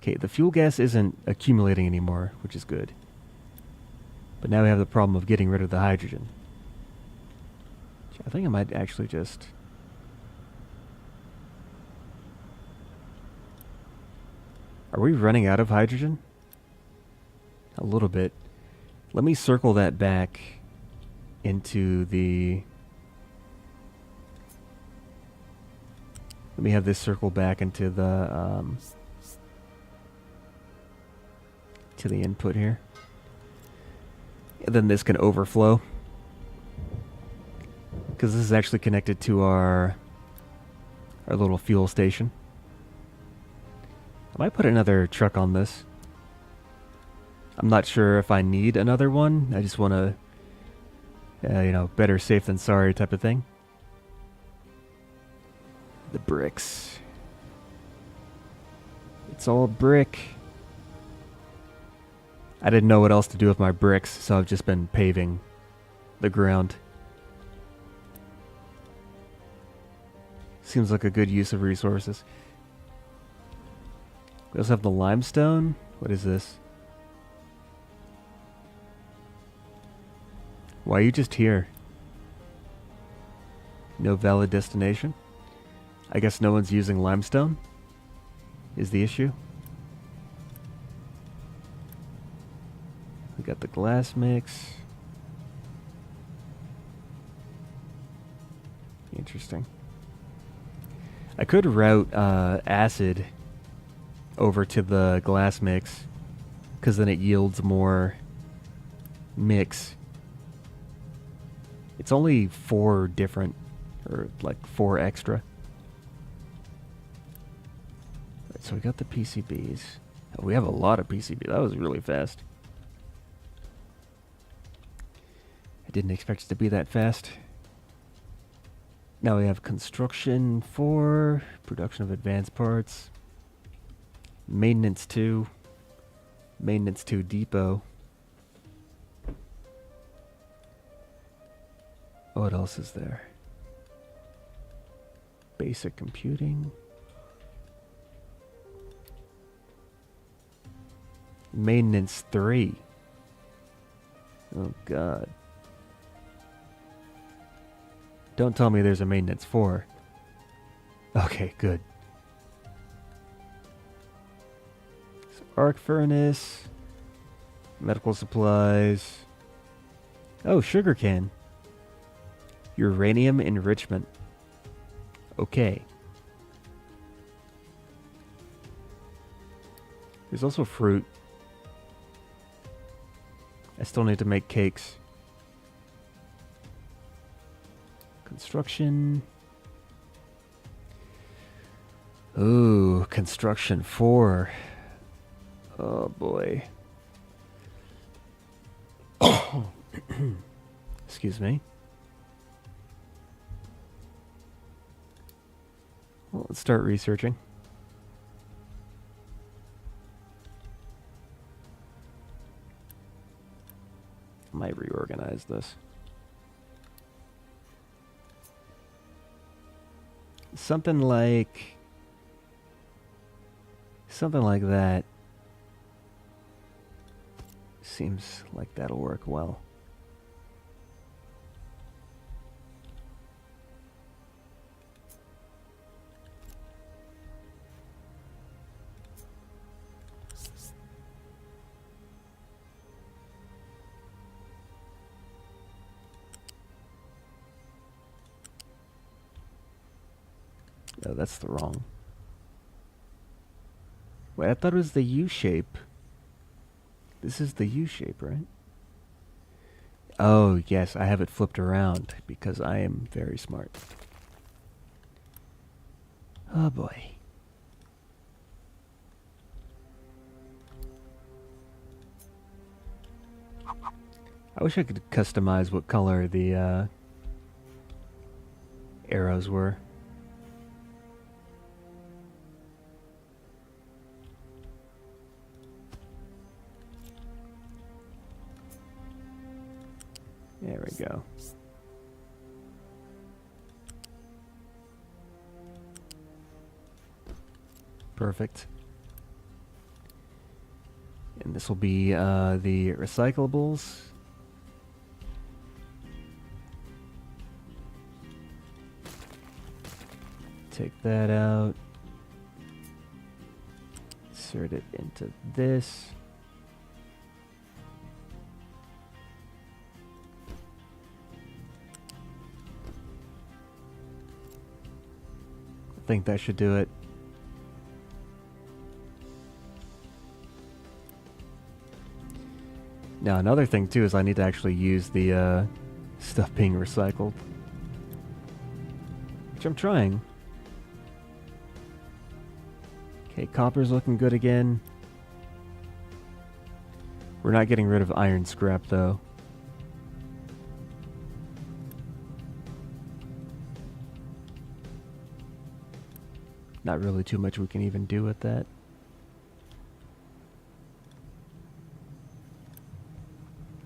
Speaker 1: Okay, the fuel gas isn't accumulating anymore, which is good. But now we have the problem of getting rid of the hydrogen. I think I might actually just... Are we running out of hydrogen? A little bit. Let me circle that back into the... Let me have this circle back into the to the input here. And then this can overflow. Because this is actually connected to our little fuel station. I might put another truck on this. I'm not sure if I need another one. I just want to, you know, better safe than sorry type of thing. The bricks. It's all brick. I didn't know what else to do with my bricks, so I've just been paving the ground. Seems like a good use of resources. We also have the limestone. What is this? Why are you just here? No valid destination? I guess no one's using limestone? Is the issue? We got the glass mix. Interesting. I could route acid over to the glass mix, because then it yields more mix. It's only 4 different, or like 4 extra. Right, so we got the PCBs. Oh, we have a lot of PCB. That was really fast. I didn't expect it to be that fast. Now we have construction 4, production of advanced parts, maintenance 2, maintenance 2 depot. What else is there? Basic computing. Maintenance 3. Oh god. Don't tell me there's a maintenance 4. Okay, good. So arc furnace, medical supplies. Oh, sugarcane. Uranium enrichment. Okay. There's also fruit. I still need to make cakes. Construction. Ooh, construction 4. Oh boy. Excuse me. Well, let's start researching. Might reorganize this. Something like that. Seems like that'll work well. Oh, that's the wrong. Wait, I thought it was the U shape. This is the U shape, right? Oh, yes, I have it flipped around because I am very smart. Oh boy. I wish I could customize what color the arrows were. There we go. Perfect. And this will be the recyclables. Take that out. Insert it into this. I think that should do it. Now another thing too is I need to actually use the stuff being recycled. Which I'm trying. Okay, copper's looking good again. We're not getting rid of iron scrap though. Not really too much we can even do with that.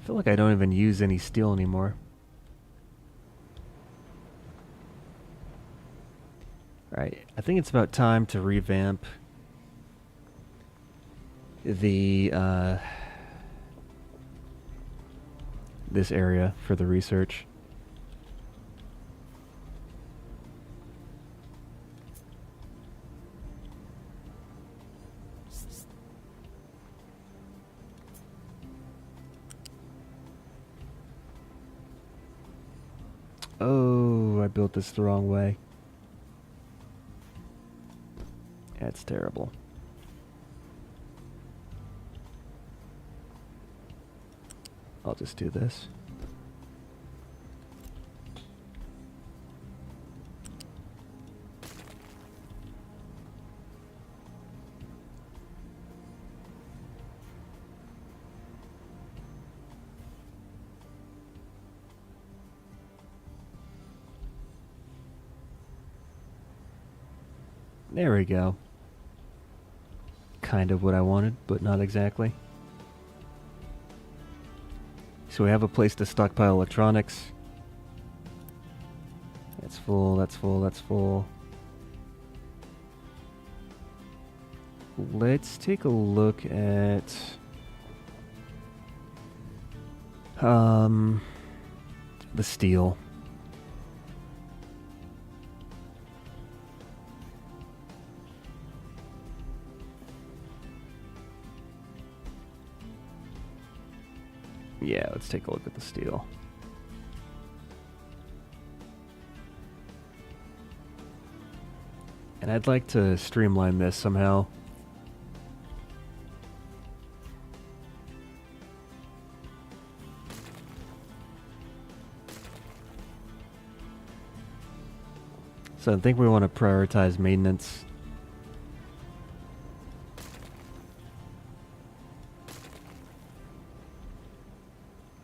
Speaker 1: I feel like I don't even use any steel anymore. Alright, I think it's about time to revamp the this area for the research. built this the wrong way. That's terrible. I'll just do this. There we go. Kind of what I wanted, but not exactly. So we have a place to stockpile electronics. That's full, that's full, that's full. Let's take a look at the steel. Yeah, let's take a look at the steel. And I'd like to streamline this somehow. So I think we want to prioritize maintenance.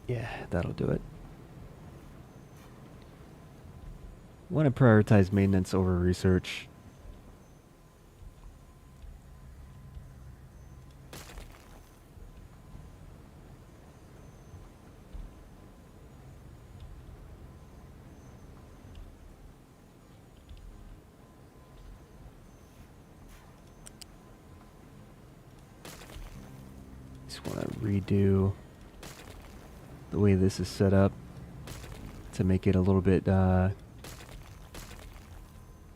Speaker 1: Yeah, that'll do it. Want to prioritize maintenance over research. Just want to redo the way this is set up to make it a little bit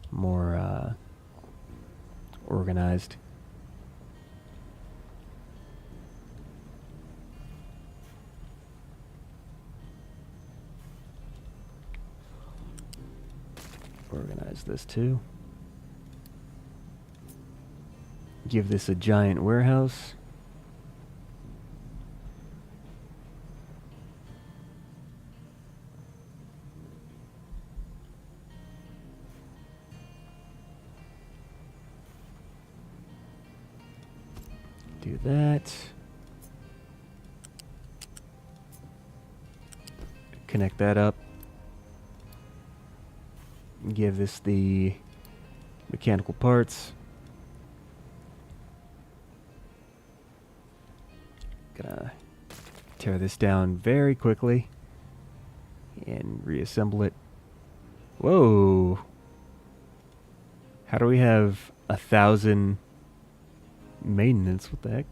Speaker 1: more organized. Organize this too. Give this a giant warehouse. Do that. Connect that up. Give this the mechanical parts. Gonna tear this down very quickly and reassemble it. Whoa! How do we have 1,000 maintenance? What the heck?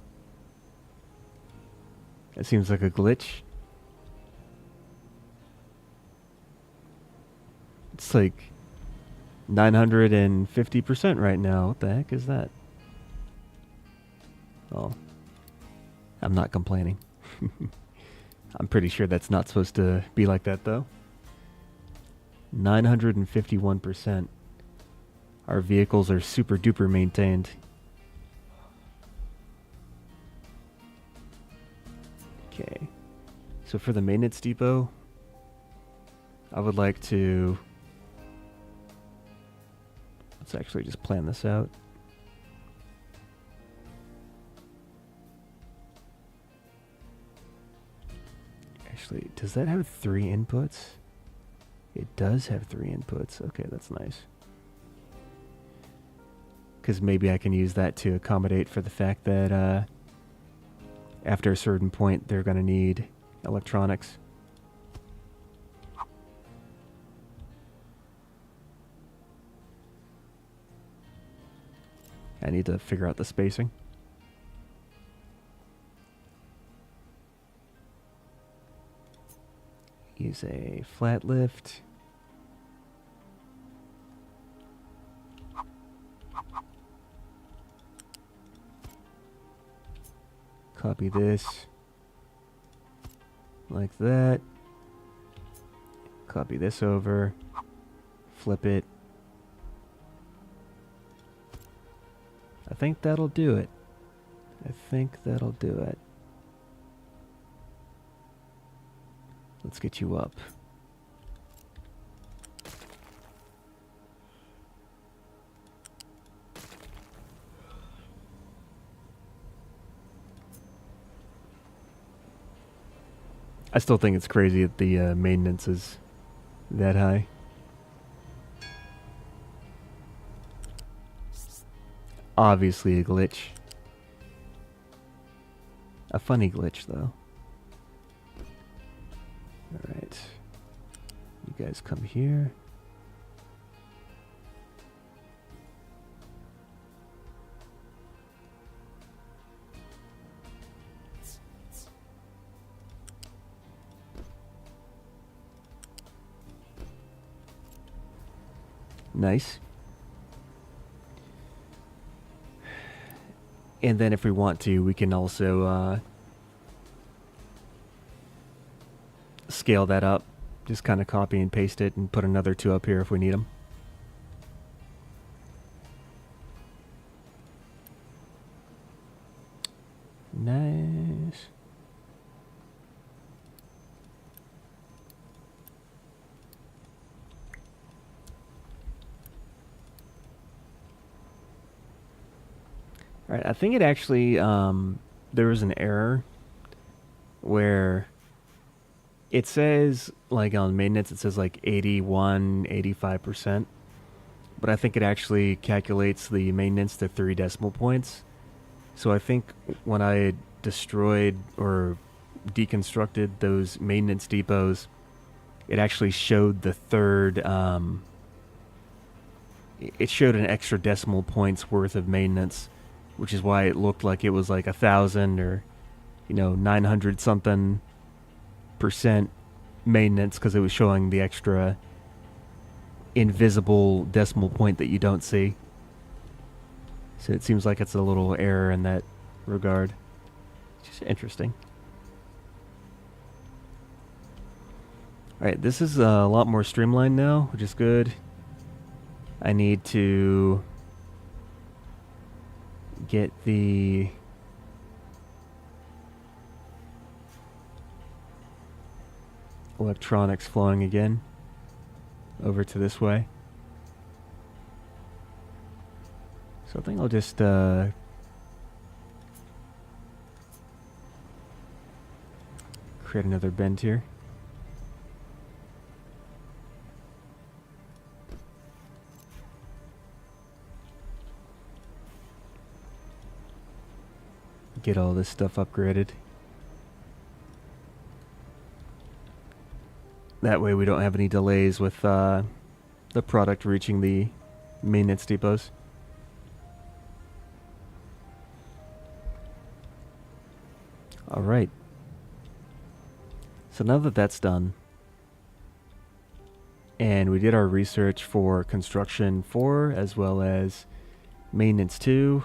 Speaker 1: That seems like a glitch. It's like 950% right now. What the heck is that? Oh, I'm not complaining. I'm pretty sure that's not supposed to be like that though. 951%. Our vehicles are super duper maintained. Okay. So for the maintenance depot, I would like to... Let's actually just plan this out. Actually, does that have 3 inputs? It does have 3 inputs. Okay, that's nice. Because maybe I can use that to accommodate for the fact that after a certain point they're going to need electronics. I need to figure out the spacing. Use a flat lift. Copy this. Like that. Copy this over. flip it. I think that'll do it. I think that'll do it. Let's get you up. I still think it's crazy that the maintenance is that high. Obviously a glitch. A funny glitch, though. Alright. You guys come here. Nice. And then if we want to, we can also scale that up. Just kind of copy and paste it and put another 2 up here if we need them. Nice. Alright, I think it actually, there was an error where it says, like on maintenance, it says like 81, 85%. But I think it actually calculates the maintenance to 3 decimal points. So I think when I destroyed or deconstructed those maintenance depots, it actually showed the third, it showed an extra decimal points worth of maintenance, which is why it looked like it was like 1,000 or, 900 something % maintenance, because it was showing the extra invisible decimal point that you don't see. So it seems like it's a little error in that regard. It's just interesting. Alright, this is a lot more streamlined now, which is good. I need to get the electronics flowing again over to this way. So I think I'll just create another bend here. Get all this stuff upgraded. That way we don't have any delays with the product reaching the maintenance depots. Alright. So now that that's done, and we did our research for construction 4 as well as maintenance 2,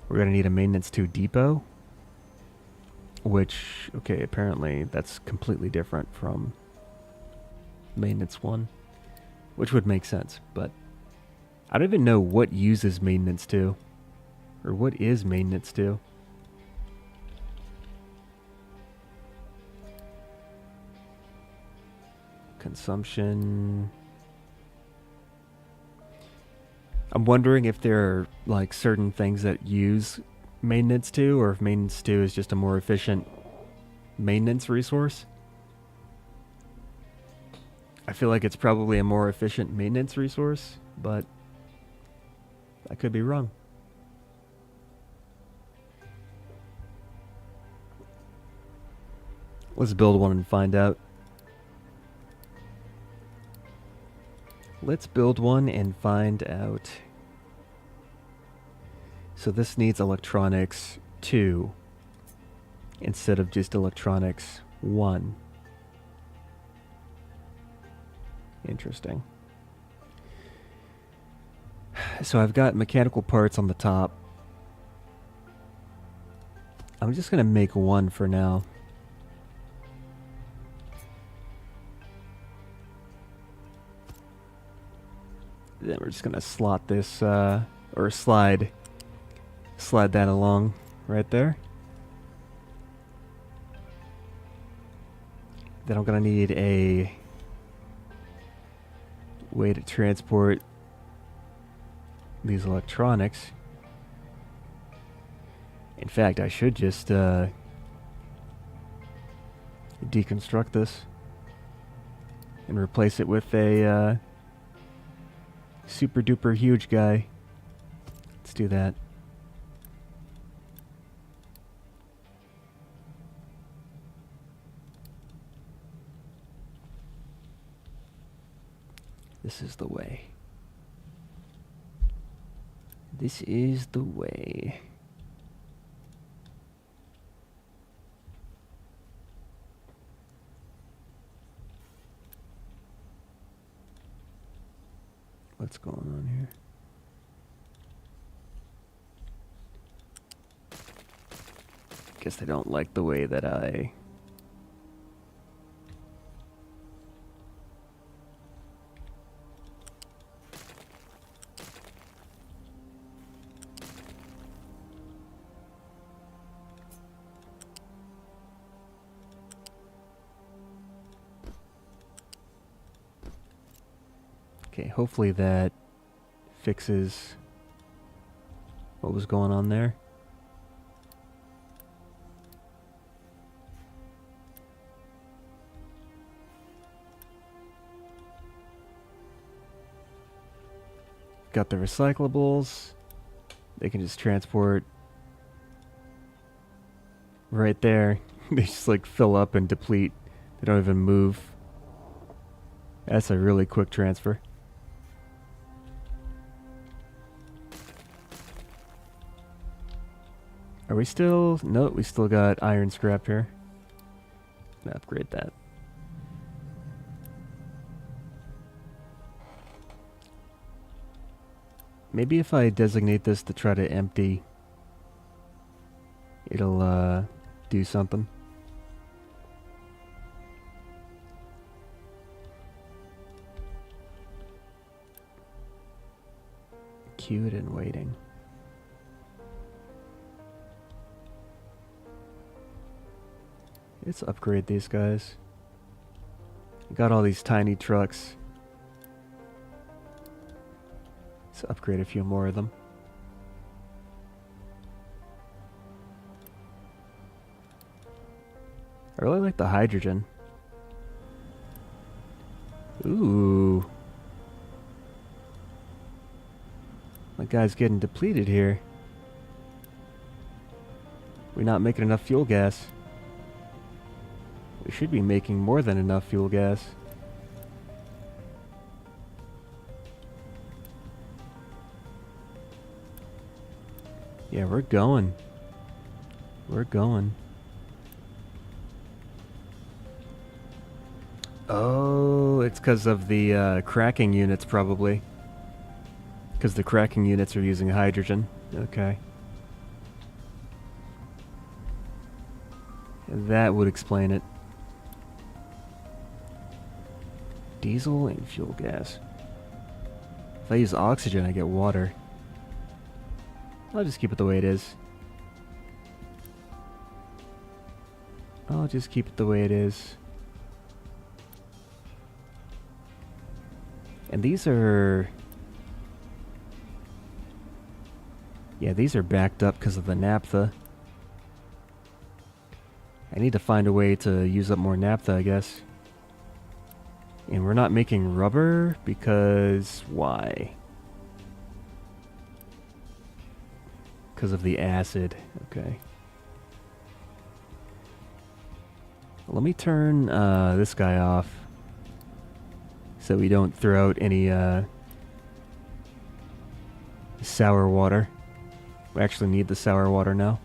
Speaker 1: we're going to need a maintenance 2 depot, which, okay, apparently that's completely different from maintenance 1, which would make sense, but I don't even know what uses maintenance 2, or what is maintenance 2. Consumption. I'm wondering if there are like certain things that use maintenance 2, or if maintenance 2 is just a more efficient maintenance resource. I feel like it's probably a more efficient maintenance resource, but I could be wrong. Let's build one and find out. Let's build one and find out. So this needs electronics 2 instead of just electronics 1. Interesting. So I've got mechanical parts on the top. I'm just going to make one for now. just gonna slot this, or slide that along right there. Then I'm gonna need a way to transport these electronics. In fact, I should just deconstruct this and replace it with a super duper huge guy. Let's do that. This is the way. This is the way. What's going on here? Guess they don't like the way that I... Okay, hopefully that fixes what was going on there. Got the recyclables. They can just transport right there. They just like fill up and deplete. They don't even move. That's a really quick transfer. Are we still... Nope, we still got iron scrap here. Gonna upgrade that. Maybe if I designate this to try to empty, it'll do something. Queued and waiting. Let's upgrade these guys. Got all these tiny trucks. Let's upgrade a few more of them. I really like the hydrogen. Ooh. My guy's getting depleted here. We're not making enough fuel gas. We should be making more than enough fuel gas. Yeah, we're going. We're going. Oh, it's because of the cracking units, probably. Because the cracking units are using hydrogen. Okay. That would explain it. Diesel and fuel gas. If I use oxygen, I get water. I'll just keep it the way it is. I'll just keep it the way it is. And these are... Yeah, these are backed up because of the naphtha. I need to find a way to use up more naphtha, I guess. And we're not making rubber because... Why? Because of the acid. Okay. Let me turn this guy off so we don't throw out any sour water. We actually need the sour water now.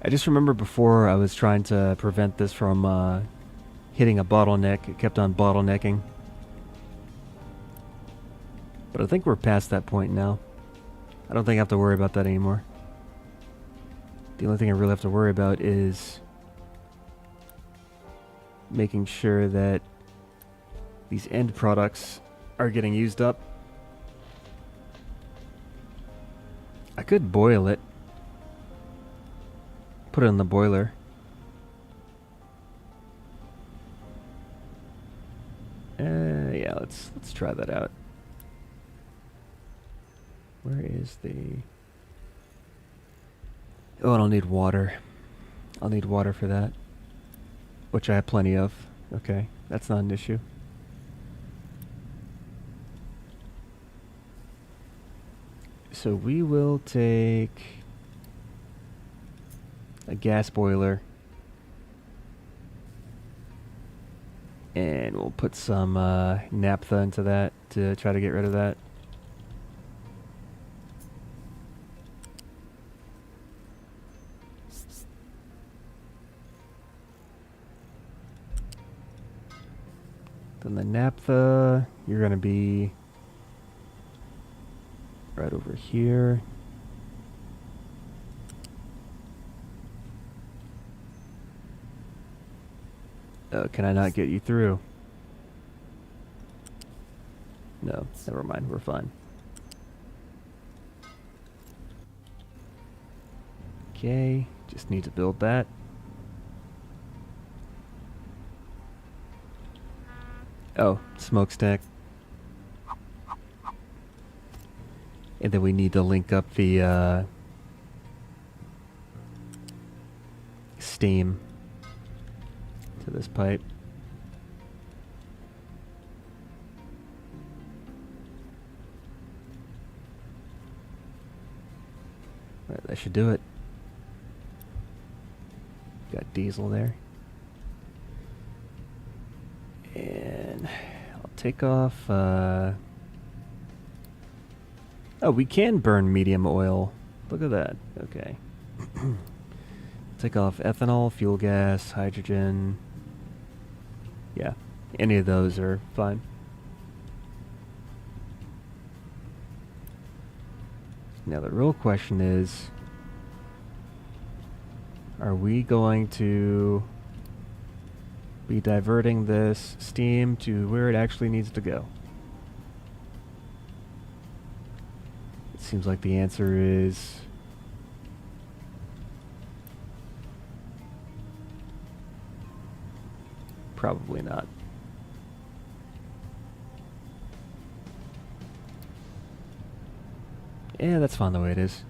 Speaker 1: I just remember before I was trying to prevent this from hitting a bottleneck. It kept on bottlenecking. But I think we're past that point now. I don't think I have to worry about that anymore. The only thing I really have to worry about is making sure that these end products are getting used up. I could boil it. Put it in the boiler. Yeah, let's try that out. Where is the... Oh, and I'll need water. I'll need water for that. Which I have plenty of. Okay, that's not an issue. So we will take a gas boiler and we'll put some naphtha into that to try to get rid of that. Then the naphtha, you're going to be right over here. Oh, can I not get you through? No, never mind, we're fine. Okay, just need to build that. Oh, smokestack. And then we need to link up the steam to this pipe. Right, that should do it. Got diesel there. And I'll take off... oh, we can burn medium oil. Look at that. Okay. Take off ethanol, fuel gas, hydrogen. Yeah, any of those are fine. Now the real question is, are we going to be diverting this steam to where it actually needs to go? It seems like the answer is probably not. Yeah, that's fine the way it is.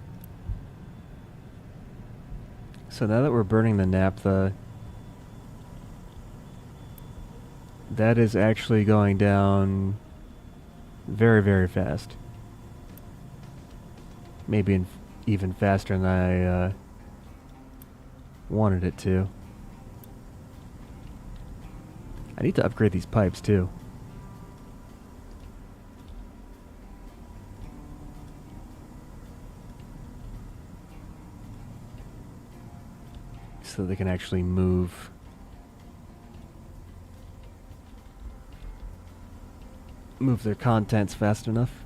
Speaker 1: So now that we're burning the naphtha, that is actually going down very, very fast. Maybe even faster than I wanted it to. I need to upgrade these pipes too. So they can actually move. Move their contents fast enough.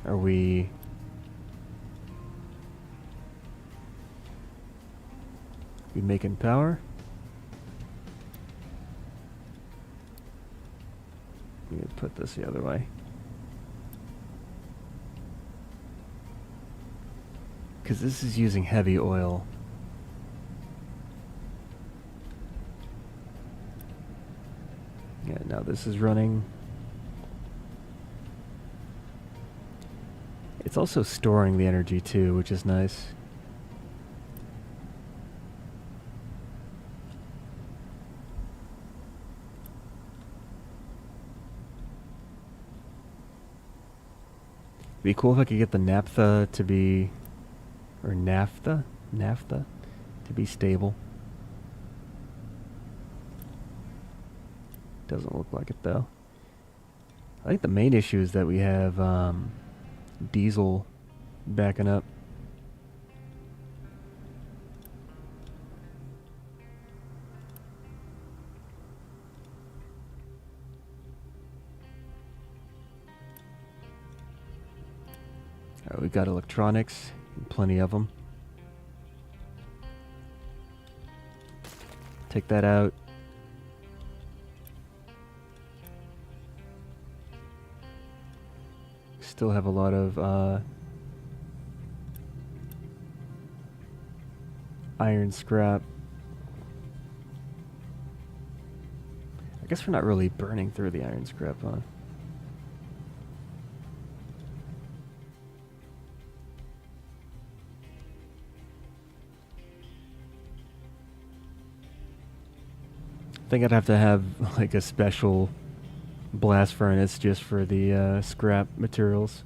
Speaker 1: Are we making power? I'm gonna put this the other way. Because this is using heavy oil. Yeah, now this is running. It's also storing the energy too, which is nice. It'd be cool if I could get the naphtha to be, or naphtha to be stable. Doesn't look like it though. I think the main issue is that we have diesel backing up. Alright, we got electronics, plenty of them. Take that out. Still have a lot of iron scrap. I guess we're not really burning through the iron scrap, huh? I think I'd have to have like a special blast furnace just for the scrap materials.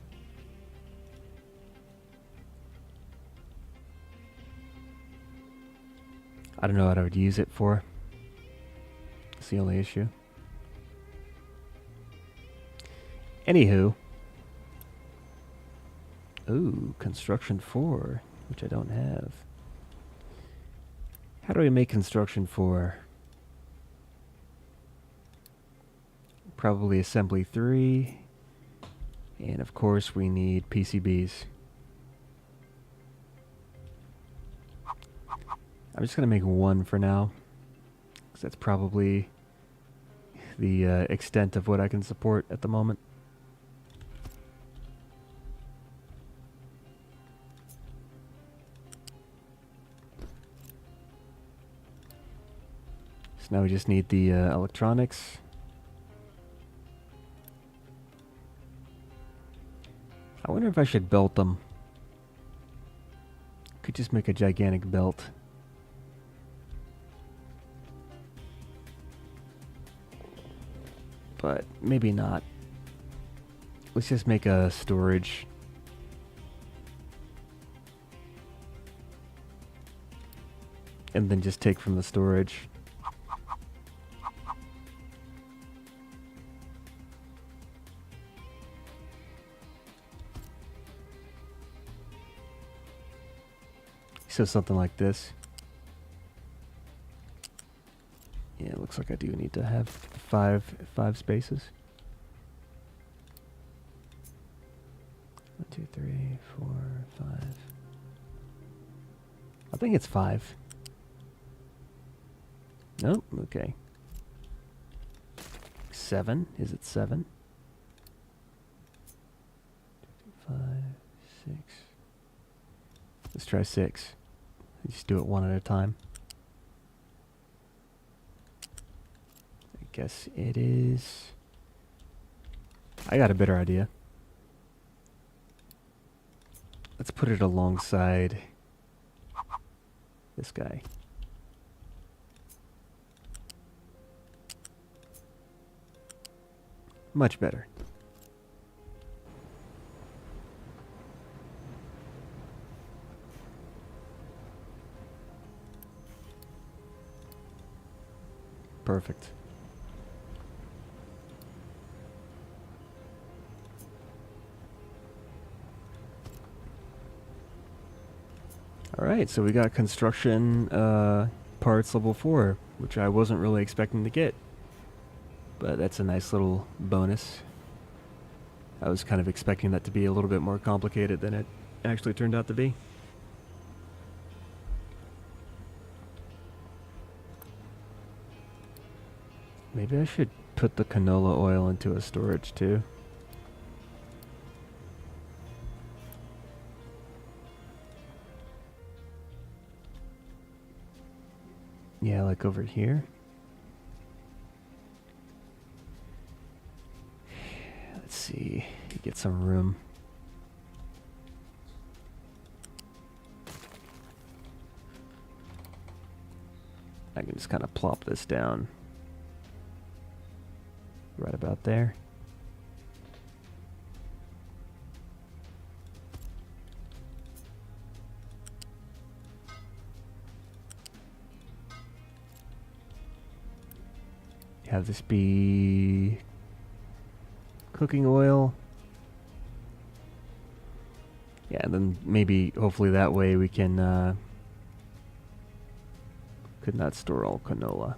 Speaker 1: I don't know what I would use it for. That's the only issue. Anywho. Ooh, construction 4, which I don't have. How do we make construction 4? Probably assembly 3. And of course we need PCBs. I'm just going to make 1 for now, because that's probably the extent of what I can support at the moment. So now we just need the electronics. I wonder if I should belt them. Could just make a gigantic belt. But maybe not. Let's just make a storage. And then just take from the storage. So something like this. Yeah, it looks like I do need to have five spaces. 1, 2, 3, 4, 5. I think it's 5. Nope, okay. 7, is it 7? 5, 6. Let's try 6. Just do it one at a time. I guess it is... I got a better idea. Let's put it alongside this guy. Much better. Perfect. Alright, so we got construction parts level 4, which I wasn't really expecting to get. But that's a nice little bonus. I was kind of expecting that to be a little bit more complicated than it actually turned out to be. Maybe I should put the canola oil into a storage too. Yeah, like over here. Let's see, get some room. I can just kind of plop this down right about there. Have this be cooking oil. Yeah, and then maybe, hopefully that way we can, could not store all canola.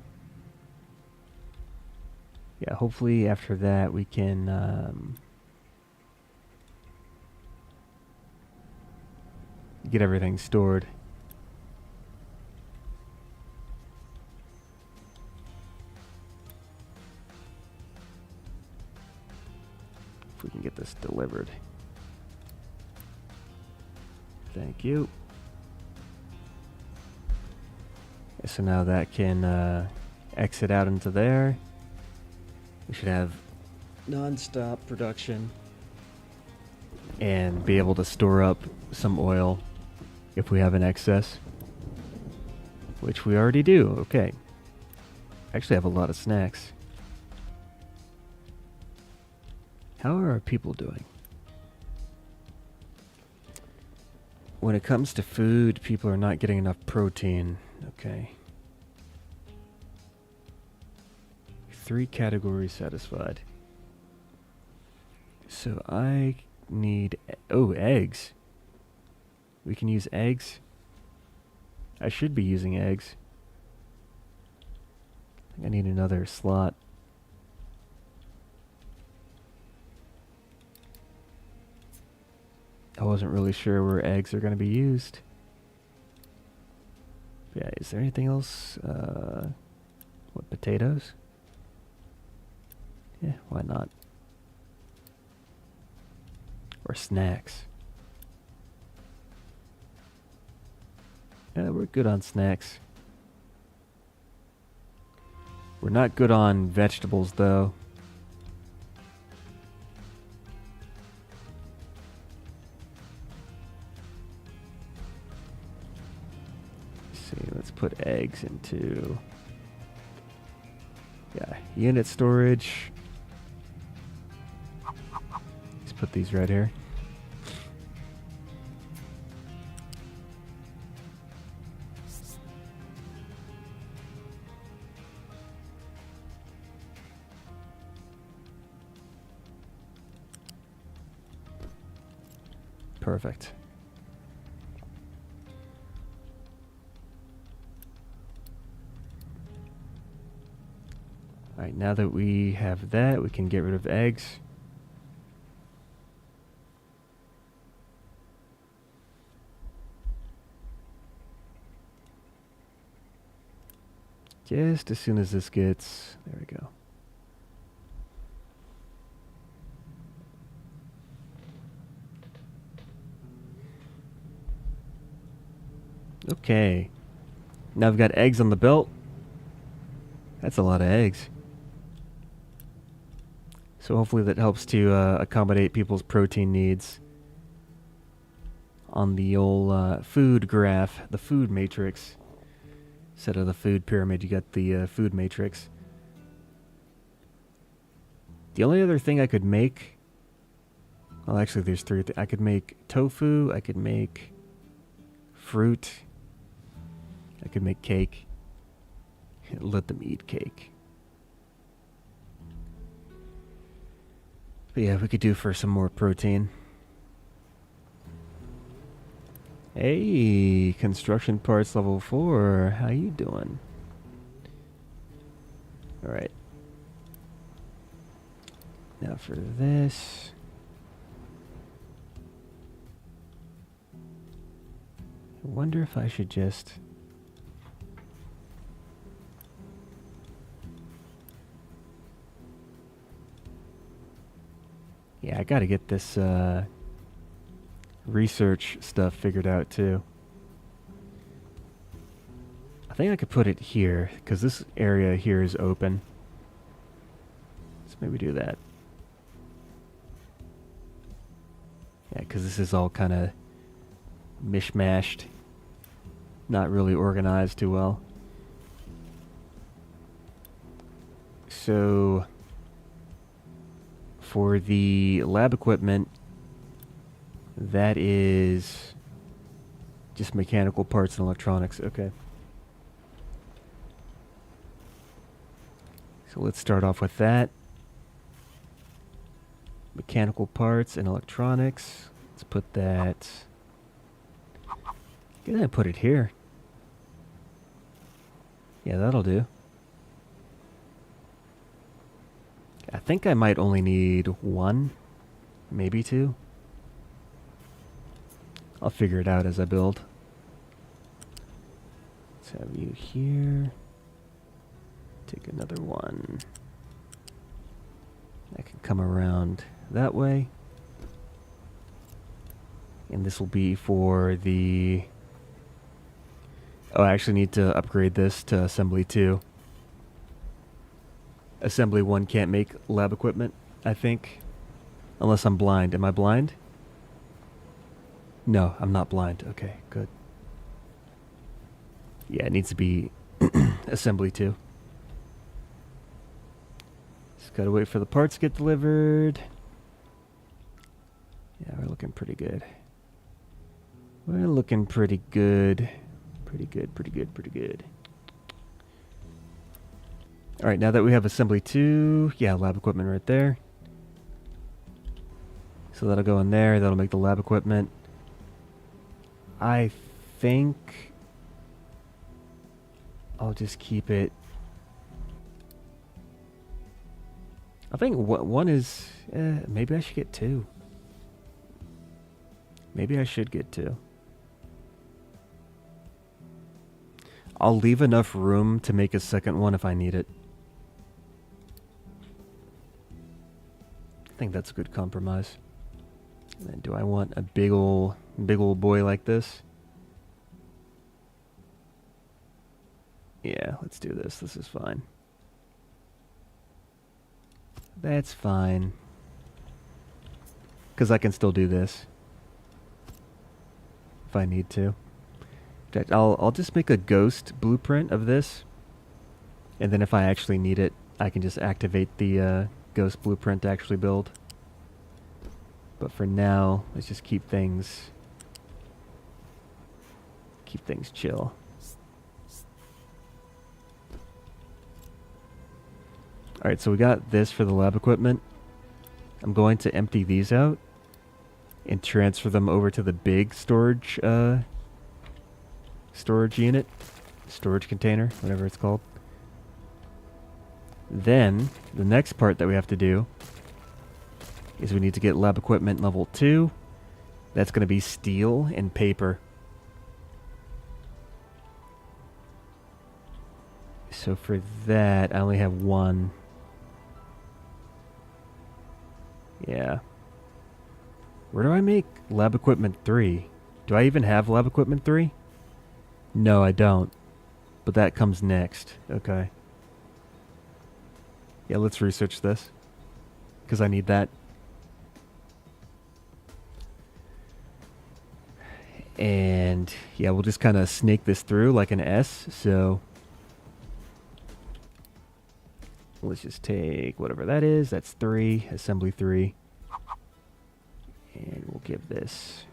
Speaker 1: Yeah, hopefully after that we can, get everything stored. If we can get this delivered. Thank you. So now that can exit out into there. We should have non-stop production and be able to store up some oil if we have an excess, which we already do. Okay. Actually have a lot of snacks. How are our people doing? When it comes to food, people are not getting enough protein. Okay. 3 categories satisfied. So I need... Oh, eggs. We can use eggs. I should be using eggs. I need another slot. I wasn't really sure where eggs are going to be used. Yeah, is there anything else? What, potatoes? Yeah, why not? Or snacks. Yeah, we're good on snacks. We're not good on vegetables, though. Let's see, let's put eggs into... Yeah, unit storage. Let's put these right here. Perfect. Alright, now that we have that, we can get rid of eggs. Just as soon as this gets... There we go. Okay. Now I've got eggs on the belt. That's a lot of eggs. So hopefully that helps to accommodate people's protein needs. On the old food graph, the food matrix. Instead of the food pyramid, you got the food matrix. The only other thing I could make... Well, actually there's 3. I could make tofu, I could make fruit, I could make cake. Let them eat cake. But yeah, we could do for some more protein. Hey, construction parts level 4. How you doing? Alright. Now for this. I wonder if I should just... Yeah, I gotta get this research stuff figured out too. I think I could put it here, because this area here is open. Let's maybe do that. Yeah, because this is all kind of mishmashed. Not really organized too well. So... For the lab equipment, that is just mechanical parts and electronics. Okay. So let's start off with that. Mechanical parts and electronics. Let's put that... Can I put it here? Yeah, that'll do. I think I might only need 1, maybe 2. I'll figure it out as I build. Let's have you here. Take another one. I can come around that way. And this will be for the... Oh, I actually need to upgrade this to Assembly 2. Assembly 1 can't make lab equipment, I think. Unless I'm blind. Am I blind? No, I'm not blind. Okay, good. Yeah, it needs to be Assembly 2. Just gotta wait for the parts to get delivered. Yeah, we're looking pretty good. We're looking pretty good. Pretty good, pretty good, pretty good. Alright, now that we have Assembly 2, yeah, lab equipment right there. So that'll go in there, that'll make the lab equipment. I think I'll just keep it. I think one is, maybe I should get 2. Maybe I should get 2. I'll leave enough room to make a second one if I need it. I think that's a good compromise. And then do I want a big ol' boy like this? Yeah, let's do this. This is fine. That's fine. Because I can still do this. If I need to. In fact, I'll just make a ghost blueprint of this. And then if I actually need it, I can just activate the ghost blueprint to actually build. But for now, let's just keep things chill. Alright, so we got this for the lab equipment. I'm going to empty these out and transfer them over to the big storage unit, storage container, whatever it's called. Then, the next part that we have to do is we need to get lab equipment level 2. That's going to be steel and paper. So for that, I only have 1. Yeah. Where do I make lab equipment 3? Do I even have lab equipment 3? No, I don't. But that comes next. Okay. Yeah, let's research this. Because I need that. And yeah, we'll just kind of snake this through like an S. So let's just take whatever that is. That's 3, assembly 3. And we'll give this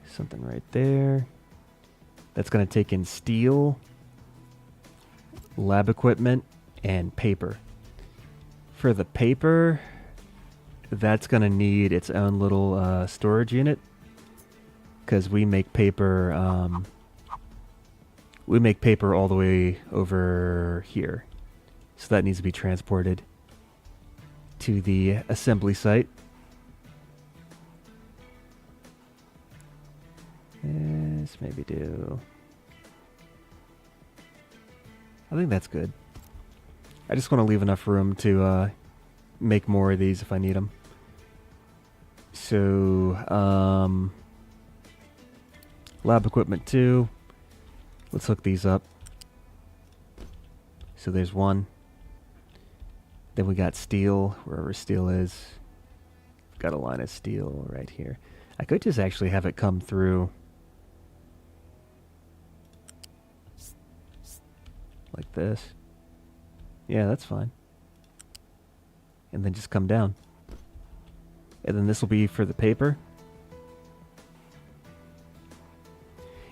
Speaker 1: something right there. That's going to take in steel, lab equipment, and paper. For the paper, that's going to need its own little storage unit. Because we make paper all the way over here. So that needs to be transported to the assembly site. Let's maybe do... I think that's good. I just want to leave enough room to make more of these if I need them. So, lab equipment 2. Let's hook these up. So there's 1. Then we got steel, wherever steel is. Got a line of steel right here. I could just actually have it come through like this. Yeah, that's fine. And then just come down. And then this will be for the paper.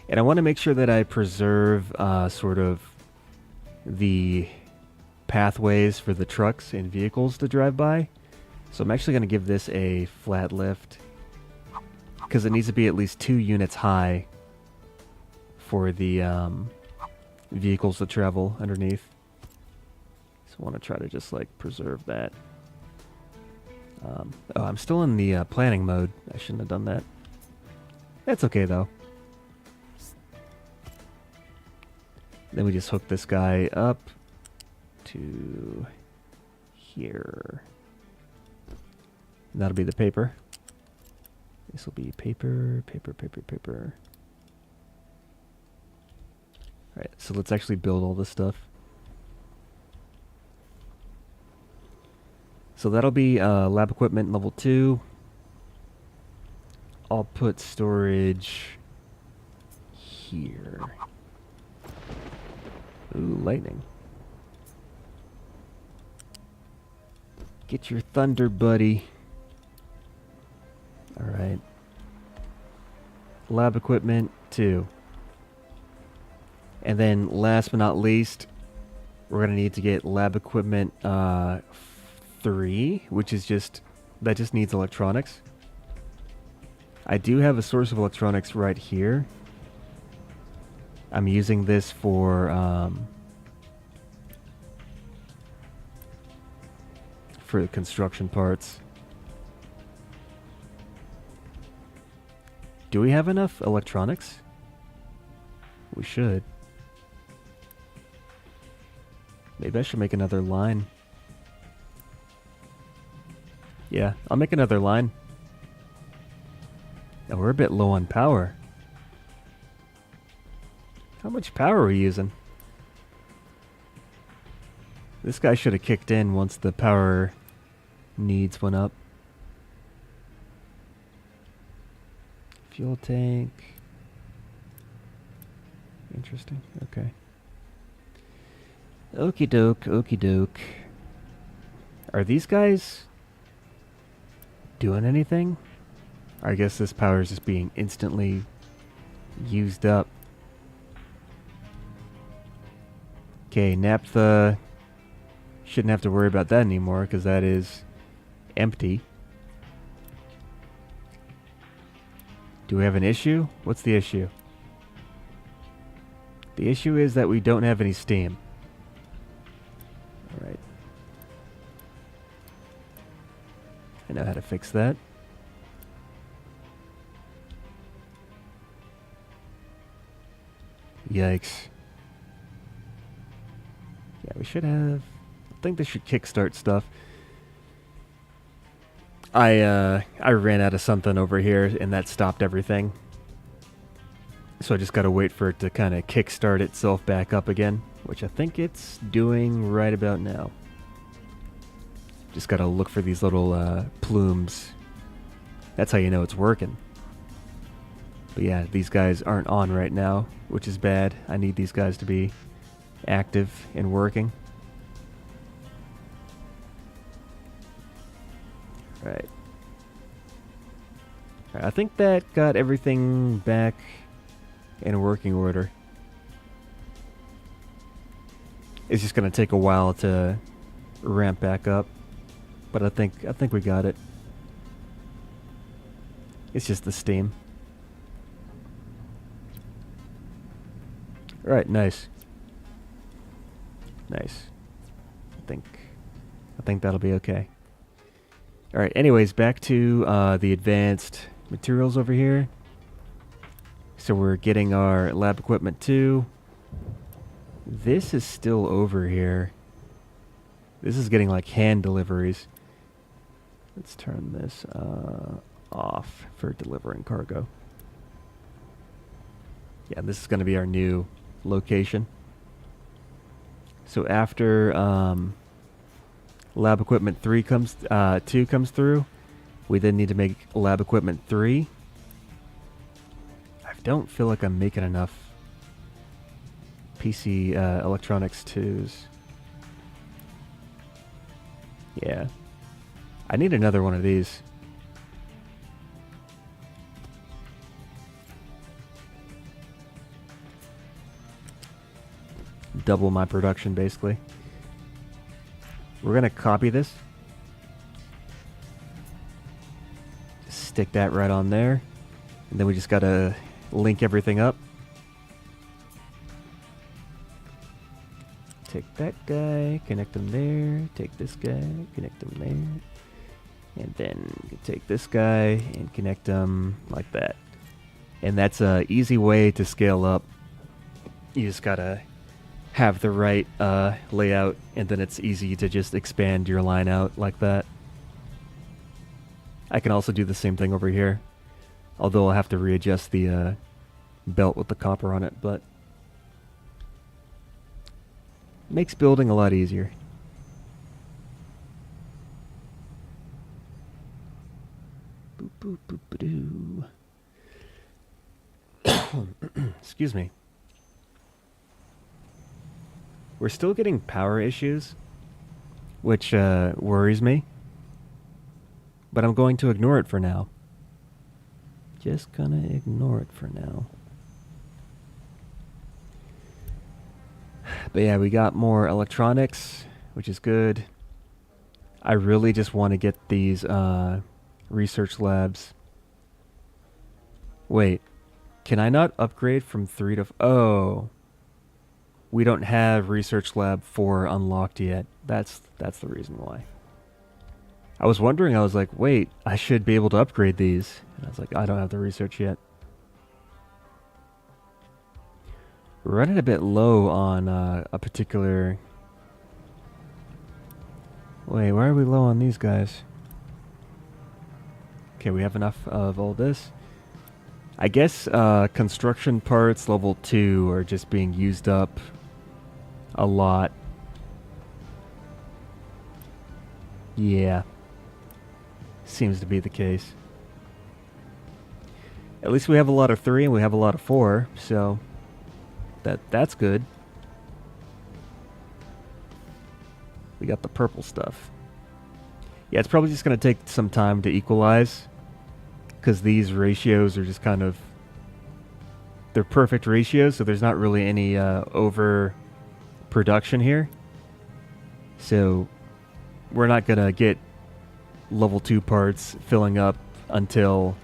Speaker 1: And I want to make sure that I preserve sort of the pathways for the trucks and vehicles to drive by. So I'm actually going to give this a flat lift. Because it needs to be at least 2 units high for the vehicles to travel underneath. So I want to try to just like preserve that. Oh, I'm still in the planning mode. I shouldn't have done that. That's okay though. Then we just hook this guy up to here. And that'll be the paper. This will be paper, paper, paper, paper. Alright, so let's actually build all this stuff. So that'll be lab equipment level 2. I'll put storage here. Ooh, lightning. Get your thunder, buddy. Alright. Lab equipment 2. And then last but not least, we're going to need to get lab equipment 3, which is just needs electronics. I do have a source of electronics right here. I'm using this for the construction parts. Do we have enough electronics? We should. Maybe I should make another line. Yeah, I'll make another line. Oh, we're a bit low on power. How much power are we using? This guy should have kicked in once the power needs went up. Fuel tank. Interesting. Okay. Okie doke, okie doke. Are these guys doing anything? I guess this power is just being instantly used up. Okay, naphtha. Shouldn't have to worry about that anymore because that is empty. Do we have an issue? What's the issue? The issue is that we don't have any steam. Alright. I know how to fix that. Yikes. Yeah, we should have... I think this should kickstart stuff. I ran out of something over here and that stopped everything. So I just gotta wait for it to kind of kickstart itself back up again, which I think it's doing right about now. Just gotta look for these little plumes. That's how you know it's working. But yeah, these guys aren't on right now, which is bad. I need these guys to be active and working. Right. I think that got everything back in working order. It's just gonna take a while to ramp back up, but I think we got it. It's just the steam. Right, nice. Nice. I think that'll be okay. Alright, anyways, back to the advanced materials over here. So we're getting our lab equipment 2. This is still over here. This is getting like hand deliveries. Let's turn this off for delivering cargo. Yeah, this is going to be our new location. So after lab equipment 2 comes through, we then need to make lab equipment 3. I don't feel like I'm making enough PC electronics 2s. Yeah. I need another one of these. Double my production, basically. We're going to copy this. Just stick that right on there. And then we just got to link everything up. Take that guy, connect them there. Take this guy, connect them there. And then take this guy and connect them like that. And that's an easy way to scale up. You just got to have the right layout, and then it's easy to just expand your line out like that. I can also do the same thing over here. Although I'll have to readjust the belt with the copper on it, but makes building a lot easier. Boop, boop, boop, ba-doo. Excuse me. We're still getting power issues, which worries me. But I'm going to ignore it for now. Just gonna ignore it for now. But yeah, we got more electronics, which is good. I really just want to get these research labs. Wait, can I not upgrade from 3 to... Oh. We don't have Research Lab 4 unlocked yet. That's the reason why. I was wondering, I was like, wait, I should be able to upgrade these. And I was like, I don't have the research yet. We're running a bit low on a particular... Wait, why are we low on these guys? Okay, we have enough of all this. I guess construction parts level 2 are just being used up a lot. Yeah. Seems to be the case. At least we have a lot of 3 and we have a lot of 4, so that's good. We got the purple stuff. Yeah, it's probably just going to take some time to equalize, because these ratios are just kind of... They're perfect ratios, so there's not really any overproduction here. So we're not going to get level 2 parts filling up until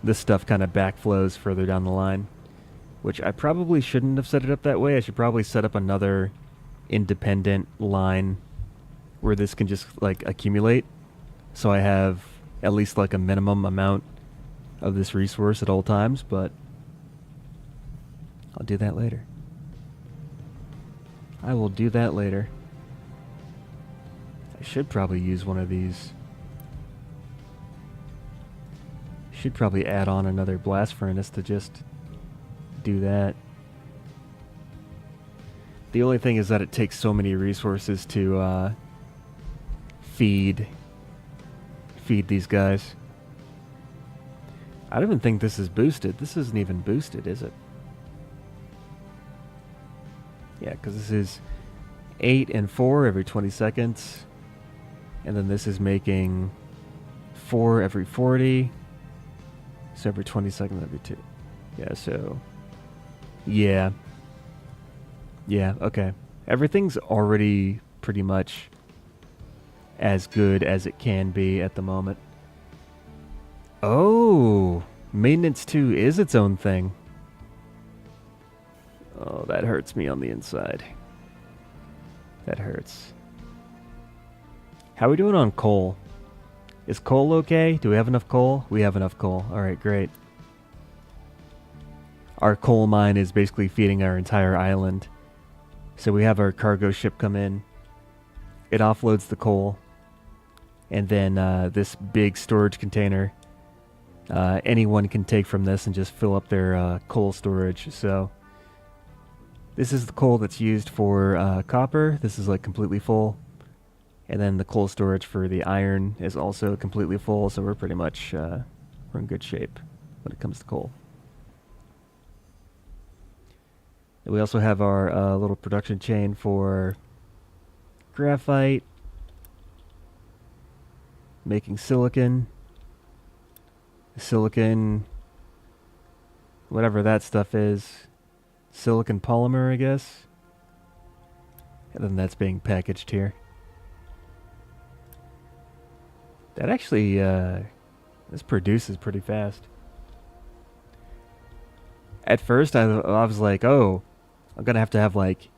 Speaker 1: this stuff kind of backflows further down the line. Which I probably shouldn't have set it up that way. I should probably set up another independent line where this can just like accumulate. So I have at least like a minimum amount of this resource at all times, but I'll do that later. I will do that later. I should probably use one of these. Should probably add on another blast furnace to just do that. The only thing is that it takes so many resources to feed these guys. I don't even think this is boosted. This isn't even boosted, is it? Yeah, because this is 8 and 4 every 20 seconds. And then this is making 4 every 40. So every 20 seconds, every 2. Yeah, so... Yeah. Yeah, okay. Everything's already pretty much as good as it can be at the moment. Oh! Maintenance 2 is its own thing. Oh, that hurts me on the inside. That hurts. How are we doing on coal? Is coal okay? Do we have enough coal? We have enough coal. Alright, great. Our coal mine is basically feeding our entire island. So we have our cargo ship come in. It offloads the coal. And then this big storage container, anyone can take from this and just fill up their coal storage. So this is the coal that's used for copper. This is like completely full. And then the coal storage for the iron is also completely full. So we're pretty much we're in good shape when it comes to coal. And we also have our little production chain for graphite, making silicon, whatever that stuff is, silicon polymer, I guess. And then that's being packaged here. That actually, this produces pretty fast. At first, I was like, oh, I'm going to have like,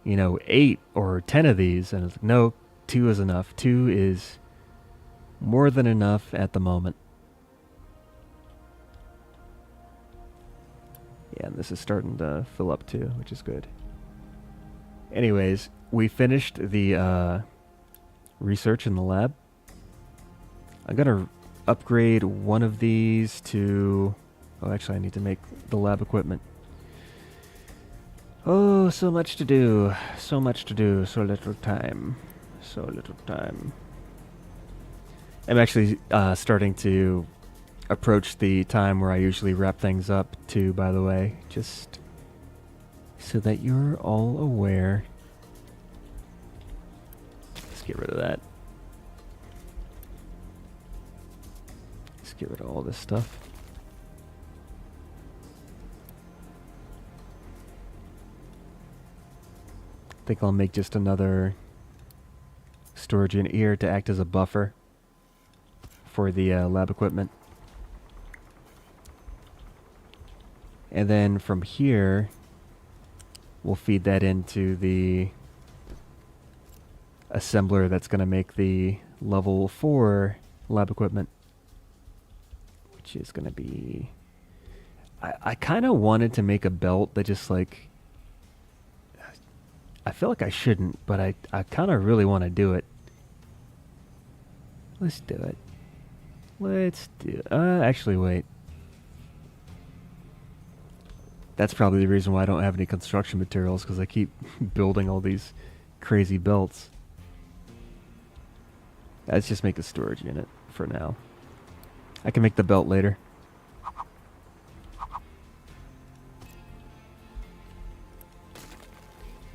Speaker 1: 8 or 10 of these. And I was like, no, 2 is enough. 2 is more than enough at the moment. Yeah, and this is starting to fill up too, which is good. Anyways, we finished the research in the lab. I'm going to upgrade one of these to... Oh, actually, I need to make the lab equipment. Oh, so much to do. So much to do. So little time. So little time. I'm actually starting to approach the time where I usually wrap things up too, by the way. Just so that you're all aware. Let's get rid of that. Let's get rid of all this stuff. I think I'll make just another storage in here to act as a buffer for the lab equipment. And then from here, we'll feed that into the assembler that's going to make the level 4 lab equipment. Which is going to be... I kind of wanted to make a belt that just like... I feel like I shouldn't, but I kind of really want to do it. Let's do it. Let's do... actually, wait. That's probably the reason why I don't have any construction materials, because I keep building all these crazy belts. Let's just make a storage unit for now. I can make the belt later.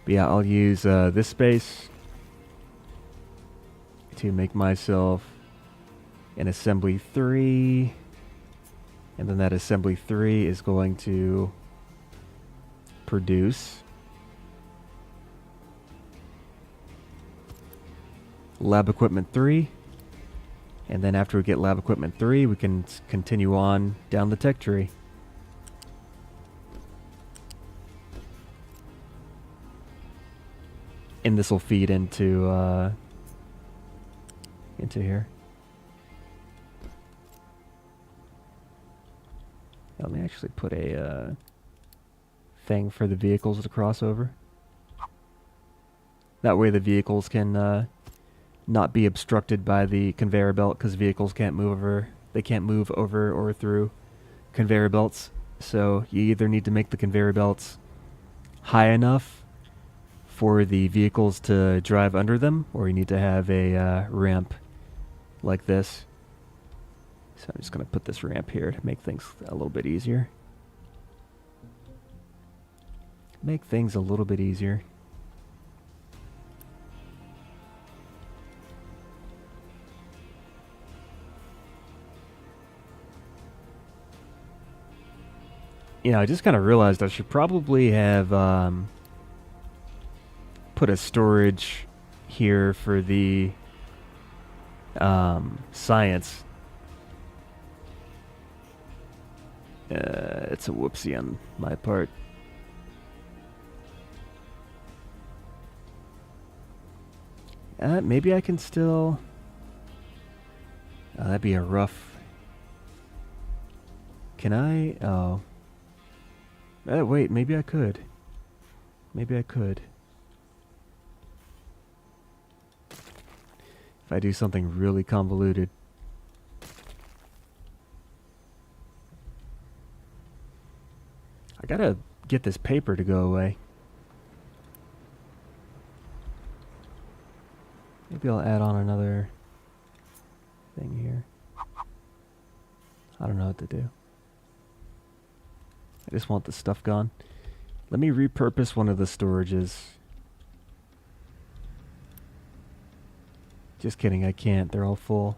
Speaker 1: But yeah, I'll use this space to make myself an assembly 3. And then that assembly 3 is going to produce lab equipment 3. And then after we get lab equipment 3, we can continue on down the tech tree. And this will feed into here. Let me actually put a thing for the vehicles to cross over. That way the vehicles can not be obstructed by the conveyor belt, because vehicles can't move over. They can't move over or through conveyor belts. So you either need to make the conveyor belts high enough for the vehicles to drive under them, or you need to have a ramp like this. So I'm just going to put this ramp here to make things a little bit easier. Make things a little bit easier. You know, I just kind of realized I should probably have put a storage here for the science. It's a whoopsie on my part. Maybe I can still... that'd be a rough... Can I... Oh. Wait, maybe I could. Maybe I could. If I do something really convoluted. I gotta get this paper to go away. Maybe I'll add on another thing here. I don't know what to do. I just want the stuff gone. Let me repurpose one of the storages. Just kidding, I can't. They're all full.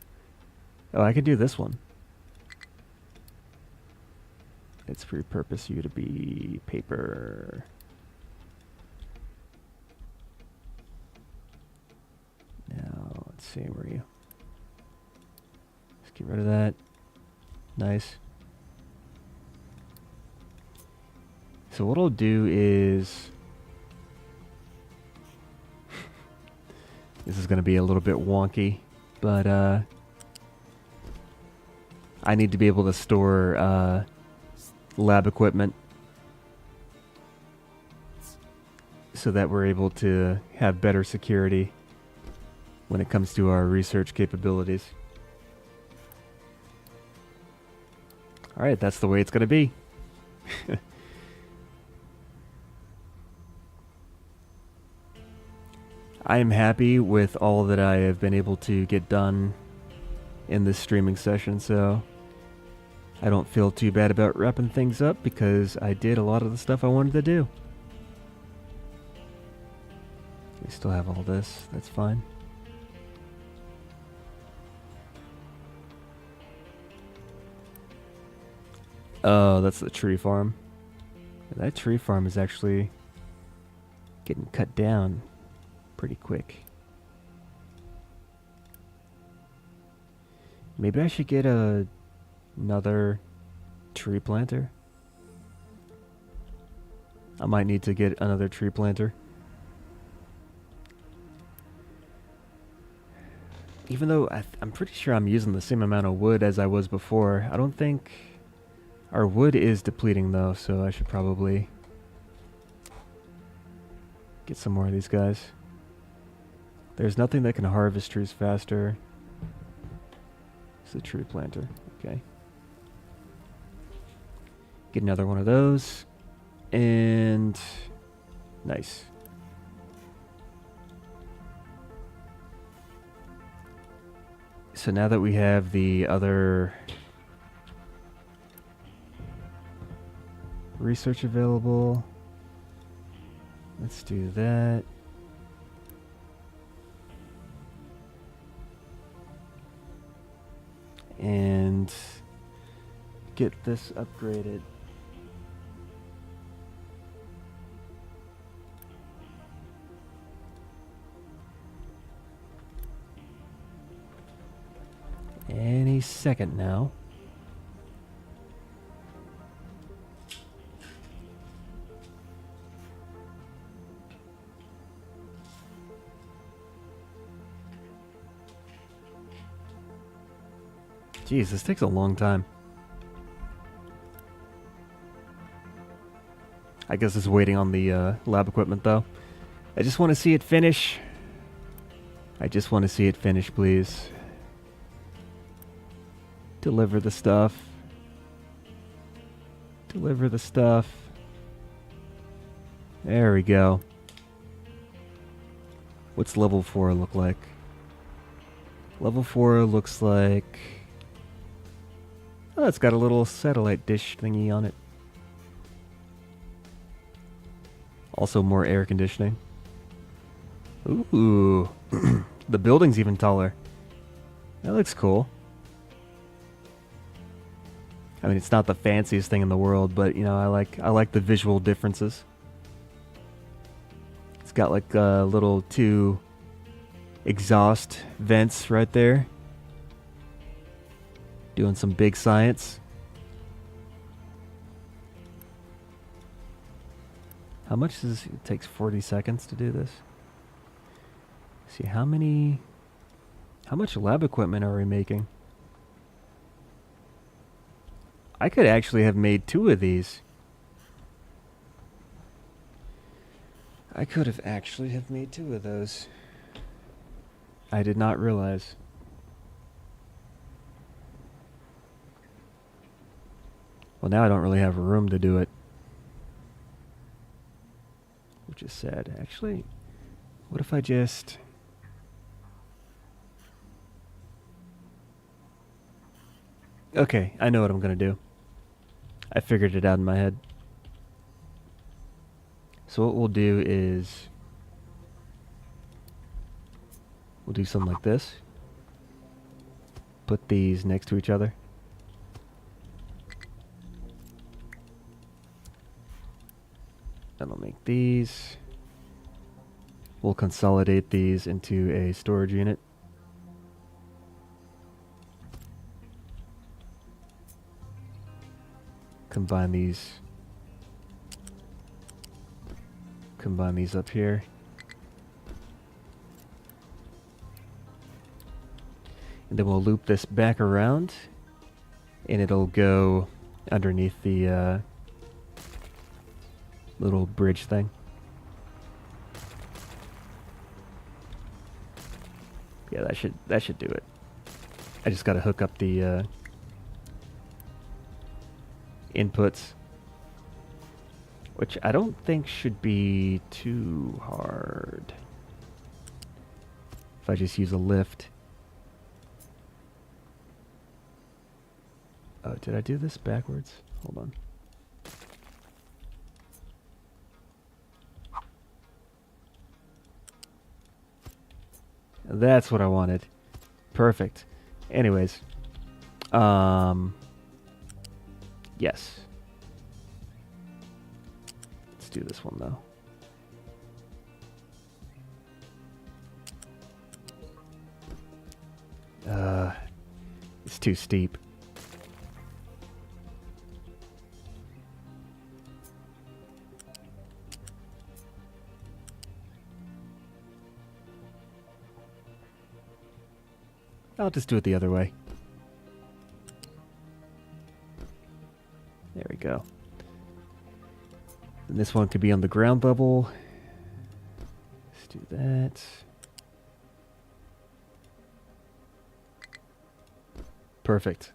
Speaker 1: Oh, I can do this one. Let's repurpose you to be paper. Now, let's see, where are you? Let's get rid of that. Nice. So what I'll do is... This is going to be a little bit wonky, but I need to be able to store lab equipment so that we're able to have better security when it comes to our research capabilities. Alright, that's the way it's gonna be. I am happy with all that I have been able to get done in this streaming session, so I don't feel too bad about wrapping things up because I did a lot of the stuff I wanted to do. We still have all this, that's fine. Oh, that's the tree farm. That tree farm is actually getting cut down pretty quick. Maybe I should get another tree planter. I might need to get another tree planter. Even though I'm pretty sure I'm using the same amount of wood as I was before. I don't think... Our wood is depleting though, so I should probably get some more of these guys. There's nothing that can harvest trees faster. It's a tree planter. Okay. Get another one of those. And... Nice. So now that we have the other research available, let's do that. And get this upgraded. Any second now. Jeez, this takes a long time. I guess it's waiting on the lab equipment though. I just want to see it finish. I just want to see it finish, please. Deliver the stuff. Deliver the stuff. There we go. What's level 4 look like? Level 4 looks like... Oh, it's got a little satellite dish thingy on it. Also more air conditioning. Ooh. The building's even taller. That looks cool. I mean, it's not the fanciest thing in the world, but you know, I like the visual differences. It's got like little 2 exhaust vents right there. Doing some big science. How much does it takes 40 seconds to do this? See how much lab equipment are we making? I could actually have made 2 of these. I could have actually have made 2 of those. I did not realize. Well, now I don't really have room to do it. Which is sad. Actually, what if I just... Okay, I know what I'm going to do. I figured it out in my head. So what we'll do is... We'll do something like this. Put these next to each other. Then I'll make these. We'll consolidate these into a storage unit. Combine these. Combine these up here. And then we'll loop this back around. And it'll go underneath the little bridge thing. Yeah, that should do it. I just gotta hook up the inputs, which I don't think should be too hard. If I just use a lift. Oh, did I do this backwards? Hold on. That's what I wanted. Perfect. Anyways. Yes. Let's do this one, though. It's too steep. I'll just do it the other way. There we go. And this one could be on the ground level. Let's do that. Perfect.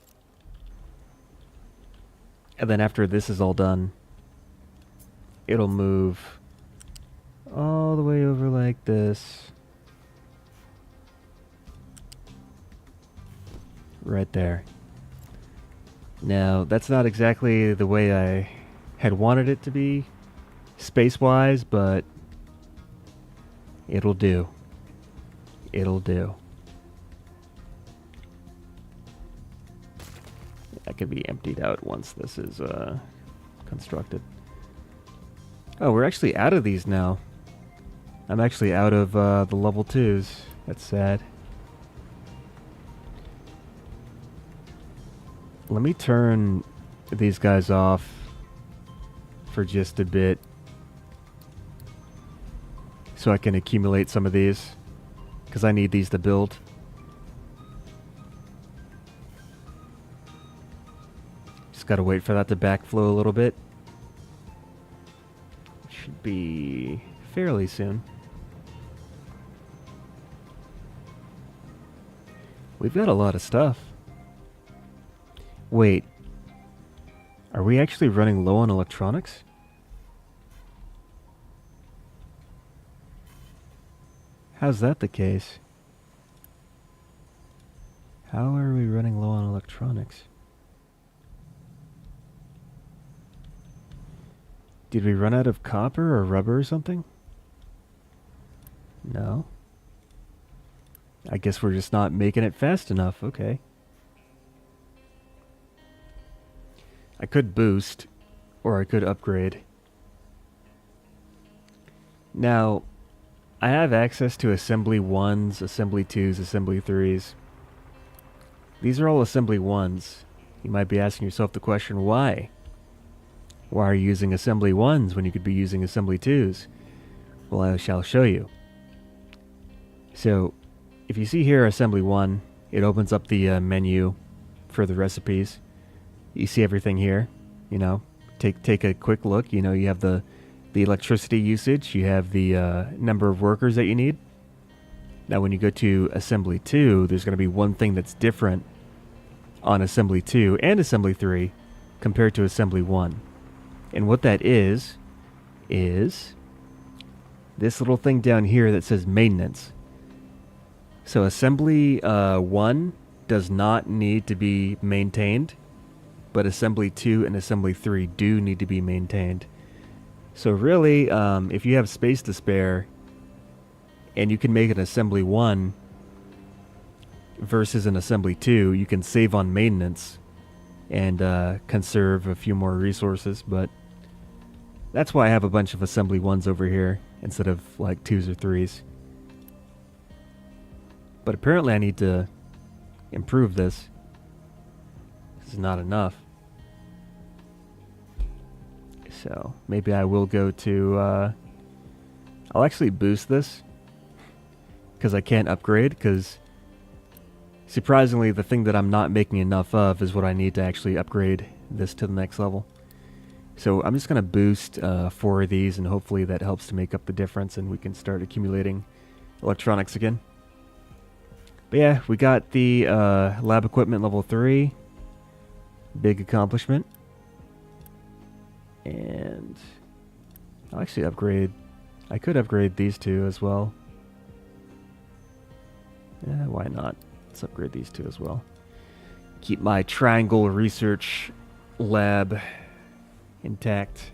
Speaker 1: And then after this is all done, it'll move all the way over like this. Right there. Now, that's not exactly the way I had wanted it to be, space-wise, but it'll do. It'll do. That can be emptied out once this is constructed. Oh, we're actually out of these now. I'm actually out of the level 2s. That's sad. Let me turn these guys off for just a bit so I can accumulate some of these, because I need these to build. Just gotta wait for that to backflow a little bit. Should be fairly soon. We've got a lot of stuff. Wait, are we actually running low on electronics? How's that the case? How are we running low on electronics? Did we run out of copper or rubber or something? No. I guess we're just not making it fast enough. Okay. I could boost, or I could upgrade. Now, I have access to assembly 1s, assembly 2s, assembly 3s. These are all assembly 1s. You might be asking yourself the question, why? Why are you using assembly 1s when you could be using assembly 2s? Well, I shall show you. So, if you see here assembly 1, it opens up the menu for the recipes. You see everything here, you know, take a quick look. You know, you have the electricity usage, you have the number of workers that you need. Now when you go to assembly 2, there's going to be one thing that's different on assembly 2 and assembly 3 compared to assembly 1. And what that is this little thing down here that says maintenance. So assembly 1 does not need to be maintained, but assembly 2 and assembly 3 do need to be maintained. So really, if you have space to spare, and you can make an assembly 1 versus an assembly 2, you can save on maintenance and conserve a few more resources. But that's why I have a bunch of assembly 1s over here instead of like 2s or 3s. But apparently I need to improve this. This is not enough. So maybe I will go to... I'll actually boost this because I can't upgrade, because surprisingly the thing that I'm not making enough of is what I need to actually upgrade this to the next level. So I'm just going to boost 4 of these, and hopefully that helps to make up the difference and we can start accumulating electronics again. But yeah, we got the lab equipment level 3. Big accomplishment. And I'll actually upgrade. I could upgrade these two as well. Yeah, why not? Let's upgrade these two as well. Keep my triangle research lab intact.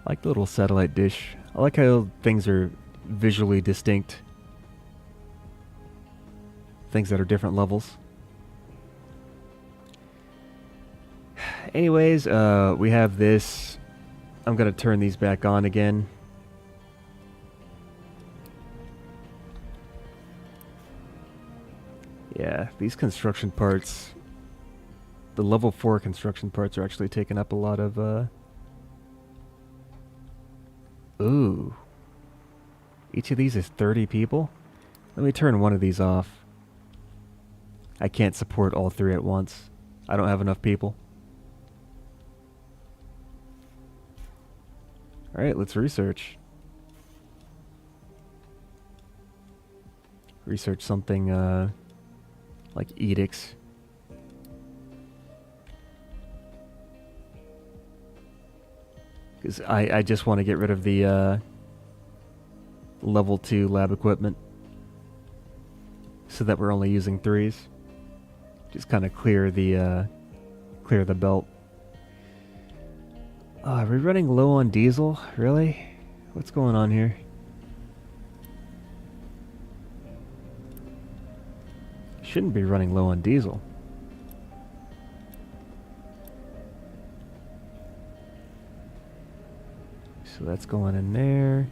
Speaker 1: I like the little satellite dish. I like how things are visually distinct. Things that are different levels. Anyways, we have this. I'm going to turn these back on again. Yeah, these construction parts, the level 4 construction parts are actually taking up a lot of, Ooh. Each of these is 30 people? Let me turn one of these off. I can't support all 3 at once. I don't have enough people. Alright, let's research. Research something, like edicts. Because I just want to get rid of the level 2 lab equipment. So that we're only using 3s. Just kind of clear the belt. Are we running low on diesel? Really? What's going on here? Shouldn't be running low on diesel. So that's going in there.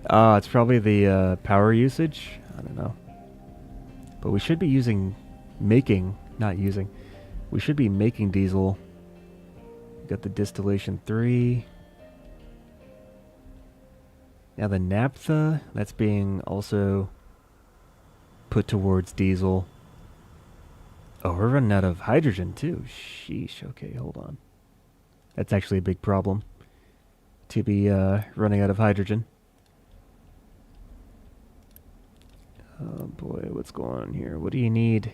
Speaker 1: Ah, it's probably the power usage. I don't know. But we should be we should be making diesel. Got the distillation 3. Now the naphtha, that's being also put towards diesel. Oh, we're running out of hydrogen too. Sheesh. Okay, hold on. That's actually a big problem. To be running out of hydrogen. Oh boy, what's going on here? What do you need?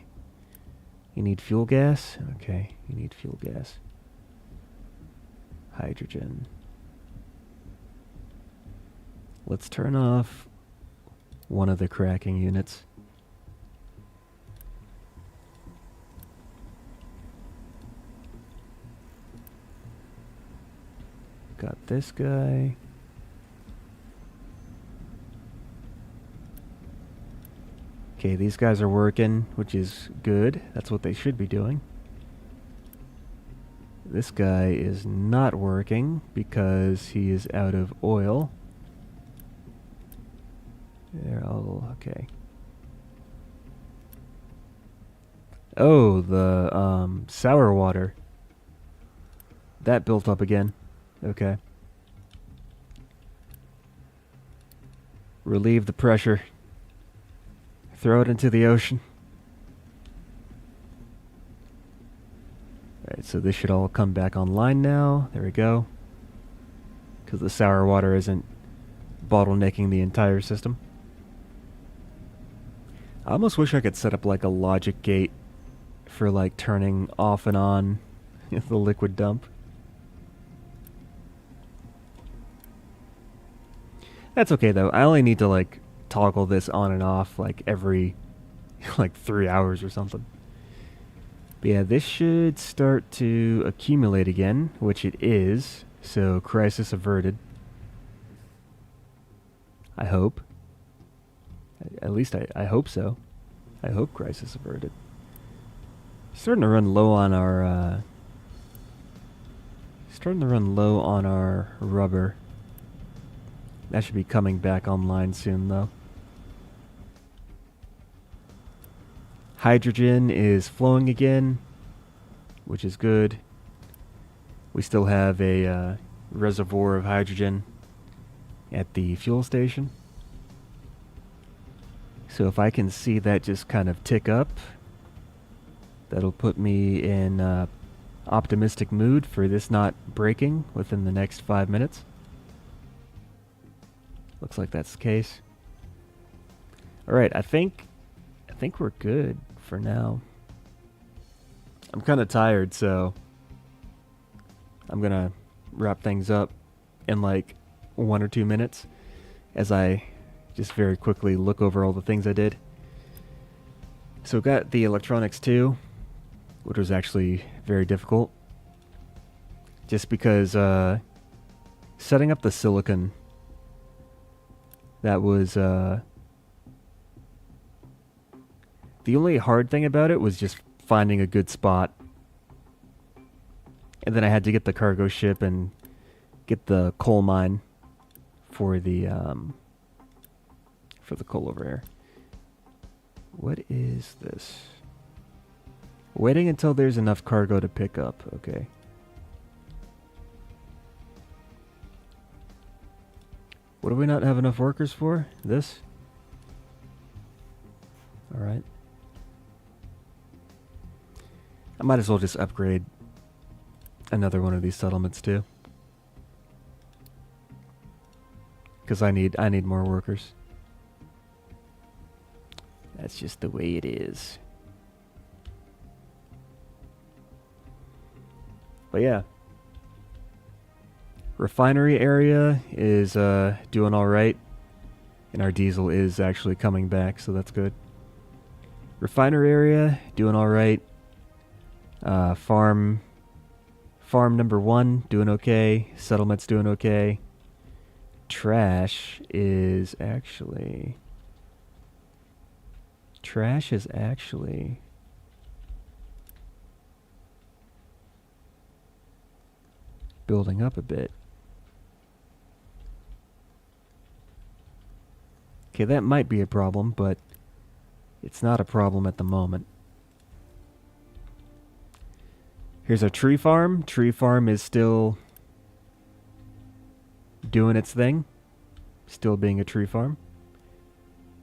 Speaker 1: You need fuel gas? Okay, you need fuel gas. Hydrogen. Let's turn off one of the cracking units. Got this guy. Okay, these guys are working, which is good. That's what they should be doing. This guy is not working because he is out of oil. There, okay. Oh, the sour water. That built up again. Okay. Relieve the pressure. Throw it into the ocean. Alright, so this should all come back online now. There we go. Because the sour water isn't bottlenecking the entire system. I almost wish I could set up like a logic gate for like turning off and on the liquid dump. That's okay though. I only need to like toggle this on and off like every like 3 hours or something. But yeah, this should start to accumulate again, which it is. So crisis averted. I hope. At least I hope so. I hope crisis averted. Starting to run low on our rubber. That should be coming back online soon though. Hydrogen is flowing again, which is good. We still have a reservoir of hydrogen at the fuel station. So if I can see that just kind of tick up, that'll put me in optimistic mood for this not breaking within the next 5 minutes. Looks like that's the case. Alright, I think we're good for now. I'm kind of tired, so I'm gonna wrap things up in like 1 or 2 minutes as I just very quickly look over all the things I did. So we got the electronics too, which was actually very difficult. Just because setting up the silicon, that was the only hard thing about it was just finding a good spot. And then I had to get the cargo ship and get the coal mine for the coal over here. What is this? Waiting until there's enough cargo to pick up. Okay. What do we not have enough workers for? This? Alright. I might as well just upgrade another one of these settlements too. Because I need more workers. That's just the way it is. But yeah. Refinery area is doing alright. And our diesel is actually coming back, so that's good. Refinery area, doing alright. Farm number 1, doing okay. Settlement's doing okay. Trash is actually building up a bit. Okay, that might be a problem, but it's not a problem at the moment. Here's a tree farm. Tree farm is still doing its thing. Still being a tree farm.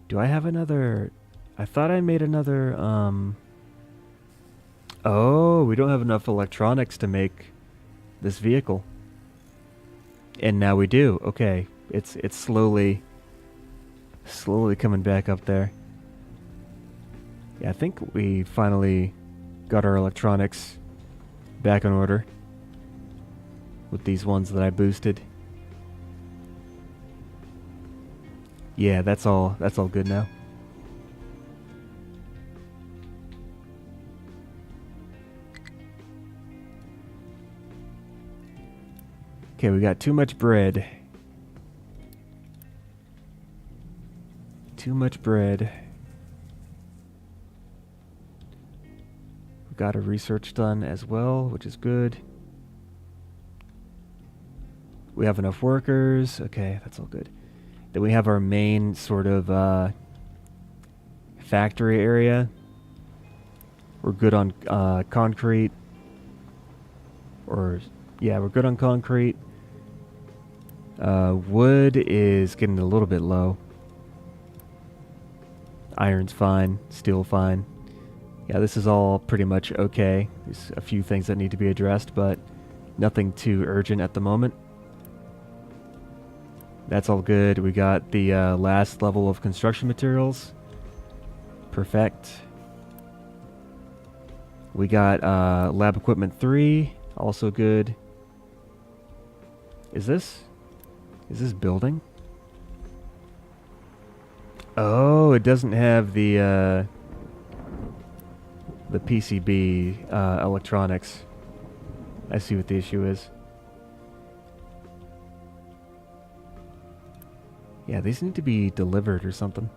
Speaker 1: Do I have another... I thought I made another, Oh, we don't have enough electronics to make this vehicle. And now we do. Okay. It's slowly coming back up there. Yeah, I think we finally got our electronics back in order with these ones that I boosted. Yeah, that's all good now. Okay, we got too much bread. Too much bread. We got a research done as well, which is good. We have enough workers. Okay, that's all good. Then we have our main sort of factory area. We're good on concrete. Yeah, we're good on concrete. Wood is getting a little bit low. Iron's fine. Steel fine. Yeah, this is all pretty much okay. There's a few things that need to be addressed, but nothing too urgent at the moment. That's all good. We got the last level of construction materials. Perfect. We got lab equipment 3. Also good. Is this building? Oh, it doesn't have the PCB electronics. I see what the issue is. Yeah, these need to be delivered or something.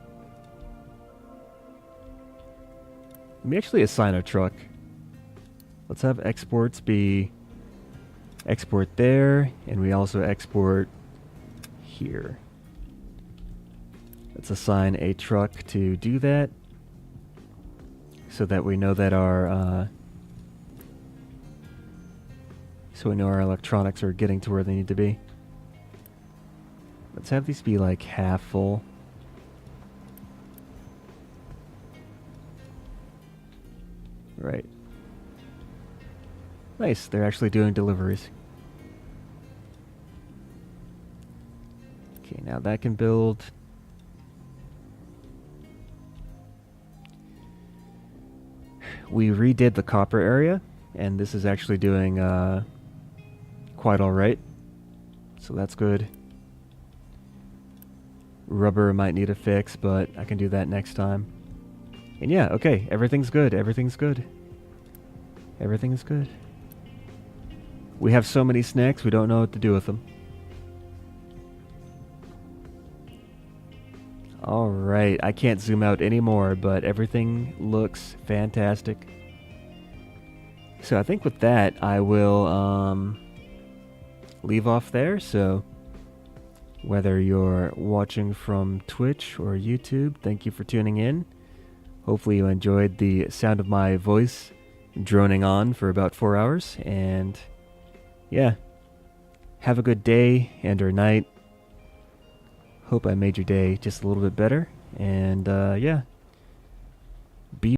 Speaker 1: Let me actually assign a truck. Let's have exports be export there, and we also export here. Let's assign a truck to do that, so that we know that our electronics are getting to where they need to be. Let's have these be like half full. Right. Nice, they're actually doing deliveries. Okay, now that can build. we redid the copper area, and this is actually doing quite alright. So that's good. Rubber might need a fix, but I can do that next time. And yeah, okay, everything's good, everything's good. Everything is good. We have so many snacks, we don't know what to do with them. Alright, I can't zoom out anymore, but everything looks fantastic. So I think with that, I will leave off there. So whether you're watching from Twitch or YouTube, thank you for tuning in. Hopefully you enjoyed the sound of my voice droning on for about 4 hours. And yeah, have a good day and or night. Hope I made your day just a little bit better. And yeah,